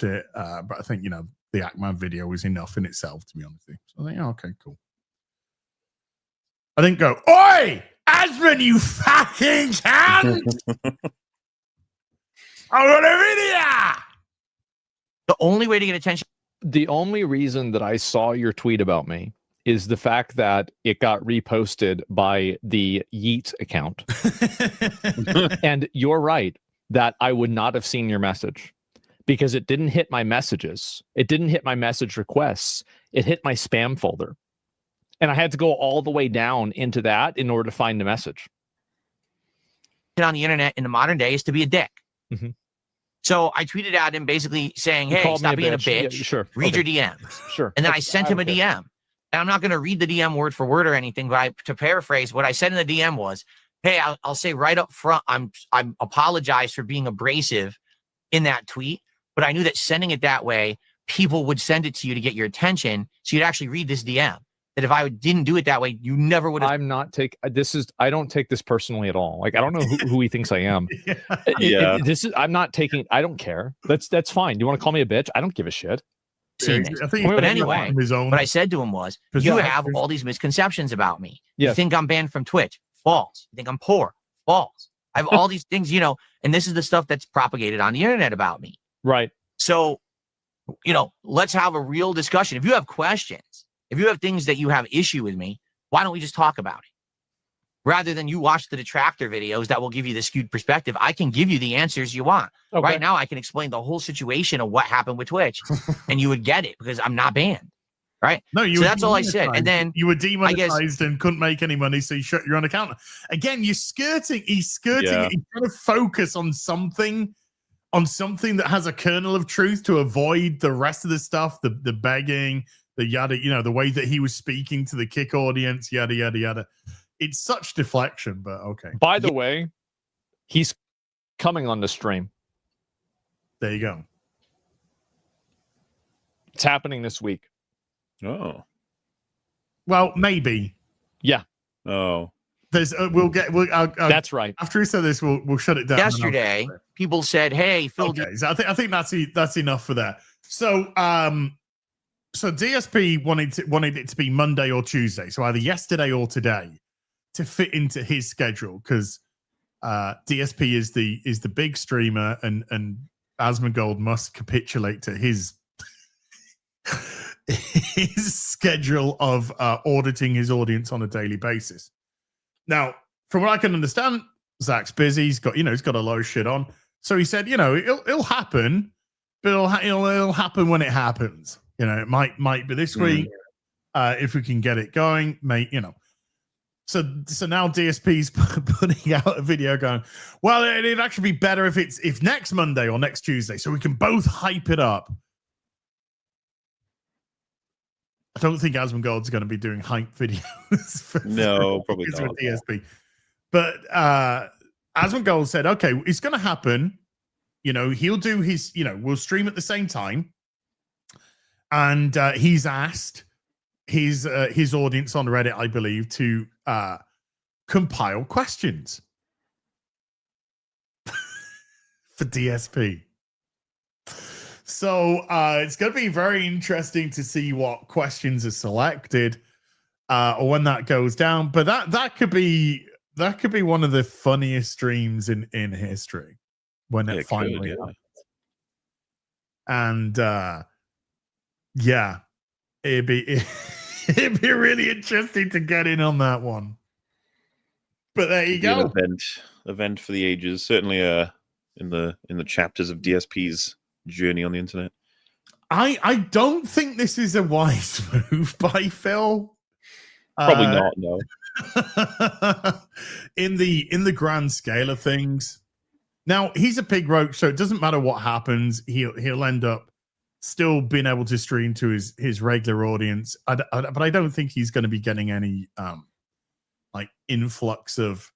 it. But I think, the Actman video was enough in itself, to be honest with you. So I think, oh, okay, cool. I didn't go, oi, Asman, you fucking cunt! I got a video! The only way to get attention. The only reason that I saw your tweet about me is the fact that it got reposted by the Yeet account. And you're right that I would not have seen your message because it didn't hit my messages. It didn't hit my message requests. It hit my spam folder. And I had to go all the way down into that in order to find the message. on the internet in the modern day is to be a dick. Mhm. So I tweeted at him basically saying, You hey, called me stop being a bitch. Yeah, sure. Read Okay. your DMs. Sure. And then I That's- sent him a don't DM. care. And I'm not going to read the DM word for word or anything, but to paraphrase, what I said in the DM was, hey, I'll say right up front, I'm apologize for being abrasive in that tweet, but I knew that sending it that way, people would send it to you to get your attention, so you'd actually read this DM. That if I didn't do it that way, you never would have. I'm not take this is I don't take this personally at all. Like I don't know who he thinks I am. Yeah. This is I'm not taking. I don't care. That's fine. Do you want to call me a bitch? I don't give a shit. Seen this. I think But he's anyway, from his own what I said to him was, you perspective. have all these misconceptions about me. You Yes. think I'm banned from Twitch? False. You think I'm poor? False. I have all these things, and this is the stuff that's propagated on the internet about me. Right. So, let's have a real discussion. If you have questions, if you have things that you have issue with me, why don't we just talk about it? Rather than you watch the detractor videos that will give you the skewed perspective, I can give you the answers you want. Okay. Right now, I can explain the whole situation of what happened with Twitch, and you would get it because I'm not banned. Right? No, So that's all I said. And then you were demonetized and couldn't make any money, so you shut your own account. Again, he's skirting. He's trying to focus on something that has a kernel of truth to avoid the rest of the stuff, the begging, the yada, the way that he was speaking to the Kick audience, yada yada yada. It's such deflection, but okay. By the way, he's coming on the stream. There you go. It's happening this week. Oh. Well, maybe. Yeah. Oh. There's. That's right. After he said this, we'll shut it down. Yesterday, people said, "Hey, Phil." Okay, so I think that's enough for that. So so DSP wanted it to be Monday or Tuesday, so either yesterday or today, to fit into his schedule, because DSP is the big streamer, and Asmongold must capitulate to his schedule of auditing his audience on a daily basis. Now, from what I can understand, Zach's busy. He's got a lot of shit on. So he said, it'll happen, but it'll happen when it happens. It might be this week if we can get it going. So now DSP's putting out a video going, well, it'd actually be better if next Monday or next Tuesday, so we can both hype it up. I don't think Asmongold's going to be doing hype videos. No, probably not. With DSP. But Asmongold said, okay, it's going to happen. He'll do his, we'll stream at the same time. And he's asked his audience on Reddit, I believe, to compile questions for DSP. So it's going to be very interesting to see what questions are selected or when that goes down. But that could be one of the funniest streams in history when it finally happens. And it'd be really interesting to get in on that one. But there you go. An event for the ages. Certainly in the chapters of DSP's journey on the internet. I don't think this is a wise move by Phil. Probably not, no. in the grand scale of things. Now, he's a pig roach, so it doesn't matter what happens. He'll end up still being able to stream to his regular audience. But I don't think he's going to be getting any influx of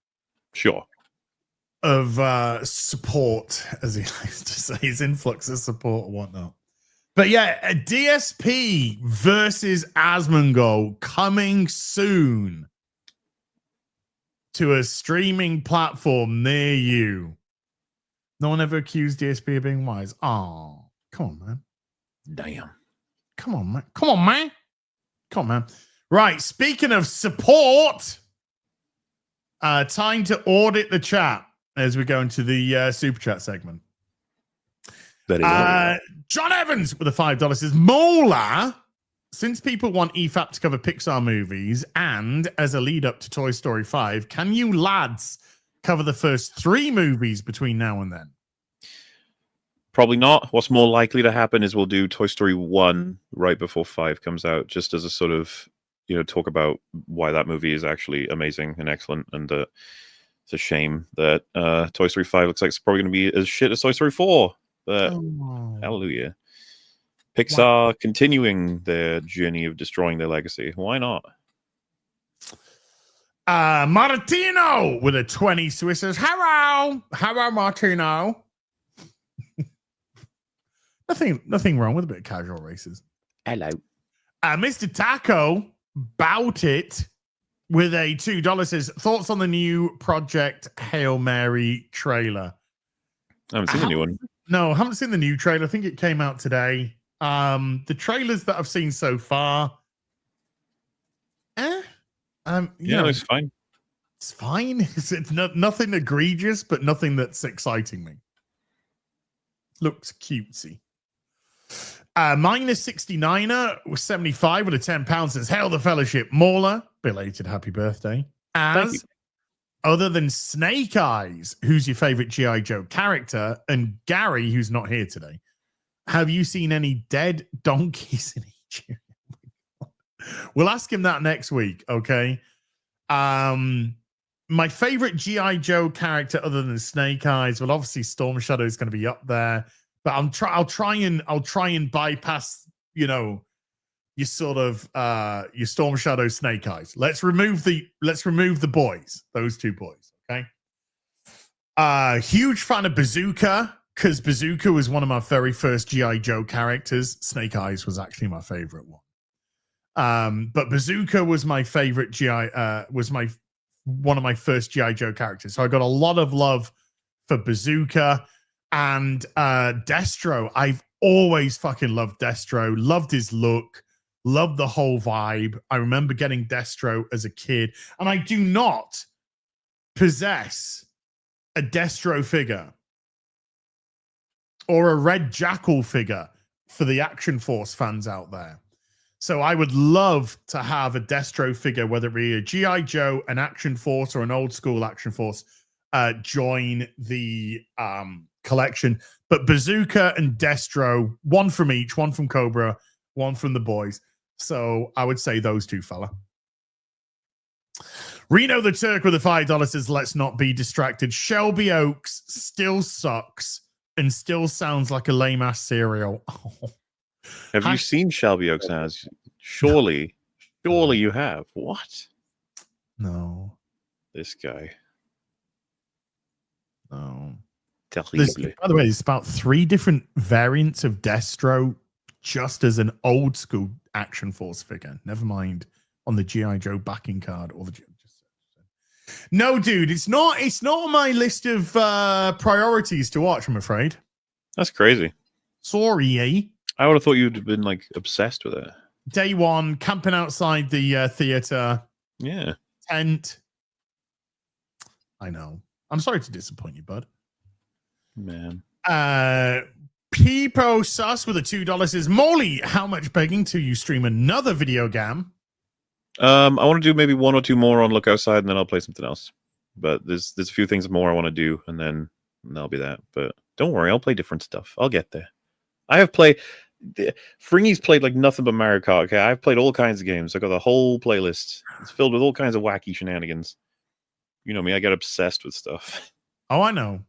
support, as he likes to say, his influx of support and whatnot. But yeah, a DSP versus Asmongold coming soon to a streaming platform near you. No one ever accused DSP of being wise. Oh, come on, man. Damn. Come on, man. Come on, man. Come on, man. Right, speaking of support, time to audit the chat as we go into the super chat segment. John Evans with a $5 says, Mola, since people want EFAP to cover Pixar movies and as a lead up to Toy Story 5, can you lads cover the first 3 movies between now and then? Probably not. What's more likely to happen is we'll do Toy Story 1 right before 5 comes out, just as a sort of, talk about why that movie is actually amazing and excellent, and It's a shame that Toy Story 5 looks like it's probably going to be as shit as Toy Story 4. But hallelujah. Pixar continuing their journey of destroying their legacy. Why not? Martino with a 20 Swisses. Hello, Martino. Nothing wrong with a bit of casual races. Hello. Mr. Taco Bout It with a $2 says, thoughts on the new Project Hail Mary trailer? I haven't seen the new one. No, I haven't seen the new trailer. I think it came out today. The trailers that I've seen so far, It's fine. It's fine. It's nothing egregious, but nothing that's exciting me. Looks cutesy. Minus 69er was 75 with a £10 says, Hail the Fellowship. Mauler, belated happy birthday. As other than Snake Eyes, who's your favorite G.I. Joe character, and Gary, who's not here today, have you seen any dead donkeys in Egypt? We'll ask him that next week, okay? My favorite G.I. Joe character other than Snake Eyes, well, obviously Storm Shadow is going to be up there, but I'll try and bypass, your sort of your Storm Shadow, Snake Eyes. Let's remove the boys, those two boys, okay? Huge fan of Bazooka, because Bazooka was one of my very first G.I. Joe characters. Snake Eyes was actually my favorite one. But Bazooka was my favorite one of my first G.I. Joe characters. So I got a lot of love for Bazooka and Destro. I've always fucking loved Destro, loved his look, loved the whole vibe. I remember getting Destro as a kid, and I do not possess a Destro figure or a Red Jackal figure for the Action Force fans out there. So I would love to have a Destro figure, whether it be a G.I. Joe, an Action Force, or an old school Action Force, join the collection. But Bazooka and Destro, one from each, one from Cobra, one from the boys. So I would say those two, fella. Reno the Turk with a $5 says, let's not be distracted. Shelby Oaks still sucks and still sounds like a lame-ass cereal. Have you seen Shelby Oaks as? Surely you have. What? No. This guy. No. Terrible. By the way, there's about 3 different variants of Destro just as an old school Action Force figure. Never mind on the G.I. Joe backing card or the. No, dude, it's not on my list of priorities to watch, I'm afraid. That's crazy. Sorry, eh? I would have thought you'd have been like obsessed with it. Day one, camping outside the theater. Yeah. Tent. I know. I'm sorry to disappoint you, bud. Man. Peepo Sus with a $2 says, Molly, how much begging till you stream another video game? I want to do maybe 1 or 2 more on Look Outside, and then I'll play something else. But there's a few things more I want to do, and then that'll be that. But don't worry, I'll play different stuff. I'll get there. I have played. Fringy's played like nothing but Mario Kart. Okay, I've played all kinds of games. I got a whole playlist. It's filled with all kinds of wacky shenanigans. You know me, I get obsessed with stuff. Oh, I know.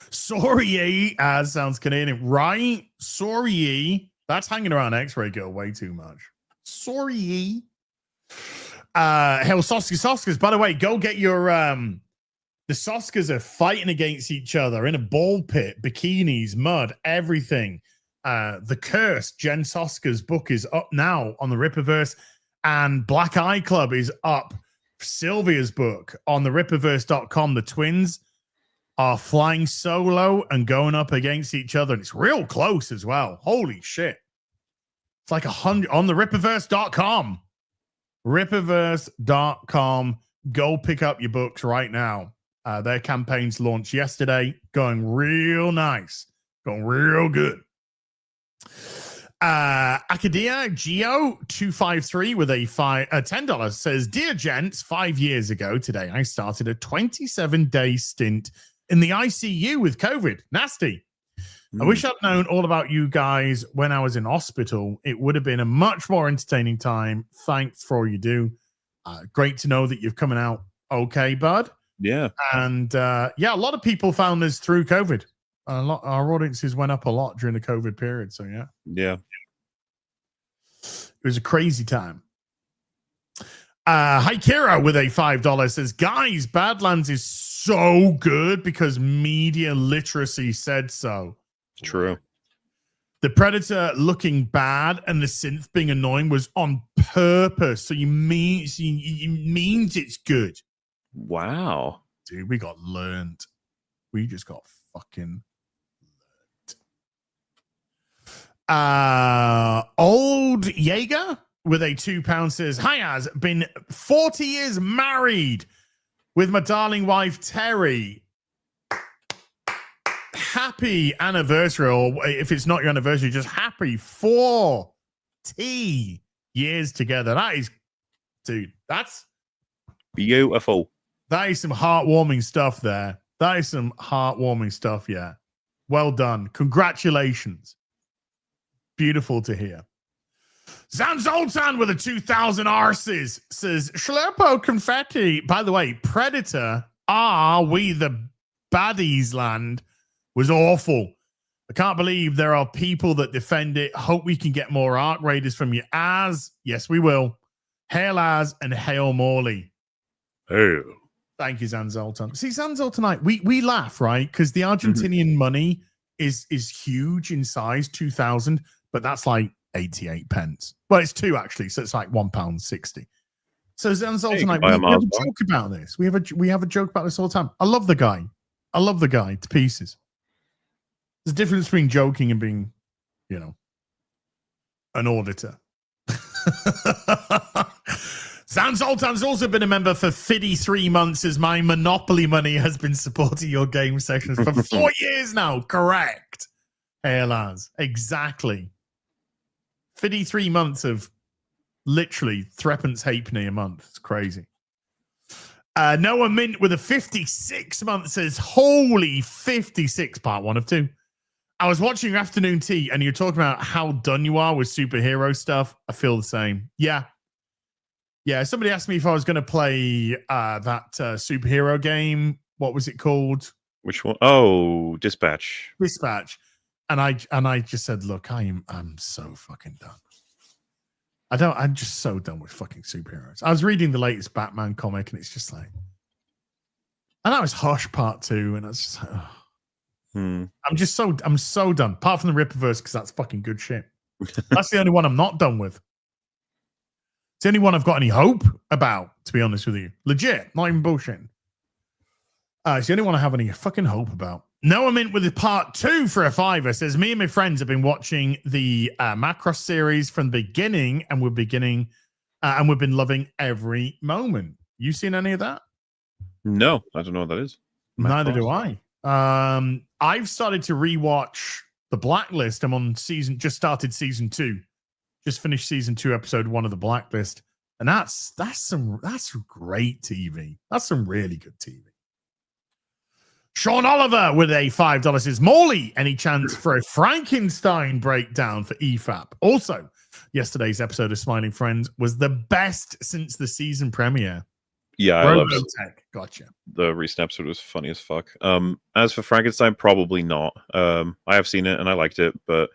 Sorry, as sounds Canadian, right? Sorry, that's hanging around X-Ray Girl way too much. Sorry. Hell, Soskas. By the way, go get your the Soskas are fighting against each other in a ball pit, bikinis, mud, everything. The Curse, Jen Soska's book is up now on the Rippaverse, and Black Eye Club is up. Sylvia's book on the Rippaverse.com. The twins are flying solo and going up against each other, and it's real close as well. Holy shit. It's like 100 on the Rippaverse.com. Rippaverse.com. Go pick up your books right now. Their campaigns launched yesterday. Going real nice. Going real good. Acadia Geo 253 with a $10 says, Dear gents, 5 years ago today, I started a 27-day stint in the ICU with COVID. Nasty. I wish I'd known all about you guys when I was in hospital. It would have been a much more entertaining time. Thanks for all you do. Great to know that you're coming out okay, bud. Yeah. And a lot of people found us through COVID. Our audiences went up a lot during the COVID period. So Yeah. It was a crazy time. Hi Kira with a $5 says, guys, Badlands is so good because media literacy said so. True. The Predator looking bad and the synth being annoying was on purpose. So you means it's good. Wow. Dude, we got learned. We just got fucking learned. Old Jaeger with a £2 says, hi, Az, been 40 years married with my darling wife, Terry. Happy anniversary, or if it's not your anniversary, just happy 40 years together. That is, dude, that's beautiful. That is some heartwarming stuff there. That is some heartwarming stuff, yeah. Well done. Congratulations. Beautiful to hear. Zan Zoltan with a 2,000 arses says, Schlerpo confetti. By the way, Predator, we the baddies land was awful. I can't believe there are people that defend it. Hope we can get more Arc Raiders from you. Az, yes, we will. Hail Az and hail Morley. Hail. Thank you, Zan Zoltan. See, Zan Zoltanite, we laugh, right? Because the Argentinian money is huge in size, 2,000, but that's like 88 pence. Well, it's 2 actually, so it's like £1.60. So Zan Zoltanite, we have a joke about this. We have a joke about this all the time. I love the guy. I love the guy to pieces. There's a difference between joking and being, an auditor. Zan Zoltan's also been a member for 53 months as my Monopoly money has been supporting your game sessions for 4 years now. Correct. Hey, Laz. Exactly. 53 months of literally threepence halfpenny a month. It's crazy. Noah Mint with a 56 month says, holy 56, part 1 of 2. I was watching your afternoon tea and you're talking about how done you are with superhero stuff. I feel the same. Yeah. Somebody asked me if I was going to play that superhero game. What was it called? Which one? Oh, Dispatch. And I just said, look, I'm so fucking done. I'm just so done with fucking superheroes. I was reading the latest Batman comic and it's just like, and that was Hush Part 2, and I was just like, oh. I'm so done. Apart from the Rippaverse, because that's fucking good shit. That's the only one I'm not done with. It's the only one I've got any hope about, to be honest with you. Legit, not even bullshit. It's the only one I have any fucking hope about. Noah Mint with the part 2 for a $5 says, me and my friends have been watching the Macross series from the beginning, and we've been loving every moment. You seen any of that? No, I don't know what that is. Neither do I. I've started to rewatch The Blacklist. I'm just started season 2. Just finished season 2, episode 1 of The Blacklist. And that's great TV. That's some really good TV. Sean Oliver with a $5 says, Morley, any chance for a Frankenstein breakdown for EFAP? Also, yesterday's episode of Smiling Friends was the best since the season premiere. Yeah, I love Robotech. Gotcha. The recent episode was funny as fuck. As for Frankenstein, probably not. I have seen it and I liked it, but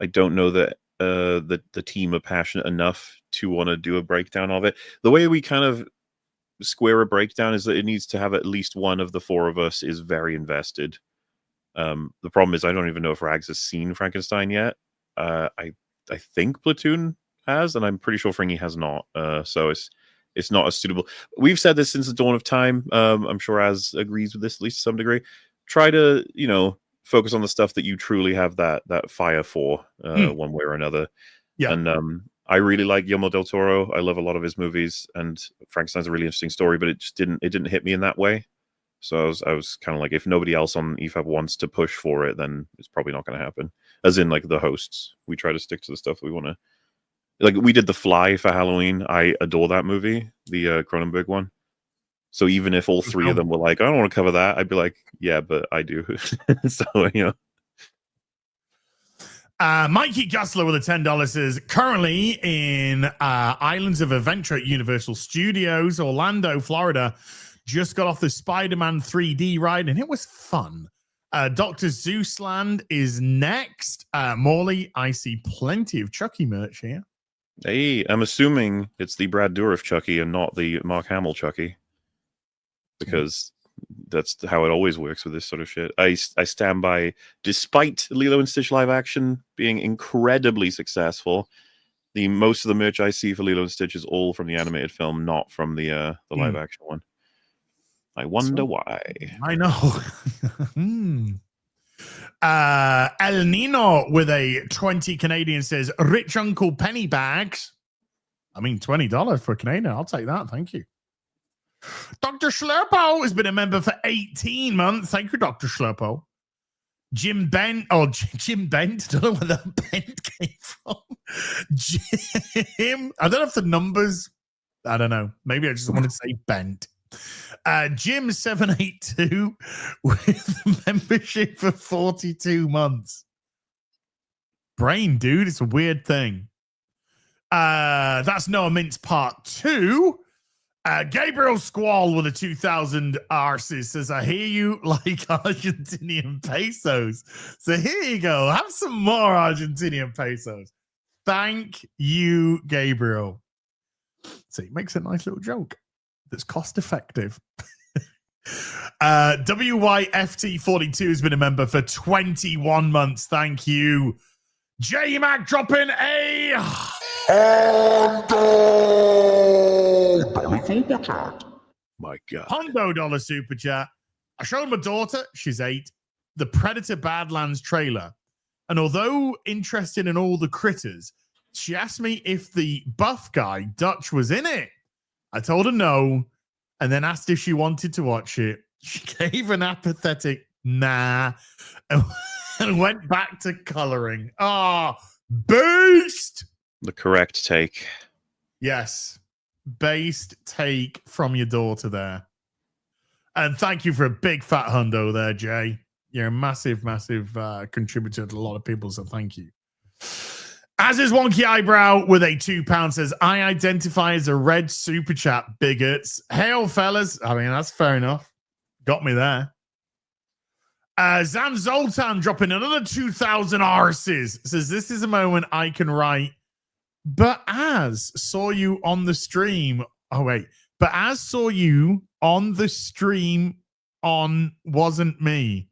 I don't know that the team are passionate enough to want to do a breakdown of it. The way we kind of square a breakdown is that it needs to have at least one of the 4 of us is very invested. The problem is I don't even know if Rags has seen Frankenstein yet. I think Platoon has, and I'm pretty sure Fringy has not. So it's not as suitable. We've said this since the dawn of time. I'm sure Az agrees with this at least to some degree. Try to, focus on the stuff that you truly have that fire for, one way or another. Yeah. And I really like Guillermo del Toro. I love a lot of his movies, and Frankenstein's a really interesting story, but it just didn't hit me in that way. So I was kind of like, if nobody else on EFAB wants to push for it, then it's probably not going to happen. As in, like, the hosts, we try to stick to the stuff that we want to. Like, we did The Fly for Halloween. I adore that movie, the Cronenberg one. So even if all 3 of them were like, I don't want to cover that, I'd be like, yeah, but I do. So, Mikey Gusler with a $10 is currently in Islands of Adventure at Universal Studios, Orlando, Florida, Just got off the Spider-Man 3D ride, and it was fun. Dr. Zeusland is next. Morley, I see plenty of Chucky merch here. Hey, I'm assuming it's the Brad Dourif Chucky and not the Mark Hamill Chucky, because that's how it always works with this sort of shit. I stand by, despite Lilo and Stitch live action being incredibly successful, most of the merch I see for Lilo and Stitch is all from the animated film, not from the live action one. I wonder why. I know. El Nino with a 20 Canadian says, Rich Uncle Penny bags. I mean, $20 for a Canadian. I'll take that. Thank you. Dr. Schlurpo has been a member for 18 months. Thank you, Dr. Schlurpo. Jim Bent. Oh, Jim Bent. I don't know where that Bent came from. Jim. I don't know if the numbers. I don't know. Maybe I just wanted to say Bent. Jim782 with membership for 42 months. Brain, dude. It's a weird thing. That's Noah Mintz part 2. Gabriel Squall with a 2,000 R's says, I hear you like Argentinian pesos. So here you go. Have some more Argentinian pesos. Thank you, Gabriel. So he makes a nice little joke that's cost effective. WYFT42 has been a member for 21 months. Thank you. J Mac dropping a Super chat. My God. $100 super chat. I showed my daughter, she's 8, the Predator Badlands trailer. And although interested in all the critters, she asked me if the buff guy, Dutch, was in it. I told her no, and then asked if she wanted to watch it. She gave an apathetic nah and went back to coloring. Ah, beast! The correct take. Yes. Based take from your daughter there. And thank you for a big fat hundo there, Jay. You're a massive, massive contributor to a lot of people, so thank you. As is Wonky Eyebrow with a £2 says, I identify as a red super chat, bigots. Hail, fellas. I mean, that's fair enough. Got me there. Zan Zoltan dropping another 2,000 R's. Says, this is a moment I can write. But as saw you on the stream. Oh, wait. But as saw you on the stream on wasn't me.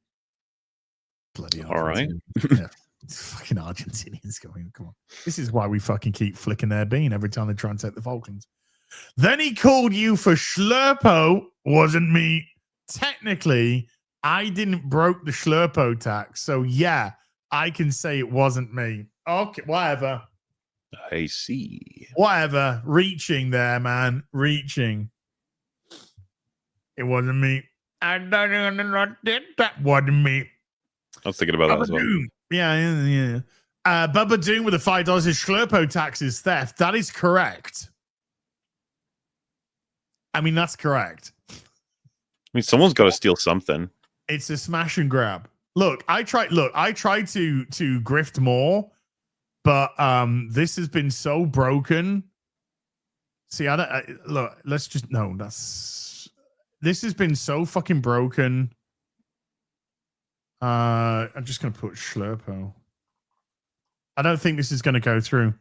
Bloody all right. Yeah. Fucking Argentinians going, come on. This is why we fucking keep flicking their bean every time they try and take the Falklands. Then he called you for Schlurpo. Wasn't me. Technically, I didn't broke the Schlurpo tax. So, yeah, I can say it wasn't me. Okay, whatever. I see. Whatever. Reaching there, man. Reaching. It wasn't me. I don't know. That wasn't me. I was thinking about that as well. Yeah. Bubba Doom with the $5 is Schlurpo tax is theft. That is correct. I mean, that's correct. I mean, someone's got to steal something. It's a smash and grab. Look, I tried to grift more, but this has been so broken. See, this has been so fucking broken. I'm just going to put Schlurpo. I don't think this is going to go through.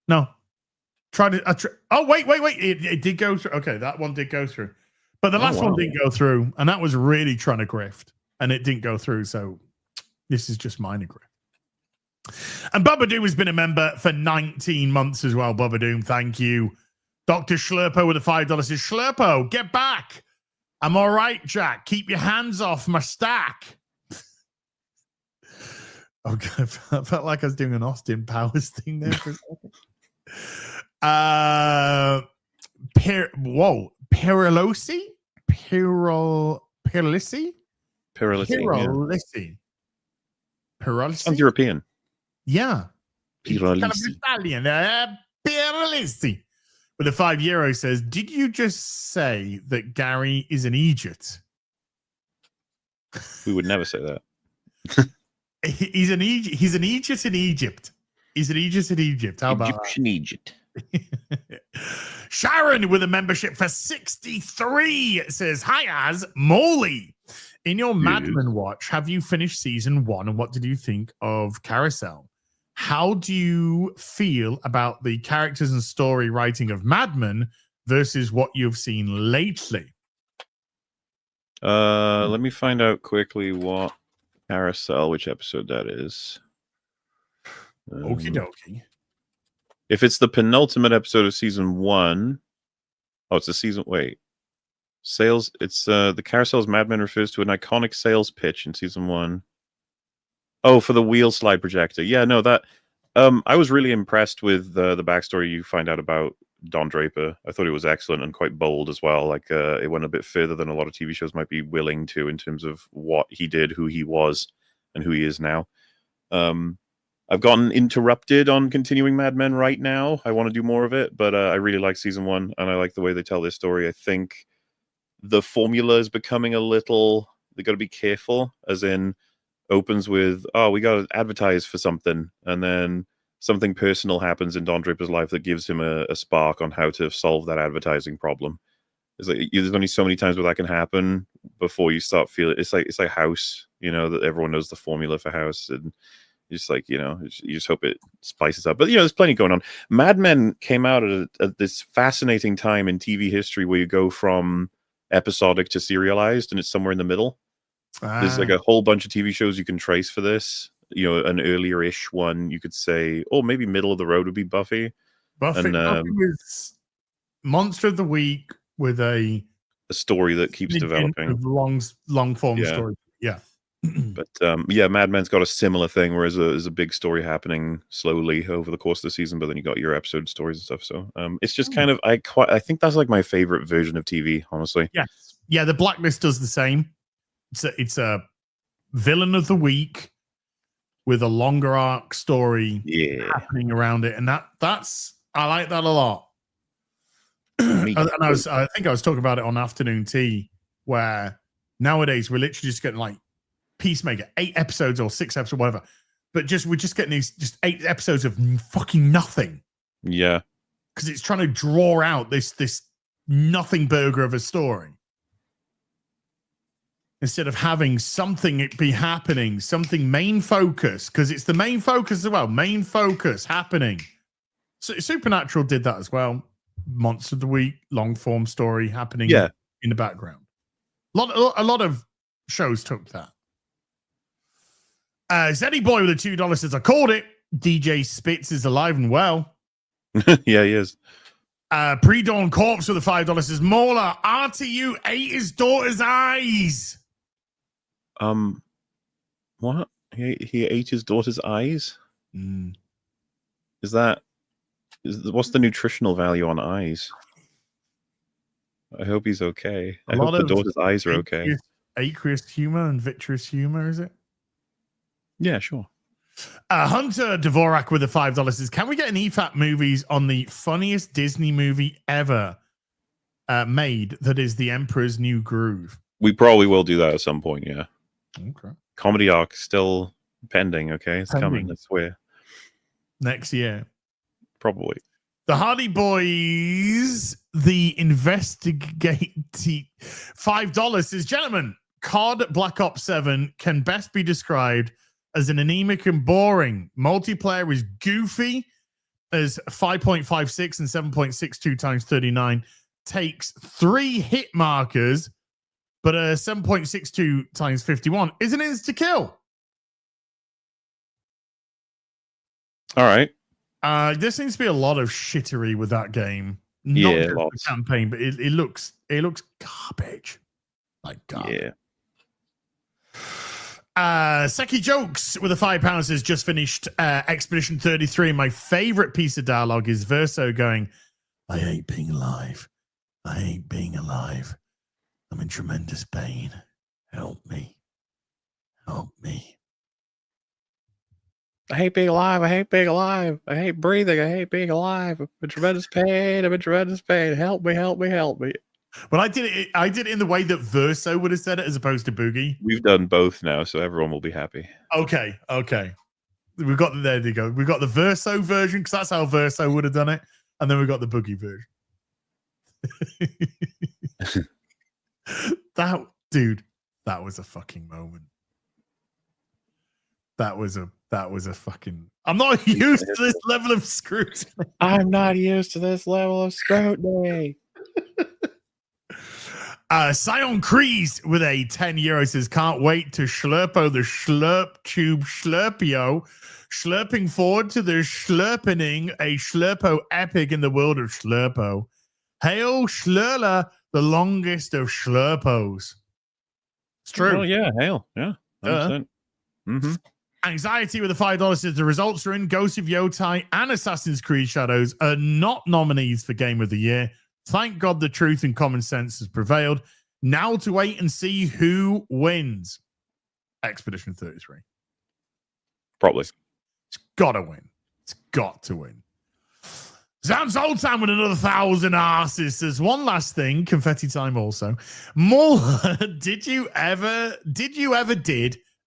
No. Oh, wait. It did go through. Okay, that one did go through. But the last one didn't go through. And that was really trying to grift. And it didn't go through. So this is just minor grift. And Bubba Doom has been a member for 19 months as well. Bubba Doom, thank you. Dr. Schlurpo with the $5 says, Schlurpo, get back. I'm all right, Jack. Keep your hands off my stack. Okay, I felt like I was doing an Austin Powers thing there for a second. Perilosi? Sounds European. Yeah. Pirolisi. Kind of Italian. Pirolisi. With a €5 says, did you just say that Gary is an Egypt? We would never say that. He's an Egypt in Egypt. He's an Egypt in Egypt. How about Egyptian that? Egypt. Sharon with a membership for 63 says, "Hi, Az Morley. In your Mad Men watch, have you finished season 1 and what did you think of Carousel? How do you feel about the characters and story writing of Mad Men versus what you've seen lately?" Let me find out quickly what Carousel, which episode that is. Okie dokie. If it's the penultimate episode of season 1, it's a season. Wait, sales. It's the Carousel's Mad Men refers to an iconic sales pitch in season 1. Oh, for the wheel slide projector. Yeah, no, that. I was really impressed with the backstory you find out about Don Draper. I thought it was excellent and quite bold as well. Like it went a bit further than a lot of TV shows might be willing to in terms of what he did, who he was, and who he is now. I've gotten interrupted on continuing Mad Men right now. I want to do more of it, but I really like season 1 and I like the way they tell this story. I think the formula is becoming a little. They got to be careful, as in opens with, "Oh, we got to advertise for something," and then something personal happens in Don Draper's life that gives him a spark on how to solve that advertising problem. It's like there's only so many times where that can happen before you start feeling. It's like House, that everyone knows the formula for House, and just like you just hope it spices up. But there's plenty going on. Mad Men came out at this fascinating time in TV history where you go from episodic to serialized, and it's somewhere in the middle. There's like a whole bunch of TV shows you can trace for this. An earlier-ish one you could say, maybe middle of the road would be Buffy. Buffy was Monster of the Week with a story that keeps developing. Long form story. Yeah. But Mad Men's got a similar thing where there's a big story happening slowly over the course of the season, but then you got your episode stories and stuff. So it's just kind of I think that's like my favorite version of TV, honestly. Yes. Yeah, the Blacklist does the same. It's a villain of the week with a longer arc story happening around it, and that's I like that a lot. And I think I was talking about it on Afternoon Tea, where nowadays we're literally just getting like Peacemaker, 8 episodes or 6 episodes, whatever. But we're just getting these just 8 episodes of fucking nothing. Yeah, because it's trying to draw out this nothing burger of a story. Instead of having something be happening, something main focus, because it's the main focus as well. Main focus happening. So Supernatural did that as well. Monster of the Week, long form story happening in the background. A lot of shows took that. Zeddy Boy with the $2 says, "I called it. DJ Spitz is alive and well." Yeah, he is. Pre-Dawn Corpse with the $5 says, "Mauler, RTU ate his daughter's eyes." What? He ate his daughter's eyes? What's the nutritional value on eyes? I hope he's okay. I hope the daughter's eyes are okay. Aqueous humor and vitreous humor, is it? Yeah, sure. Hunter Dvorak with the $5 says, "Can we get an EFAP movies on the funniest Disney movie ever made that is The Emperor's New Groove?" We probably will do that at some point, yeah. Okay. Comedy arc still pending, okay? It's coming, I swear. Next year. Probably. The Hardy Boys, the investigate $5 says, "Gentlemen, CoD Black Ops 7 can best be described as an anemic and boring. Multiplayer is goofy as 5.56 and 7.62 times 39 takes 3 hit markers, but a 7.62 times 51 is an insta-kill." All right. There seems to be a lot of shittery with that game. Not just the campaign, but it looks garbage. Like garbage. Yeah. Seki Jokes with the £5 has just finished Expedition 33. My favorite piece of dialogue is Verso going, "I hate being alive. I hate being alive. I'm in tremendous pain. Help me. Help me. I hate being alive. I hate being alive. I hate breathing. I hate being alive. I'm in tremendous pain. I'm in tremendous pain. Help me, help me, help me." But I did it in the way that Verso would have said it as opposed to Boogie. We've done both now, so everyone will be happy. Okay. We've got there you go. We've got the Verso version because that's how Verso would have done it. And then we got the boogie version. That was a fucking moment. That was a fucking. I'm not used to this level of scrutiny. I'm not used to this level of scrutiny. Sion Kreese with a €10 says, can't wait to Schlurpo the Schlurp Tube Schlurpio. Schlurping forward to the Schlurpening, a Schlurpo epic in the world of Schlurpo. Hail Schlurler, the longest of Schlurpos. It's true. Oh, yeah, hail. Yeah. 100%. Mm-hmm. Anxiety with the $5 says the results are in. Ghost of Yotai and Assassin's Creed Shadows are not nominees for Game of the Year. Thank God the truth and common sense has prevailed. Now to wait and see who wins. Expedition 33. Probably. It's got to win. It's got to win. Zan Zoltan with another 1,000 asses says one last thing. Confetti time also. More. Did you ever did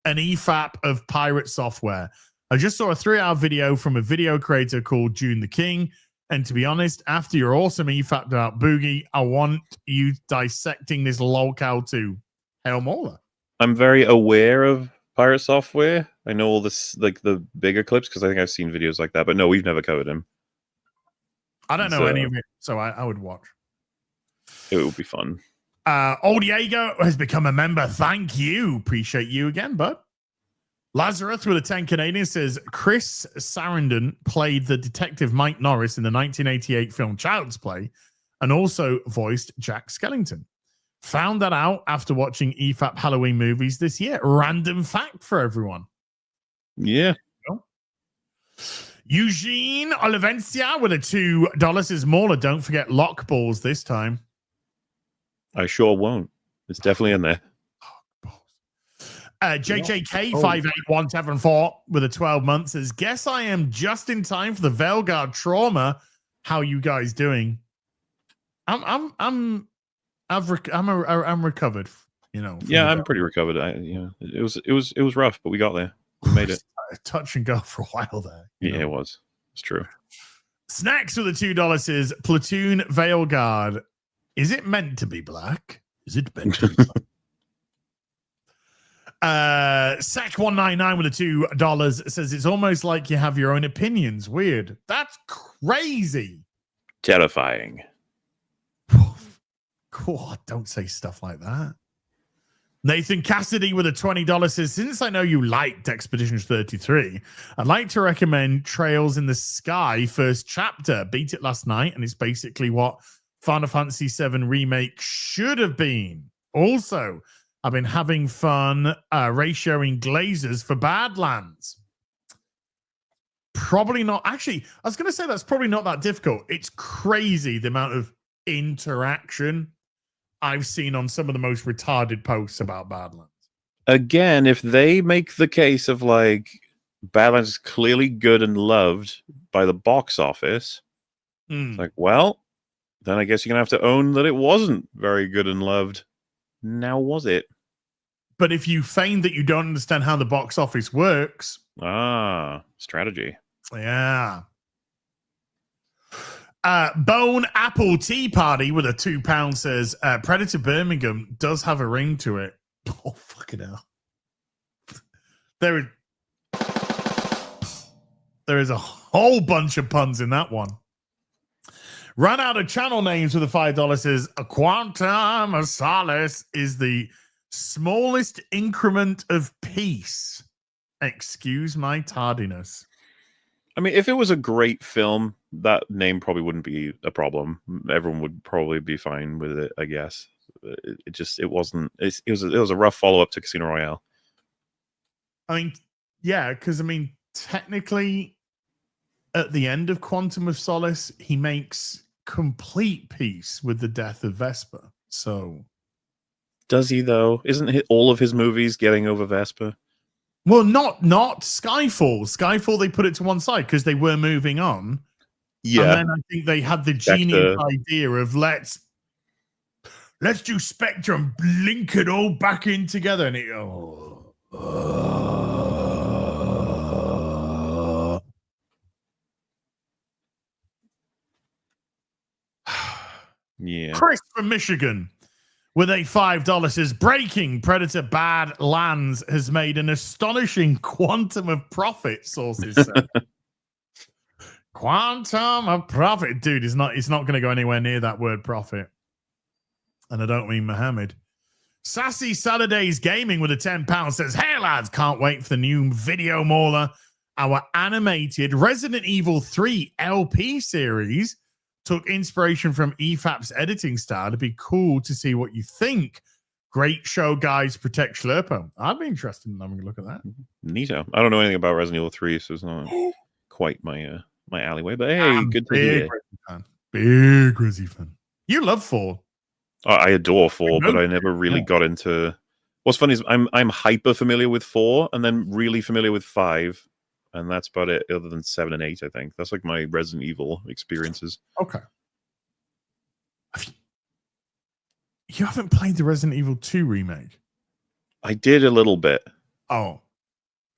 an EFAP of pirate software? I just saw a 3-hour video from a video creator called June the King. And to be honest, after your awesome EFAP about Boogie, I want you dissecting this lolcow too. Hail Mola. I'm very aware of pirate software. I know all this, like the bigger clips, because I think I've seen videos like that. But no, we've never covered him. I don't know any of it, so I would watch. It would be fun. Old Diego has become a member. Thank you. Appreciate you again, bud. Lazarus with a 10 Canadian says Chris Sarandon played the detective Mike Norris in the 1988 film Child's Play and also voiced Jack Skellington. Found that out after watching EFAP Halloween movies this year. Random fact for everyone. Yeah. Eugene Olivencia with a $2 says Mauler, don't forget lock balls this time. I sure won't. It's definitely in there. JJK 58174 with a 12 months says, guess I am just in time for the Veilguard trauma. How you guys doing? I'm recovered, you know. Yeah, I'm pretty recovered. It was rough, but we got there. We made it. Touch and go for a while there. Yeah, it was. It's true. Snacks with a $2 says Platoon Veilguard. Is it meant to be black? Is it meant to be black? Sack199 with a $2 says it's almost like you have your own opinions. Weird. That's crazy. Terrifying. God, don't say stuff like that. Nathan Cassidy with a $20 says, since I know you liked Expedition 33, I'd like to recommend Trails in the Sky first chapter. Beat it last night, and it's basically what Final Fantasy VII Remake should have been. Also, I've been having fun ratioing glazers for Badlands. Probably not. Actually, I was going to say that's probably not that difficult. It's crazy the amount of interaction I've seen on some of the most retarded posts about Badlands. Again, if they make the case of like Badlands is clearly good and loved by the box office, it's like, well, then I guess you're going to have to own that it wasn't very good and loved. Now, was it? But if you feign that you don't understand how the box office works... strategy. Yeah. Bone Apple Tea Party with a £2 says, Predator Birmingham does have a ring to it. Oh, fucking hell. There is a whole bunch of puns in that one. Run out of channel names with a $5 says, a quantum of solace is the smallest increment of peace. Excuse my tardiness. I mean, if it was a great film, that name probably wouldn't be a problem. Everyone would probably be fine with it, I guess. It wasn't. It was a rough follow up to Casino Royale. I mean, yeah, because I mean, technically, at the end of Quantum of Solace, he makes complete peace with the death of Vesper. So, does he though? Isn't all of his movies getting over Vesper? Well, not Skyfall. Skyfall, they put it to one side because they were moving on. Yeah. And then I think they had the genius idea of let's do Spectre and link it all back in together. And it from Michigan with a $5 says, breaking Predator Badlands has made an astonishing quantum of profit, sources say. Quantum of profit. Dude, it's not going to go anywhere near that word profit. And I don't mean Mohammed. Sassy Saturdays Gaming with a £10 says, hey lads, can't wait for the new Video Mauler. Our animated Resident Evil 3 LP series took inspiration from EFAP's editing style. It'd be cool to see what you think. Great show, guys. Protect Schlurpo. I'd be interested in having a look at that. Neato. I don't know anything about Resident Evil 3, so it's not quite my my alleyway. But hey, good to hear. Big Grizzy fan. You love 4. I adore 4, but I never really got into. What's funny is I'm hyper familiar with 4, and then really familiar with 5, and that's about it. Other than 7 and 8, I think that's like my Resident Evil experiences. Okay. You haven't played the Resident Evil 2 remake? I did a little bit. Oh,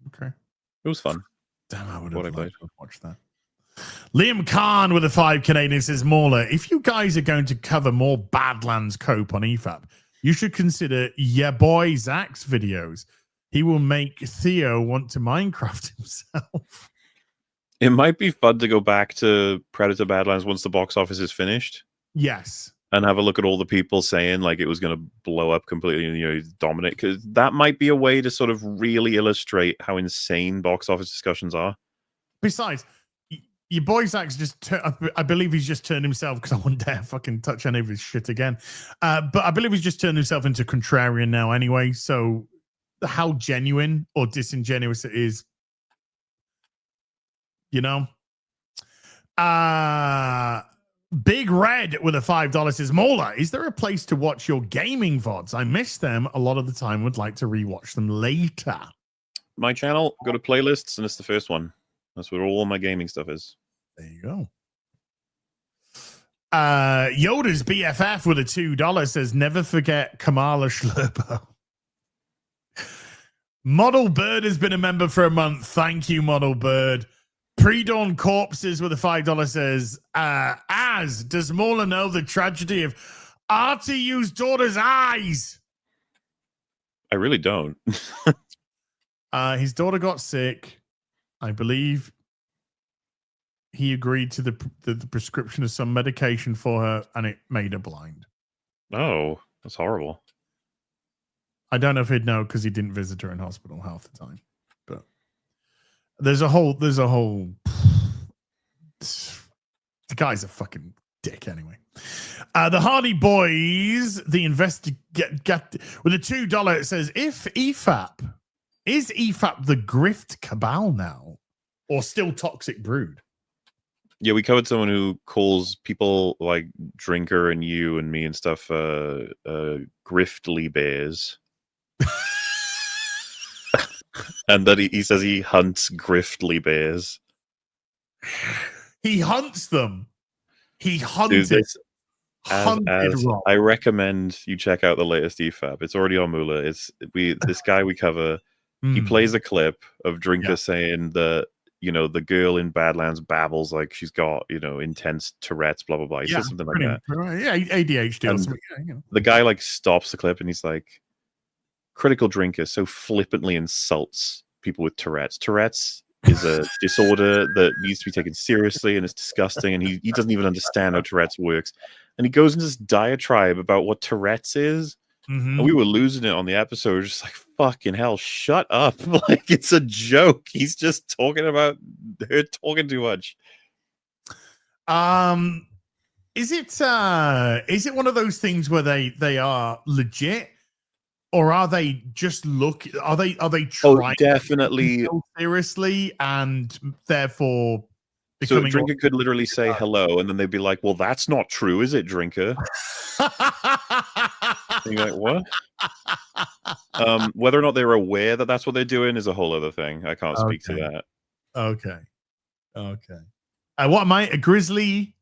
okay. It was fun. Damn, I would have liked to watch that. Liam Khan with a 5 Canadian says, Mauler, if you guys are going to cover more Badlands cope on EFAP, you should consider your boy Zach's videos. He will make Theo want to Minecraft himself. It might be fun to go back to Predator Badlands once the box office is finished. Yes. And have a look at all the people saying like it was going to blow up completely and, you know, dominate. Because that might be a way to sort of really illustrate how insane box office discussions are. Besides, your boy Zach's just, I believe he's just turned himself, because I wouldn't dare fucking touch any of his shit again. But I believe he's just turned himself into contrarian now anyway. So how genuine or disingenuous it is, you know? Big Red with a $5 says, Mauler, is there a place to watch your gaming VODs? I miss them a lot of the time. Would like to rewatch them later. My channel, go to playlists, and it's the first one. That's where all my gaming stuff is. There you go. Yoda's BFF with a $2 says, never forget Kamala Schlurpo. Model Bird has been a member for a month. Thank you, Model Bird. Pre-Dawn Corpses with a $5 says, as does Mauler know the tragedy of RTU's daughter's eyes? I really don't. His daughter got sick. I believe he agreed to the prescription of some medication for her, and it made her blind. Oh, that's horrible. I don't know if he'd know because he didn't visit her in hospital half the time. But there's a whole. The guy's a fucking dick anyway. The Hardy Boys, the investigate with a $2. It says, if EFAP is EFAP the grift cabal now, or still Toxic Brood? Yeah, we covered someone who calls people like Drinker and you and me and stuff griftly bears. And that he says he hunts griftly bears. He hunts them. He hunted. Dude, I recommend you check out the latest EFAP. It's already on Moolah. This guy we cover. He plays a clip of Drinker saying that, you know, the girl in Badlands babbles like she's got, you know, intense Tourette's, blah blah blah. He says something like that. Yeah, ADHD or something. Yeah, you know. The guy like stops the clip and he's like, "Critical Drinker so flippantly insults people with Tourette's. Tourette's is a disorder that needs to be taken seriously, and it's disgusting. And he doesn't even understand how Tourette's works. And he goes into this diatribe about what Tourette's is." And we were losing it on the episode. We're just like, fucking hell, shut up. Like, it's a joke. He's just talking about her talking too much. Is it one of those things where they are legit, or are they just are they trying definitely seriously and therefore so Drinker could literally say hello and then they'd be like, well, that's not true, is it, Drinker? And you're like, what? Whether or not they're aware that that's what they're doing is a whole other thing. I can't speak to that. Okay. What am I? A grizzly?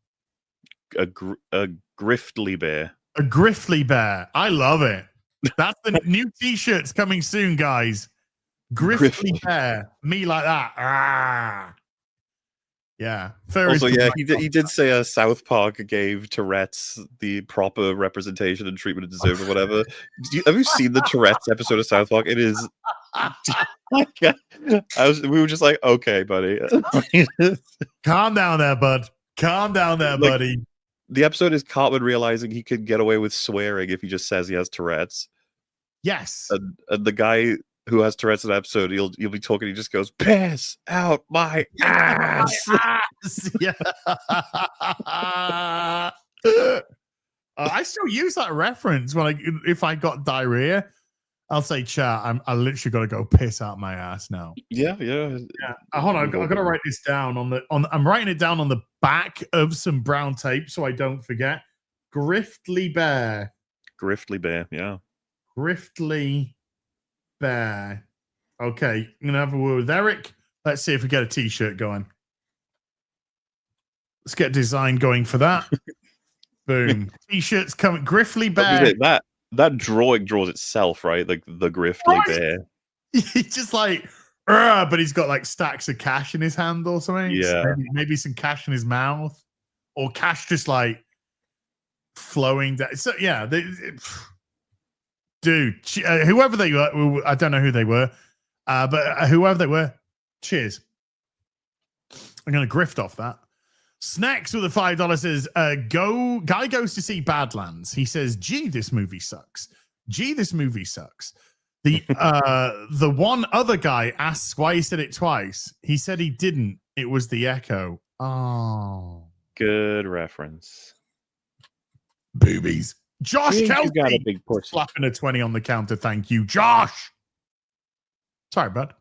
A griftly bear. A griftly bear. I love it. That's the new t-shirts coming soon, guys. Griftly bear. Me like that. Yeah. Fair Also, is the yeah, right he did say South Park gave Tourette's the proper representation and treatment it deserved or whatever. Have you seen the Tourette's episode of South Park? It is. We were just like, okay, buddy. Calm down there, bud. Calm down there, Like, buddy. The episode is Cartman realizing he could get away with swearing if he just says he has Tourette's. Yes. And the guy who has Tourette's in the episode, you'll be talking, he just goes, "Piss out my ass." Yeah. I still use that reference when if I got diarrhea, I'll say, "Chat, I literally got to go piss out my ass now." Yeah. Hold on, I've got to write this down I'm writing it down on the back of some brown tape so I don't forget. Griftly Bear. Griftly Bear, yeah. Griftly Bear. Okay, I'm gonna have a word with Eric. Let's see if we get a t-shirt going. Let's get design going for that. Boom. T-shirts coming. Griftly Bear. That drawing draws itself, right? Like the Griftly Bear. He's just like, but he's got like stacks of cash in his hand or something. Yeah. Maybe some cash in his mouth, or cash just like flowing down. So yeah, dude, whoever they were, I don't know who they were, but whoever they were, cheers. I'm gonna grift off that. Snacks with a $5 says, guy goes to see Badlands. He says, gee, this movie sucks. Gee, this movie sucks. The one other guy asks why he said it twice. He said he didn't. It was the echo. Oh. Good reference. Boobies. Josh Kelsey got a big pussy. Slapping a 20 on the counter. Thank you, Josh. Sorry, bud.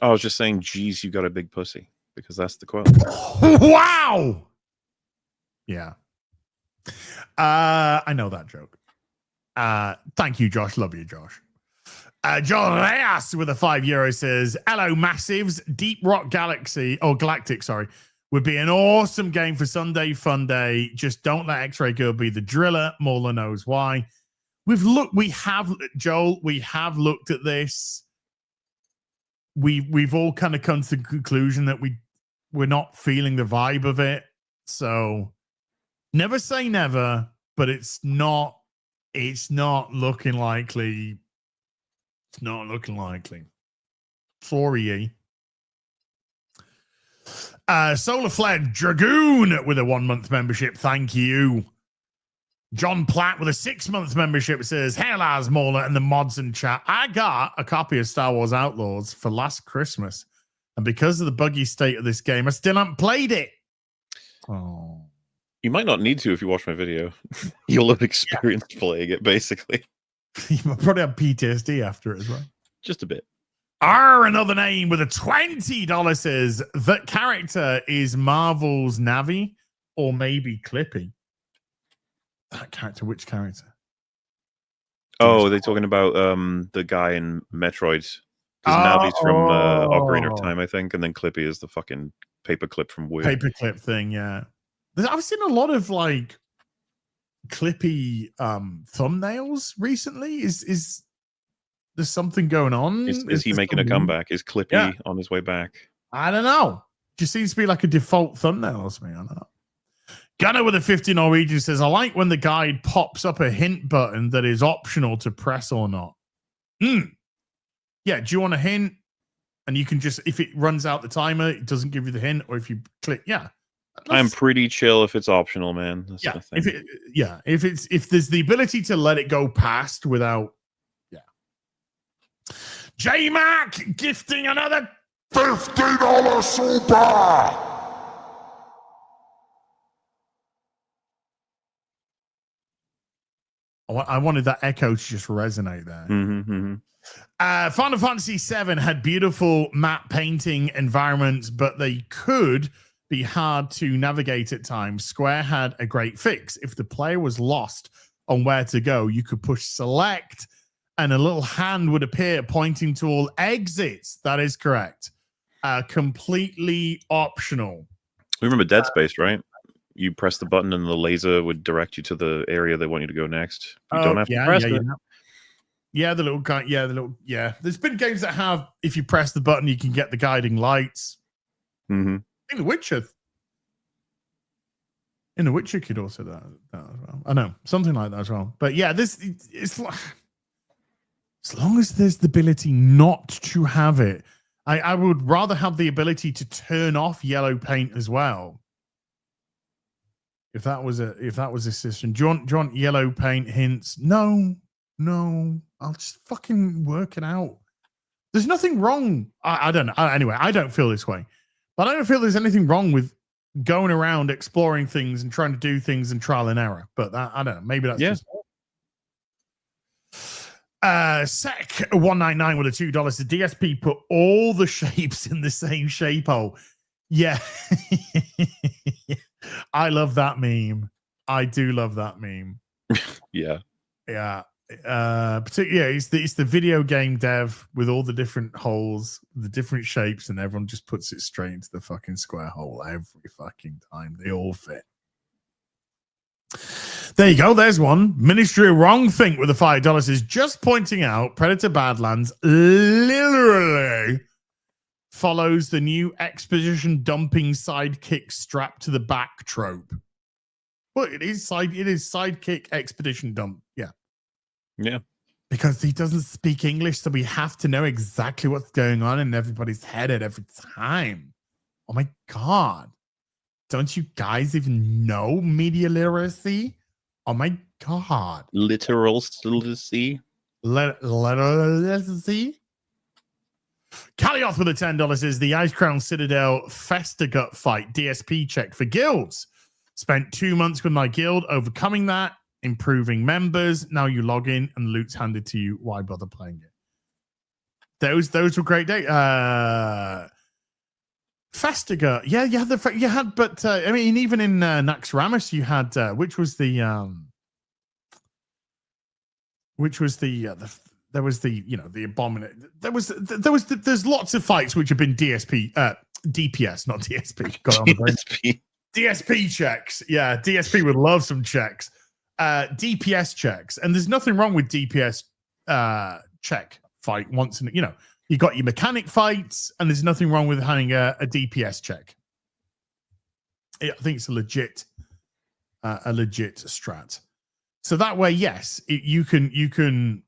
I was just saying, geez, you got a big pussy. Because that's the quote. Wow. Yeah. I know that joke. Thank you, Josh. Love you, Josh. John Reyes with a €5 says, hello, Massives. Deep Rock Galaxy, or Galactic, sorry, would be an awesome game for Sunday Fun Day. Just don't let X-Ray Girl be the driller. Mauler knows why. We have looked at this. We've all kind of come to the conclusion that we're not feeling the vibe of it. So never say never, but it's not looking likely. It's not looking likely. Sorry. Solar Flare Dragoon with a 1-month membership. Thank you. John Platt with a 6-month membership says, hey, Lars Mauler and the mods and chat. I got a copy of Star Wars Outlaws for last Christmas. And because of the buggy state of this game, I still haven't played it. Oh. You might not need to if you watch my video. You'll have experienced playing it, basically. You probably have PTSD after it as well. Just a bit. Another name with a $20 says, that character is Marvel's Navi or maybe Clippy. That character, which character? Oh, they're talking about the guy in Metroid. Because Navi's from Ocarina of Time, I think, and then Clippy is the fucking paperclip from Weird. Paperclip thing, yeah. I've seen a lot of like Clippy thumbnails recently. Is there something going on? Is he making a comeback? Is Clippy on his way back? I don't know. Just seems to be like a default thumbnail or something. I don't know. Gunner with a 50 Norwegian says, I like when the guide pops up a hint button that is optional to press or not. Yeah, do you want a hint? And you can just, if it runs out the timer, it doesn't give you the hint, or if you click, I'm pretty chill if it's optional, man. That's if there's the ability to let it go past without, J Mac gifting another $50 super. I wanted that echo to just resonate there. Final Fantasy VII had beautiful map painting environments, but they could be hard to navigate at times. Square had a great fix. If the player was lost on where to go, you could push select and a little hand would appear pointing to all exits. That is correct. Completely optional. We remember Dead Space, right? You press the button and the laser would direct you to the area they want you to go next. You don't have to press it. Yeah, the little guy. Yeah, There's been games that have, if you press the button, you can get the guiding lights. Mm-hmm. In The Witcher. In The Witcher could also do that as well. I know, something like that as well. But yeah, it's like, as long as there's the ability not to have it, I would rather have the ability to turn off yellow paint as well. If that was a system. Do you want yellow paint hints? No. I'll just fucking work it out. There's nothing wrong. I don't know. Anyway, I don't feel this way. But I don't feel there's anything wrong with going around exploring things and trying to do things and trial and error. But I don't know. Maybe that's just Sec 199 with a $2. The DSP put all the shapes in the same shape hole. Yeah. I love that meme. I do love that meme. Yeah. Particularly, it's the video game dev with all the different holes, the different shapes, and everyone just puts it straight into the fucking square hole every fucking time. They all fit. There you go. There's one. Ministry of Wrong Think with the $5 is just pointing out Predator Badlands literally follows the new exposition dumping sidekick strapped to the back trope. Well, it is sidekick expedition dump. Yeah. Because he doesn't speak English, so we have to know exactly what's going on in everybody's head at every time. Oh my God. Don't you guys even know media literacy? Oh my God. Literal literacy. Literacy? Kalioth with the $10 is the Ice Crown Citadel Festagut fight DSP check for guilds. Spent 2 months with my guild overcoming that, improving members. Now you log in and loot's handed to you. Why bother playing it? Those were great days. Festagut. Yeah, you had, but I mean, even in Naxxramas, you had which was the there was the the abominate. There's lots of fights which have been DSP, DPS, not DSP. Got it on the brain. DSP. DSP checks. Yeah, DSP would love some checks. DPS checks, and there's nothing wrong with DPS check fight once in you got your mechanic fights, and there's nothing wrong with having a DPS check. I think it's a legit strat. So that way, yes, you can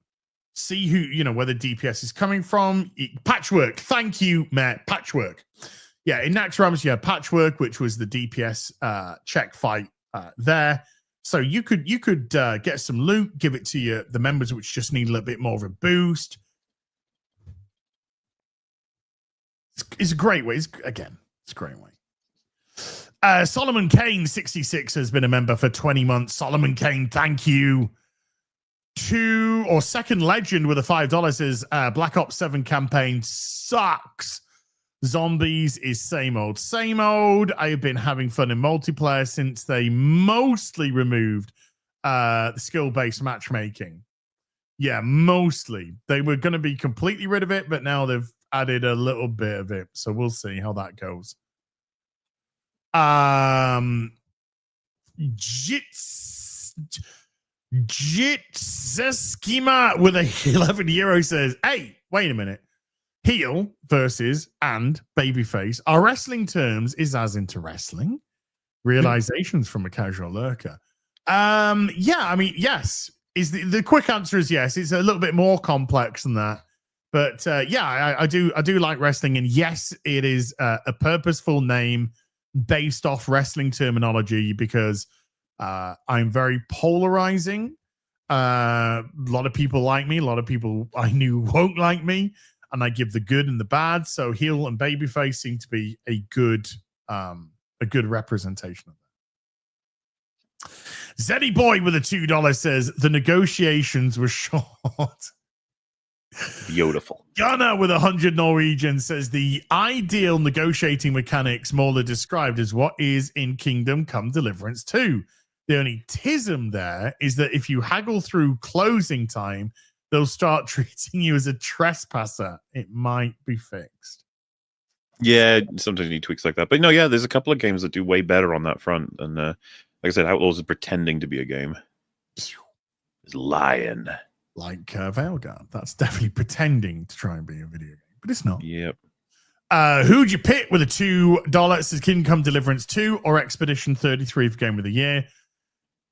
see who where the DPS is coming from. Patchwork, thank you, Matt. Patchwork. Yeah, in Naxxramas, you had Patchwork, which was the DPS check fight there. So you could get some loot, give it to the members which just need a little bit more of a boost. It's a great way. It's a great way. Solomon Kane 66 has been a member for 20 months. Solomon Kane, thank you. Second legend with a $5 is Black Ops 7 campaign sucks. Zombies is same old. I have been having fun in multiplayer since they mostly removed the skill-based matchmaking. Yeah, mostly. They were going to be completely rid of it, but now they've added a little bit of it. So we'll see how that goes. Jitsaskima with a 11 euro says, hey, wait a minute. Heel versus and babyface are wrestling terms is as into wrestling. Realizations from a casual lurker. Yeah, I mean, yes. Is the quick answer is yes. It's a little bit more complex than that. But yeah, I do like wrestling, and yes, it is a purposeful name based off wrestling terminology because I'm very polarizing. A lot of people like me, a lot of people I knew won't like me, and I give the good and the bad. So heel and babyface seem to be a good representation of that. Zeddy Boy with a $2 says the negotiations were short. Beautiful. Gunnar with 100 Norwegian says the ideal negotiating mechanics Mauler described as what is in Kingdom Come Deliverance 2. The only tism there is that if you haggle through closing time, they'll start treating you as a trespasser. It might be fixed. Yeah, sometimes you need tweaks like that. But no, yeah, there's a couple of games that do way better on that front. And like I said, Outlaws is pretending to be a game. It's lying. Like Veilguard. That's definitely pretending to try and be a video game, but it's not. Yep. Who'd you pick with a $2? Says Kingdom Come Deliverance 2 or Expedition 33 for Game of the Year.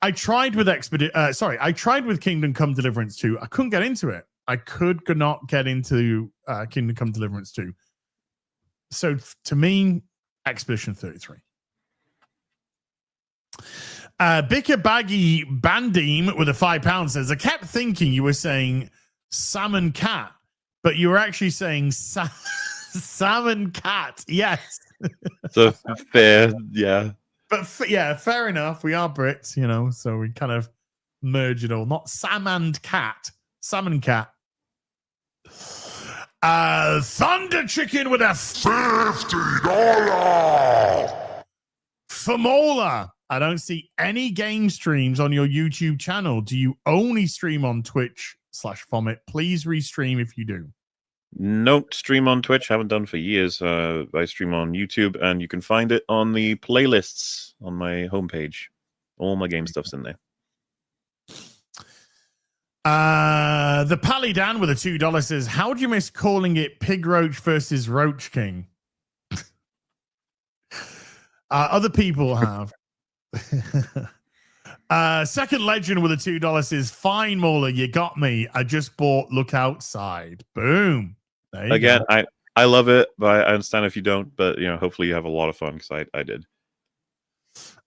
I tried with I tried with Kingdom Come Deliverance 2. I couldn't get into it. I could not get into Kingdom Come Deliverance 2. So to me, Expedition 33. Bicker Baggy Bandeem with a £5 says, I kept thinking you were saying salmon cat, but you were actually saying salmon cat. Yes. So fair, yeah. But fair enough. We are Brits, you know, so we kind of merge it all. Not salmon cat. Salmon cat. Thunder Chicken with a $50 Famola. I don't see any game streams on your YouTube channel. Do you only stream on Twitch/Vomit? Please restream if you do. No stream on Twitch. Haven't done for years. I stream on YouTube, and you can find it on the playlists on my homepage. All my game stuff's in there. The Pally Dan with a $2 says, how do you miss calling it Pig Roach versus Roach King? Other people have. Second Legend with a $2 says, fine, Mauler, you got me. I just bought Look Outside. Boom. Again, I love it, but I understand if you don't. But you know, hopefully you have a lot of fun, because I did.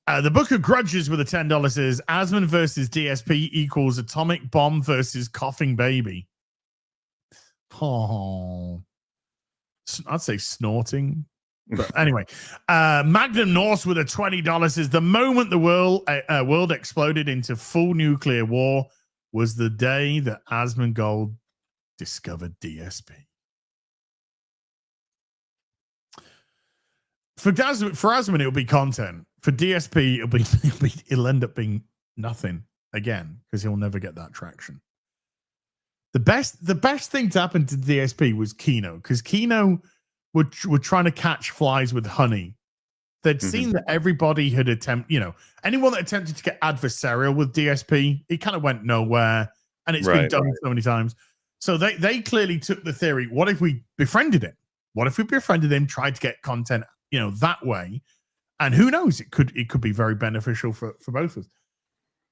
The Book of Grudges with a $10 says, Asmon versus DSP equals Atomic Bomb versus Coughing Baby. Oh, I'd say snorting. But anyway, Magnum Norse with a $20 says, the moment the world exploded into full nuclear war was the day that Asmongold discovered DSP. For Asmon, it'll be content. For DSP, it'll end up being nothing again, because he'll never get that traction. The best thing to happen to DSP was Kino, because Kino were trying to catch flies with honey. They'd seen that everybody had anyone that attempted to get adversarial with DSP, it kind of went nowhere, and it's been done so many times. So they clearly took the theory, what if we befriended him? What if we befriended him, tried to get content, that way? And who knows, it could be very beneficial for both of us.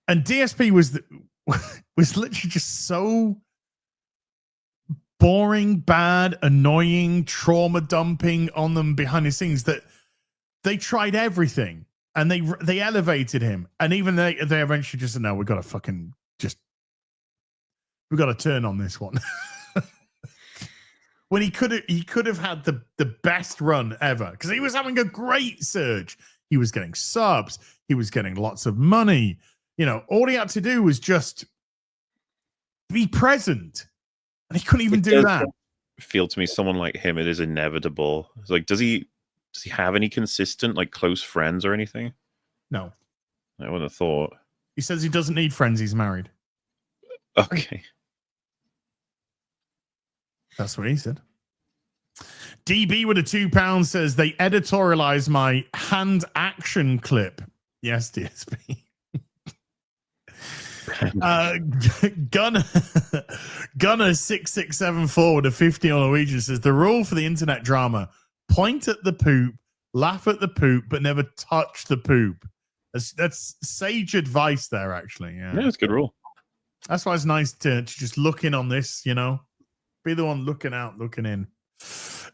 And DSP was literally just so boring, bad, annoying, trauma dumping on them behind the scenes that they tried everything, and they elevated him, and even they eventually just said, no, we've got to turn on this one. When he could have had the best run ever, because he was having a great surge. He was getting subs. He was getting lots of money. All he had to do was just be present. And he couldn't even do that. Feel to me, someone like him, it is inevitable. It's like, does he have any consistent, like, close friends or anything? No. I wouldn't have thought. He says he doesn't need friends. He's married. Okay. That's what he said. DB with a £2 says, they editorialized my hand action clip. Yes, DSP. Gunner 6674 with a 50 on Norwegian says, the rule for the internet drama: point at the poop, laugh at the poop, but never touch the poop. That's sage advice there, actually. Yeah, it's a good rule. That's why it's nice to just look in on this, be the one looking out, looking in.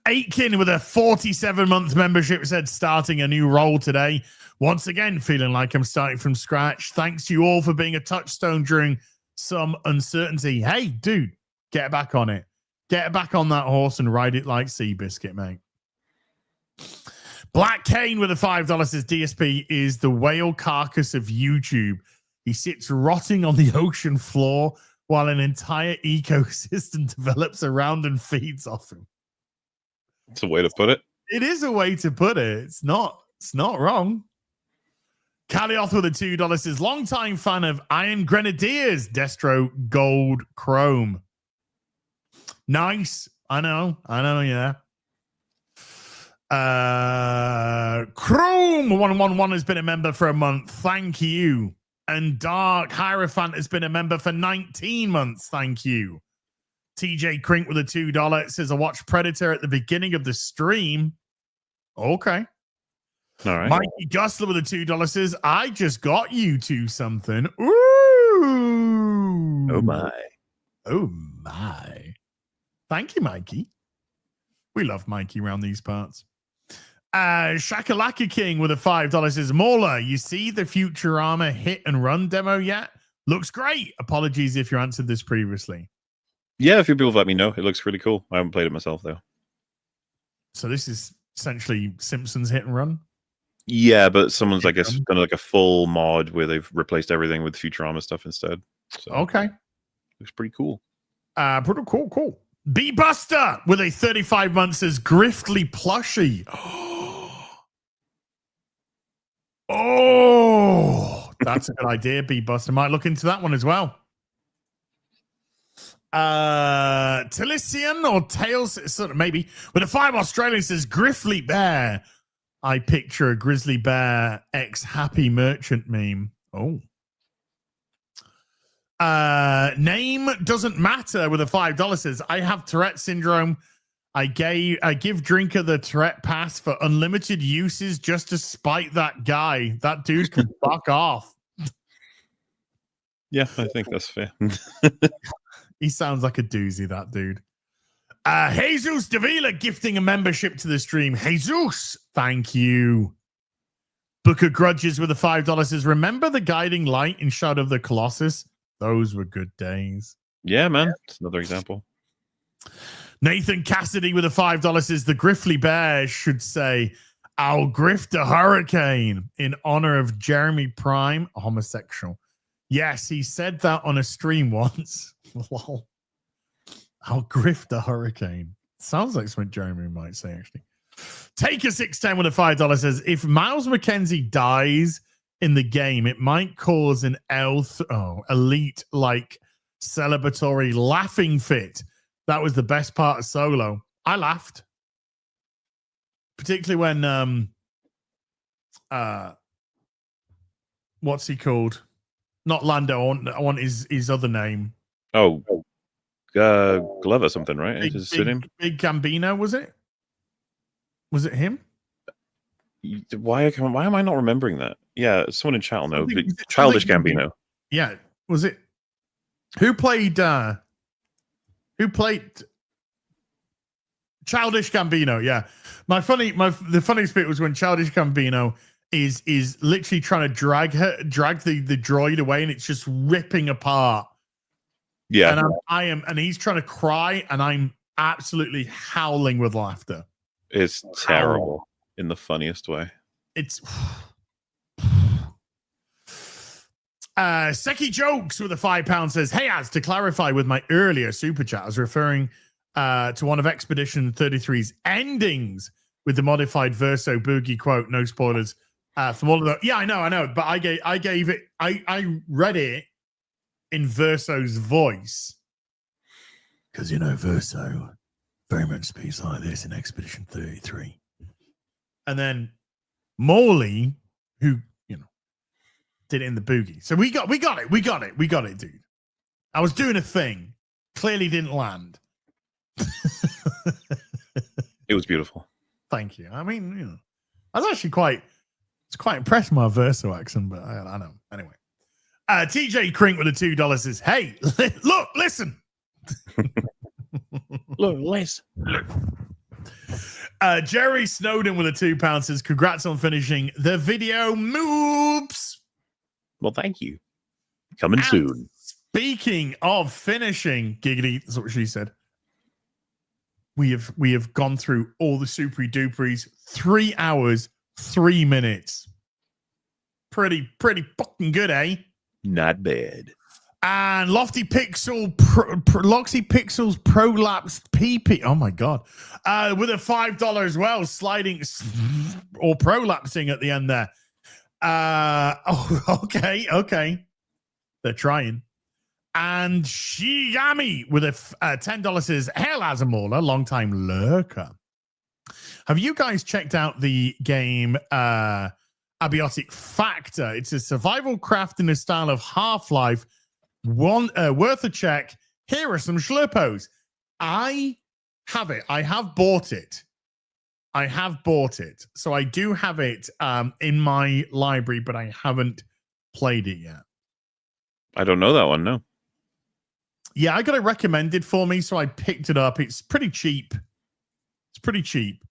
Aitken with a 47-month membership said, starting a new role today. Once again, feeling like I'm starting from scratch. Thanks to you all for being a touchstone during some uncertainty. Hey, dude, get back on it. Get back on that horse and ride it like Seabiscuit, mate. Black Kane with a $5 says, DSP is the whale carcass of YouTube. He sits rotting on the ocean floor while an entire ecosystem develops around and feeds off him. It's a way to put it. It is a way to put it. It's not wrong. Calioth with a $2 says, longtime fan of Iron Grenadiers, Destro Gold Chrome. Nice. I know, yeah. Chrome 111 has been a member for a month. Thank you. And Dark Hierophant has been a member for 19 months. Thank you. TJ Crink with a $2. It says, I watched Predator at the beginning of the stream. Okay. All right. Mikey Gustler with a $2 says, I just got you to something. Ooh. Oh my. Oh my. Thank you, Mikey. We love Mikey around these parts. Shakalaka King with a $5 says, Mauler, you see the Futurama hit and run demo yet? Looks great. Apologies if you answered this previously. Yeah, a few people have let me know. It looks really cool. I haven't played it myself, though. So this is essentially Simpsons hit and run? Yeah, but someone's, I guess, done like a full mod where they've replaced everything with Futurama stuff instead. So, okay. Looks pretty cool. Pretty cool. B-Buster with a 35 months says, Griftly plushie. Oh, that's a good idea, B-Buster. Might look into that one as well. Tilician or Tails, sort of maybe. With a 5 Australian says, Grizzly Bear. I picture a grizzly bear ex-happy merchant meme. Oh. Name doesn't matter with a $5 says, I have Tourette syndrome. I give drinker the Tourette pass for unlimited uses just to spite that guy. That dude can fuck off. Yeah, I think that's fair. He sounds like a doozy, that dude. Jesus Davila gifting a membership to the stream. Jesus, thank you. Book of Grudges with a $5 says, remember the guiding light in Shadow of the Colossus? Those were good days. Yeah, man. It's another example. Nathan Cassidy with a $5 says, the Griffly Bear should say, I'll grift a hurricane in honor of Jeremy Prime, a homosexual. Yes, he said that on a stream once. Lol. I'll grift a hurricane. Sounds like something Jeremy might say, actually. Take a 610 with a $5 says, if Miles McKenzie dies in the game, it might cause an elite like celebratory laughing fit. That was the best part of Solo. I laughed. Particularly when what's he called? Not Lando. I want his other name. Oh, Glover something, right? Big Gambino, was it? Was it him? Why am I not remembering that? Yeah, someone in chat will know. Childish Gambino. Yeah, was it? Who played Childish Gambino? Yeah, the funniest bit was when Childish Gambino is literally trying to drag the droid away, and it's just ripping apart. Yeah, and he's trying to cry, and I'm absolutely howling with laughter. It's terrible in the funniest way. It's Seki Jokes with a £5 says, hey, Az, to clarify with my earlier super chat, I was referring to one of Expedition 33's endings with the modified Verso Boogie quote, no spoilers from all of that. Yeah, I know, but I read it in Verso's voice because Verso very much speaks like this in Expedition 33. And then Morley, who did it in the Boogie. So we got it, dude. I was doing a thing, clearly didn't land. It was beautiful. Thank you. I mean, I was actually quite impressed with my Verso accent, but I know. Anyway, TJ Crink with a $2 says, hey, look, listen. Look, listen. Jerry Snowden with a £2 says, congrats on finishing the video moves. Well, thank you. Coming soon. Speaking of finishing, giggity, that's what she said. We have gone through all the super duperies, 3 hours, 3 minutes. Pretty fucking good, eh? Not bad. And Lofty Pixels prolapsed PP. Oh my god. With a $5 as well, sliding or prolapsing at the end there. Okay. They're trying. And Shigami with a $10 says, Hail Azamola, long-time lurker. Have you guys checked out the game Abiotic Factor? It's a survival craft in the style of Half-Life. Worth a check. Here are some schlurpos. I have it. I have bought it. I have bought it. So I do have it in my library, but I haven't played it yet. I don't know that one, no. Yeah, I got it recommended for me, so I picked it up. It's pretty cheap. It's pretty cheap.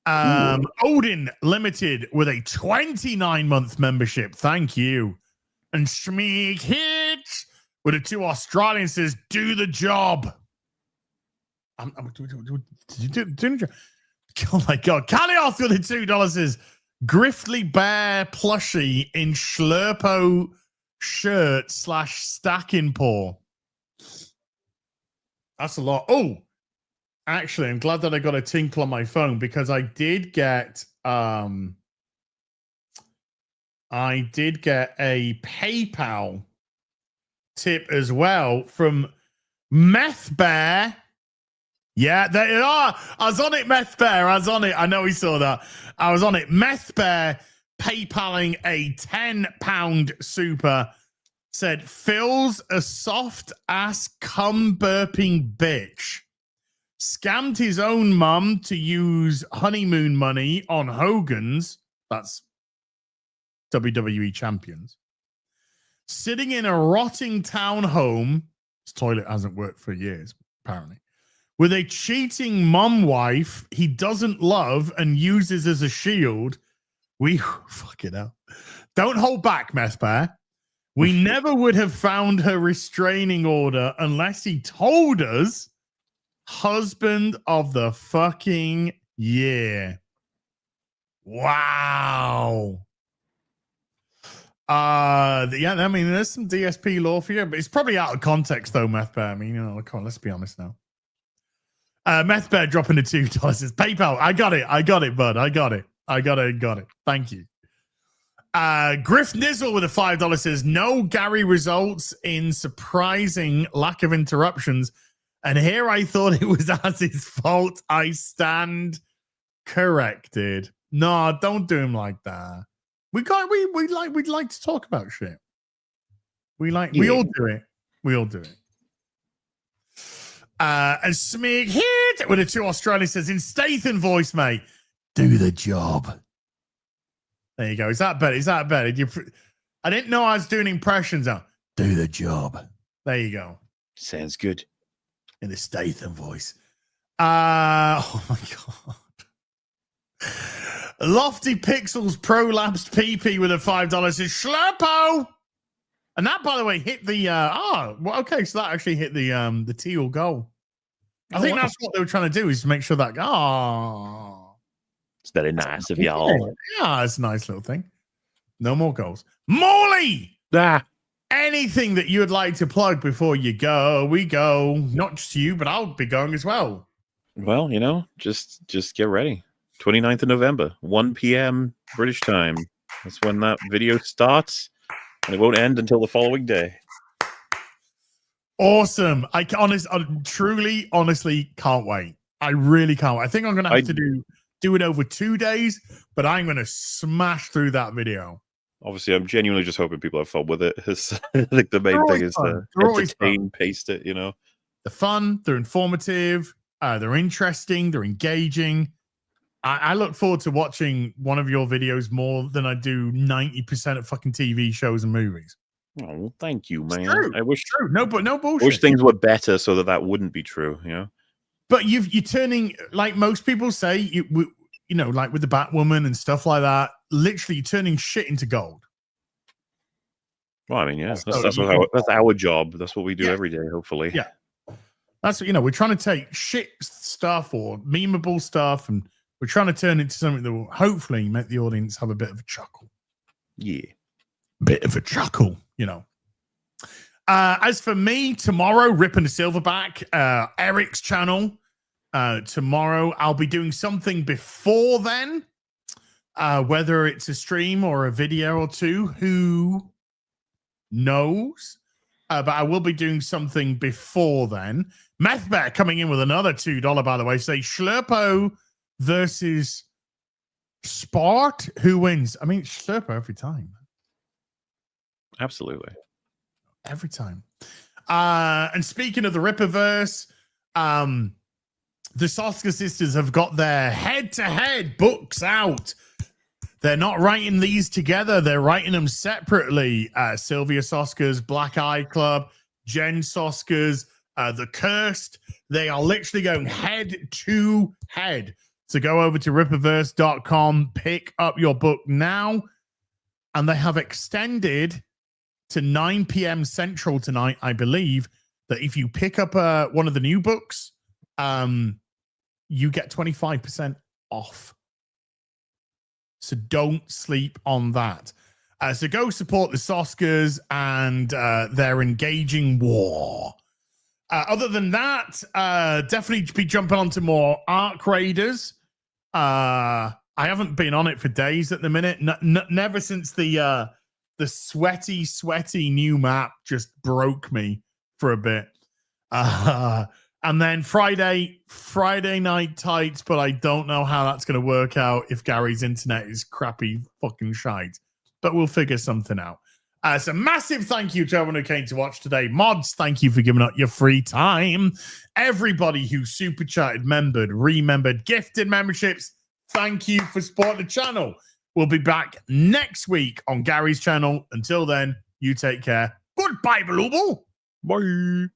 Odin Limited with a 29-month membership. Thank you. And Schmeek Hits with a 2 Australian says, do the job. I'm doing the job. Oh my God. Calioth with the $2 says, Griffly Bear plushie in Schlurpo shirt / stacking paw. That's a lot. Oh, actually, I'm glad that I got a tinkle on my phone because I did get a PayPal tip as well from Meth Bear. Yeah, there you are. I was on it, Meth Bear. I was on it. I know he saw that. I was on it. Meth Bear PayPaling a £10 super. Said, Phil's a soft-ass cum-burping bitch. Scammed his own mum to use honeymoon money on Hogan's. That's WWE champions. Sitting in a rotting townhome. His toilet hasn't worked for years, apparently. With a cheating mum wife he doesn't love and uses as a shield. Fuck it up. Don't hold back, Meth Bear. We never would have found her restraining order unless he told us. Husband of the fucking year. Wow. Yeah, I mean, there's some DSP lore for you, but it's probably out of context though, Meth Bear. I mean, come on, let's be honest now. Meth Bear dropping the $2 says, PayPal. I got it, bud. I got it. Thank you. Griff Nizzle with a $5 says, no Gary results in surprising lack of interruptions. And here I thought it was Az's fault. I stand corrected. No, don't do him like that. We'd like to talk about shit. We all do it. We all do it. And Smig hit with a 2 Australia says, in Statham voice, mate, do the job. There you go. Is that better? I didn't know I was doing impressions. Do the job. There you go. Sounds good. In the Statham voice. Oh my God. Lofty Pixels prolapsed PP with a $5 is Schlurpo. And that, by the way, hit the okay, so that actually hit the teal goal. I think that's what they were trying to do, is to make sure that it's very nice of y'all. Yeah, it's a nice little thing. No more goals. Morley! Anything that you would like to plug before you go? We go. Not just you, but I'll be going as well. Well, just get ready. 29th of November, 1 p.m. British time. That's when that video starts, and it won't end until the following day. Awesome. I truly, honestly can't wait. I really can't wait. I think I'm going to have to do it over 2 days, but I'm going to smash through that video. Obviously, I'm genuinely just hoping people have fun with it. I think the main thing is to entertain, paste it, They're fun, they're informative, they're interesting, they're engaging. I look forward to watching one of your videos more than I do 90% of fucking TV shows and movies. Oh, thank you, man. I wish true. No bullshit. I wish things were better so that wouldn't be true, But you're turning, like most people say, like with the Batwoman and stuff like that, literally turning shit into gold. Well, I mean, yeah, that's our job. That's what we do every day, hopefully. Yeah. That's we're trying to take shit stuff or memeable stuff, and we're trying to turn it into something that will hopefully make the audience have a bit of a chuckle. Yeah. Bit of a chuckle, As for me, tomorrow, ripping the silverback, Eric's channel. Tomorrow, I'll be doing something before then, whether it's a stream or a video or two, who knows? But I will be doing something before then. Methbear coming in with another $2, by the way. Say Schlurpo versus Sport. Who wins? I mean, Schlurpo every time. Absolutely. Every time. And speaking of the Ripperverse, The Soska sisters have got their head-to-head books out. They're not writing these together. They're writing them separately. Sylvia Soska's Black Eye Club, Jen Soska's The Cursed. They are literally going head-to-head. So go over to rippaverse.com, pick up your book now. And they have extended to 9 p.m. Central tonight, I believe, that if you pick up one of the new books, you get 25% off. So don't sleep on that. So go support the Soskas and their engaging war. Other than that, definitely be jumping onto more Arc Raiders. I haven't been on it for days at the minute. Never since the sweaty new map just broke me for a bit. And then Friday night tights, but I don't know how that's going to work out if Gary's internet is crappy fucking shite. But we'll figure something out. So massive thank you to everyone who came to watch today. Mods, thank you for giving up your free time. Everybody who super chatted, remembered, gifted memberships, thank you for supporting the channel. We'll be back next week on Gary's channel. Until then, you take care. Goodbye, Balooble. Bye.